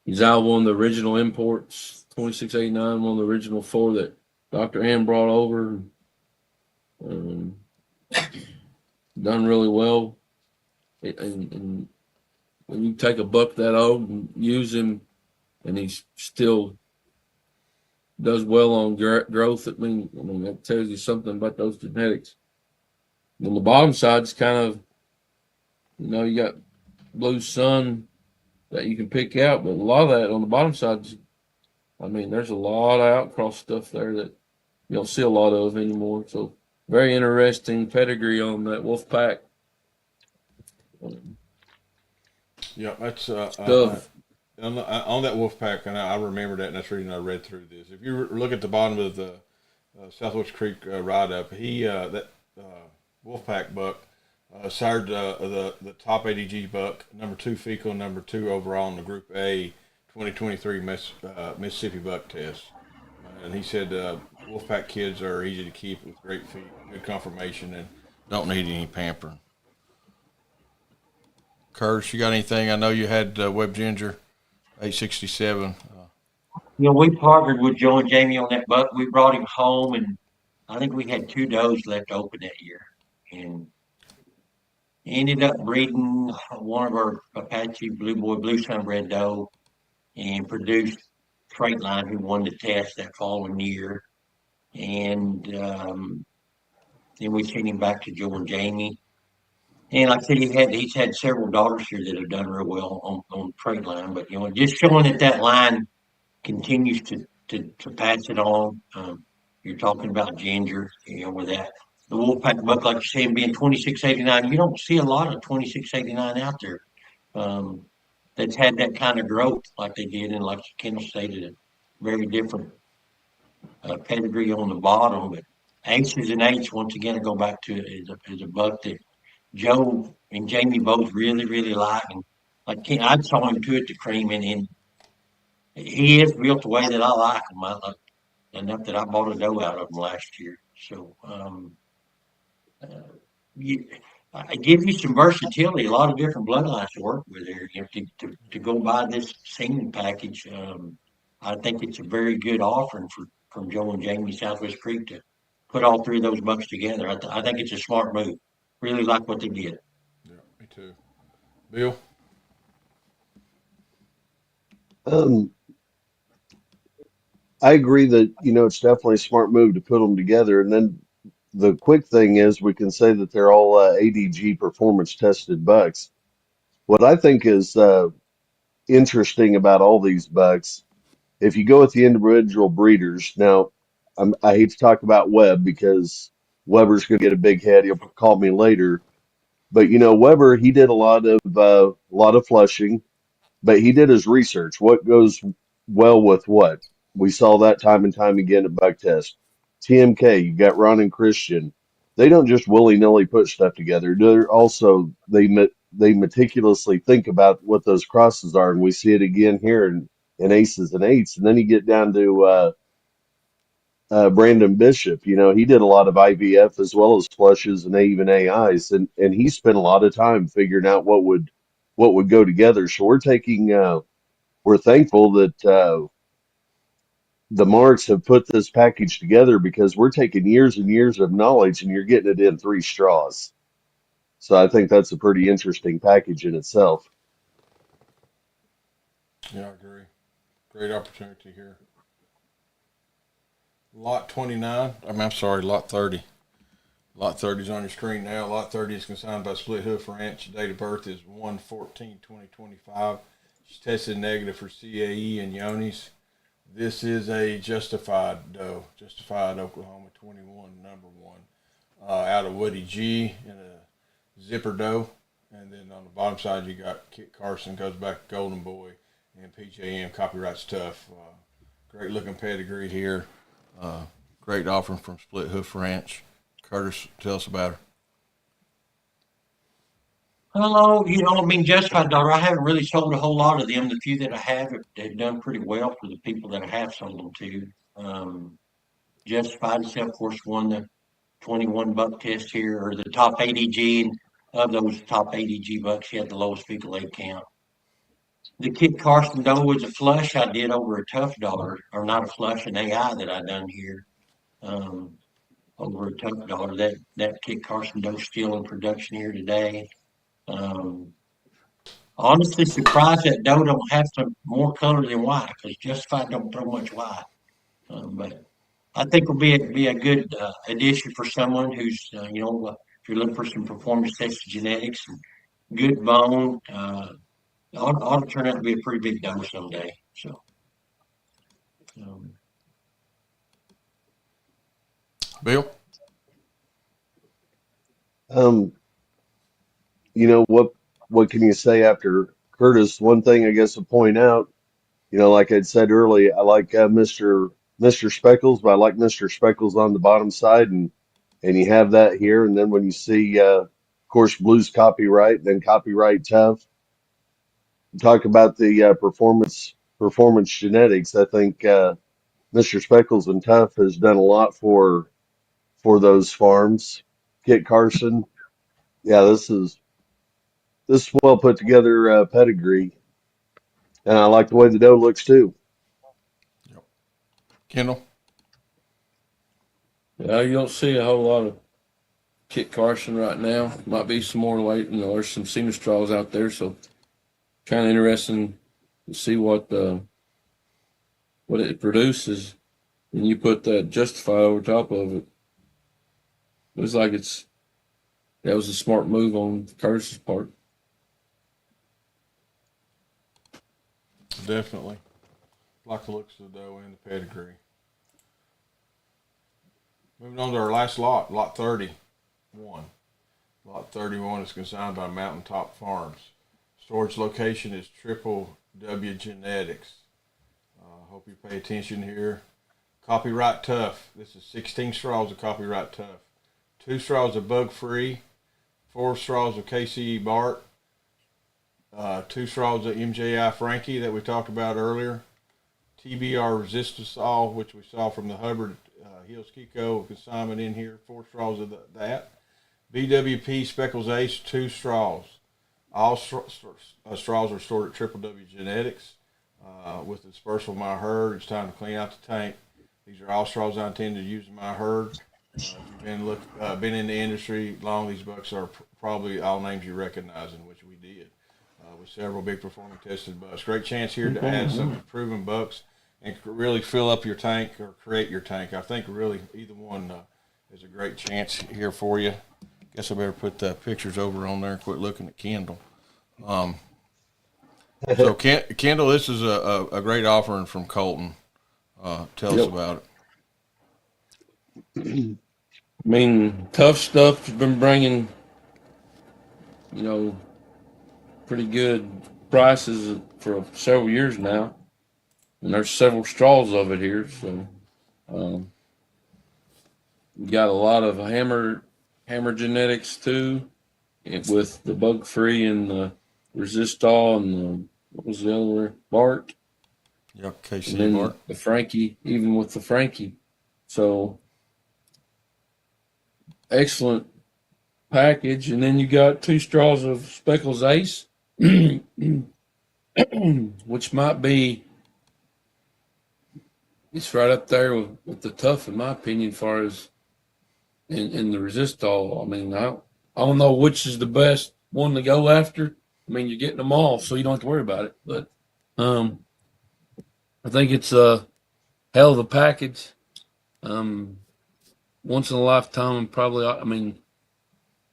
he's out one of the original imports, 2689, one of the original four that Dr. Ann brought over. Done really well. And when you take a buck that old and use him, and he still does well on growth, I mean that tells you something about those genetics. On the bottom side, it's kind of, you got Blue Sun that you can pick out, but a lot of that on the bottom side is I mean, there's a lot of outcross stuff there that you don't see a lot of anymore. So very interesting pedigree on that wolf pack Yeah, that's stuff. on that wolf pack, and I remember that, and that's the reason I read through this. If you look at the bottom of the Southwest Creek ride up, he that wolf pack buck sired the top ADG buck, number 2 fecal, number 2 overall in the Group A 2023 Mississippi buck test. And he said Wolfpack kids are easy to keep with great feet, good conformation, and don't need any pampering. Curtis, you got anything? I know you had Web Ginger 867. We partnered with Joe and Jamie on that buck. We brought him home, and I think we had 2 does left open that year, and ended up breeding one of our Apache Blue Boy Blue Sun Red Doe, and produced Freight Line, who won the test that following year. And then we sent him back to Joe and Jamie. And like I said, he's had several daughters here that have done real well on Freight Line. But just showing that line continues to pass it on. You're talking about Ginger, with that. The Wolfpack buck, like you said, being 2689, you don't see a lot of 2689 out there that's had that kind of growth like they did. And like Kendall stated, a very different pedigree on the bottom. But Aces and Eights, once again, I go back to it, is a buck that Joe and Jamie both really, really like. And like I saw him too at the cream, and he is built the way that I like him. I like enough that I bought a doe out of him last year. So uh, you, I give you some versatility, a lot of different bloodlines to work with there. To go buy this semen package, I think it's a very good offering from Joe and Jamie Southwest Creek to put all 3 of those bucks together. I think it's a smart move. Really like what they did. Yeah, me too. Bill? Um, I agree that, it's definitely a smart move to put them together. And then the quick thing is we can say that they're all ADG performance tested bucks. What I think is interesting about all these bucks, if you go with the individual breeders, now I hate to talk about Webb because Weber's going to get a big head. He'll call me later. But Weber, he did a lot of flushing, but he did his research. What goes well with what? We saw that time and time again at Buck Test. TMK, you got Ron and Christian. They don't just willy-nilly put stuff together. They meticulously think about what those crosses are, and we see it again here in Aces and Eights. And then you get down to Brandon Bishop. He did a lot of IVF as well as flushes and even AIs, and he spent a lot of time figuring out what would go together. So we're thankful that the Marks have put this package together because we're taking years and years of knowledge and you're getting it in 3 straws. So I think that's a pretty interesting package in itself. Yeah, I agree. Great opportunity here. Lot 29. I'm sorry, Lot 30. Lot 30 is on your screen now. Lot 30 is consigned by Split Hoof Ranch. Date of birth is 1/14/2025. She's tested negative for CAE and Yonis. This is a Justified doe. Justified Oklahoma 21, number 1. Out of Woody G in a zipper doe. And then on the bottom side, you got Kit Carson, goes back to Golden Boy, and PJM, copyright's tough. Great looking pedigree here. Great offering from Split Hoof Ranch. Curtis, tell us about her. Hello, Justified Daughter, I haven't really sold a whole lot of them. The few that I have done pretty well for the people that I have sold them to. Justified itself, of course, won the 21 buck test here, or the top ADG, and of those top ADG bucks, she had the lowest fecal egg count. The Kit Carson doe was a flush I did over a tough daughter, or not a flush, an AI that I done here. Over a tough daughter. That Kit Carson doe still in production here today. Honestly, surprised that doe don't have some more color than white, because Justified don't throw much white. But I think will be a good addition for someone who's if you're looking for some performance tested genetics and good bone, ought to turn out to be a pretty big doe someday. So Um, Bill? Um, what can you say after Curtis? One thing I guess to point out, like I'd said earlier, I like Mr. Speckles, but I like Mr. Speckles on the bottom side, and you have that here. And then when you see, of course, Blues Copyright, then Copyright Tough. Talk about the performance genetics. I think Mr. Speckles and Tough has done a lot for those farms. Kit Carson, yeah, this well put together pedigree, and I like the way the doe looks too. Yep. Kendall? Yeah, you don't see a whole lot of Kit Carson right now. Might be some more late. There's some semen straws out there, so kind of interesting to see what it produces. And you put that Justify over top of it. Looks like that was a smart move on Curtis's part. Definitely. Like the looks of the doe and the pedigree. Moving on to our last lot, lot 31. Lot 31 is consigned by Mountaintop Farms. Storage location is Triple W Genetics. Hope you pay attention here. Copyright Tough. This is 16 straws of Copyright Tough. 2 straws of Bug Free. 4 straws of KCE Bart. 2 straws of MJI Frankie that we talked about earlier. TBR Resistasol, which we saw from the Hubbard Hills Kiko consignment in here. 4 straws of that. BWP Speckles Ace, 2 straws. All straws are stored at Triple W Genetics. With the dispersal of my herd, it's time to clean out the tank. These are all straws I intend to use in my herd. If you've been in the industry long, these bucks are probably all names you recognize, in which we did. With several big performing tested bucks. Great chance here to add some proven bucks and really fill up your tank or create your tank. I think really either one is a great chance here for you. Guess I better put the pictures over on there and quit looking at Kendall. So Kendall, this is a great offering from Colton. Tell us about it. I mean, Tough Stuff has been bringing, pretty good prices for several years now, and there's several straws of it here. So, we got a lot of hammer genetics too, with the Bug Free and the Resistol and what was the other one? Bart. Yep, KC And then Bart. the Frankie, even with the Frankie. So excellent package. And then you got 2 straws of Speckles Ace, which might be, it's right up there with the Tough, in my opinion, as far as in the Resistol. I mean, I don't know which is the best one to go after. I mean, you're getting them all, so you don't have to worry about it. But I think it's a hell of a package. Once in a lifetime, and probably, I mean,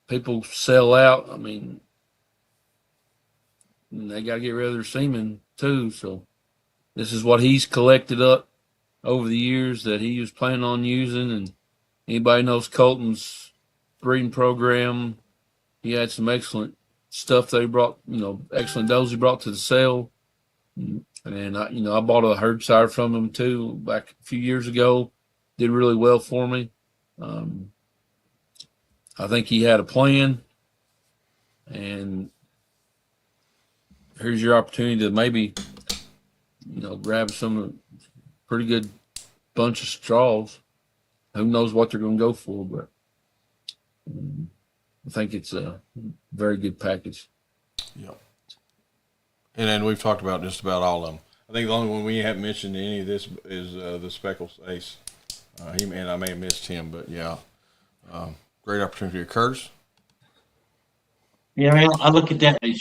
people sell out. I mean, they got to get rid of their semen too. So this is what he's collected up over the years that he was planning on using. And anybody knows Colton's breeding program, he had some excellent stuff that he brought, excellent does he brought to the sale. And I bought a herd sire from him too back a few years ago. Did really well for me. I think he had a plan, and here's your opportunity to maybe, grab some pretty good bunch of straws. Who knows what they're going to go for, but I think it's a very good package. Yep. And then we've talked about just about all of them. I think the only one we haven't mentioned any of this is the Speckles Ace. I may have missed him, but yeah, great opportunity. Curtis? Yeah, I look at that as,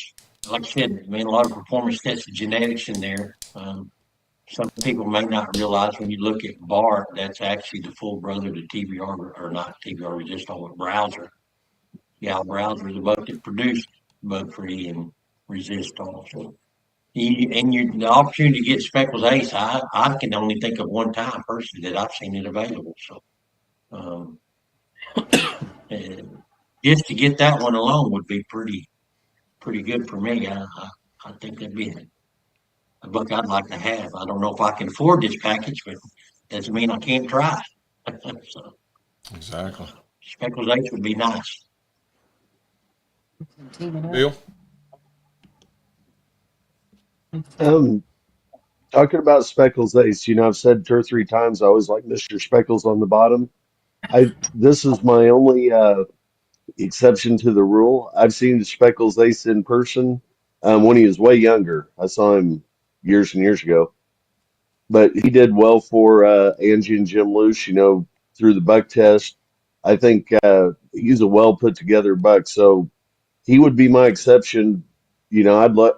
like I said, a lot of performance tested genetics in there. Some people may not realize when you look at Bart, that's actually the full brother to TBR, or not TBR Resistol, but Browser. Yeah, Browser is the buck that produced Bug Free and Resistol. So The opportunity to get Speckles Ace, I can only think of one time personally that I've seen it available. So, um, and just to get that one alone would be pretty good for me. I think that'd be a book I'd like to have. I don't know if I can afford this package, but doesn't mean I can't try. So, Exactly. Speckles Ace would be nice. Bill? Um, Talking about Speckles Ace, I've said 2 or 3 times I always like Mr. Speckles on the bottom. This is my only exception to the rule. I've seen Speckles Ace in person when he was way younger. I saw him years and years ago, but he did well for Angie and Jim Luce, through the buck test. I think he's a well put together buck, so he would be my exception. I'd let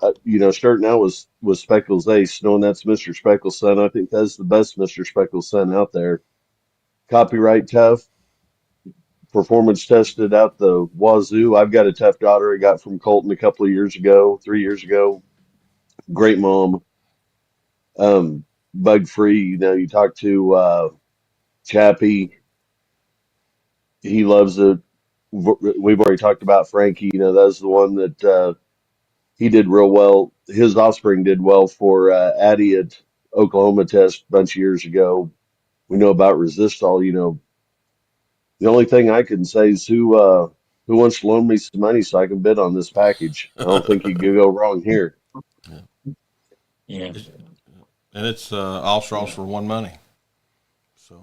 starting out with Speckles Ace, knowing that's Mr. Speckles' son. I think that's the best Mr. Speckles' son out there. Copyright tough, performance tested out the wazoo. I've got a tough daughter I got from Colton a couple of years ago, 3 years ago. Great mom. Bug free. You talk to Chappie, he loves it. We've already talked about Frankie. That's the one that he did real well. His offspring did well for Addie at Oklahoma Test a bunch of years ago. We know about Resistol. The only thing I can say is who wants to loan me some money so I can bid on this package. I don't think you could go wrong here. Yeah. And it's all straws for one money. So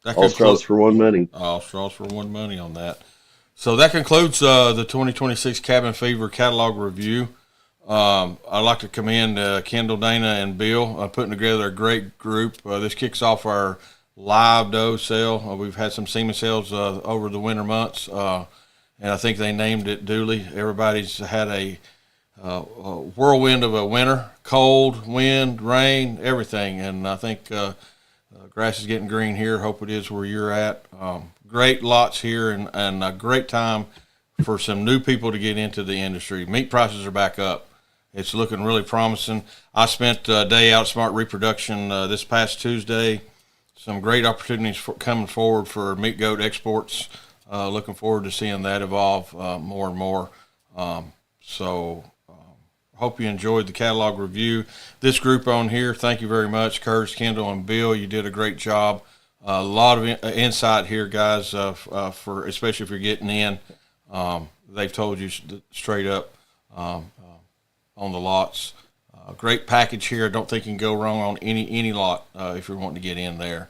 that All straws concludes for one money. all straws for one money on that. So that concludes the 2026 Cabin Fever catalog review. I'd like to commend Kendall, Dana, and Bill putting together a great group. This kicks off our live doe sale. We've had some semen sales over the winter months, and I think they named it duly. Everybody's had a whirlwind of a winter, cold, wind, rain, everything, and I think grass is getting green here. Hope it is where you're at. Great lots here, and a great time for some new people to get into the industry. Meat prices are back up. It's looking really promising. I spent a day out at Smart Reproduction this past Tuesday. Some great opportunities coming forward for meat goat exports. Looking forward to seeing that evolve more and more. Hope you enjoyed the catalog review. This group on here, thank you very much. Curtis, Kendall, and Bill, you did a great job. A lot of insight here, guys, for especially if you're getting in. They've told you straight up on the lots. Great package here. I don't think you can go wrong on any lot if you're wanting to get in there.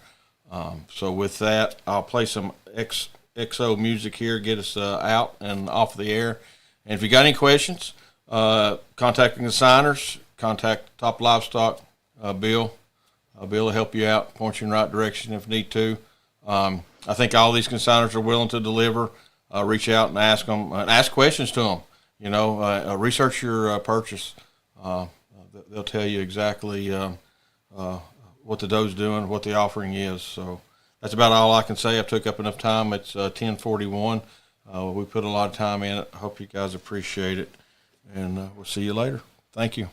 So with that, I'll play some XO music here, get us out and off the air. And if you got any questions, contacting the signers, contact Top Livestock, Bill. Bill will help you out, point you in the right direction if need to. I think all these consigners are willing to deliver. Reach out and ask them, ask questions to them. Research your purchase. They'll tell you exactly what the doe's doing, what the offering is. So that's about all I can say. I've took up enough time. It's 10:41. We put a lot of time in it. I hope you guys appreciate it, and we'll see you later. Thank you.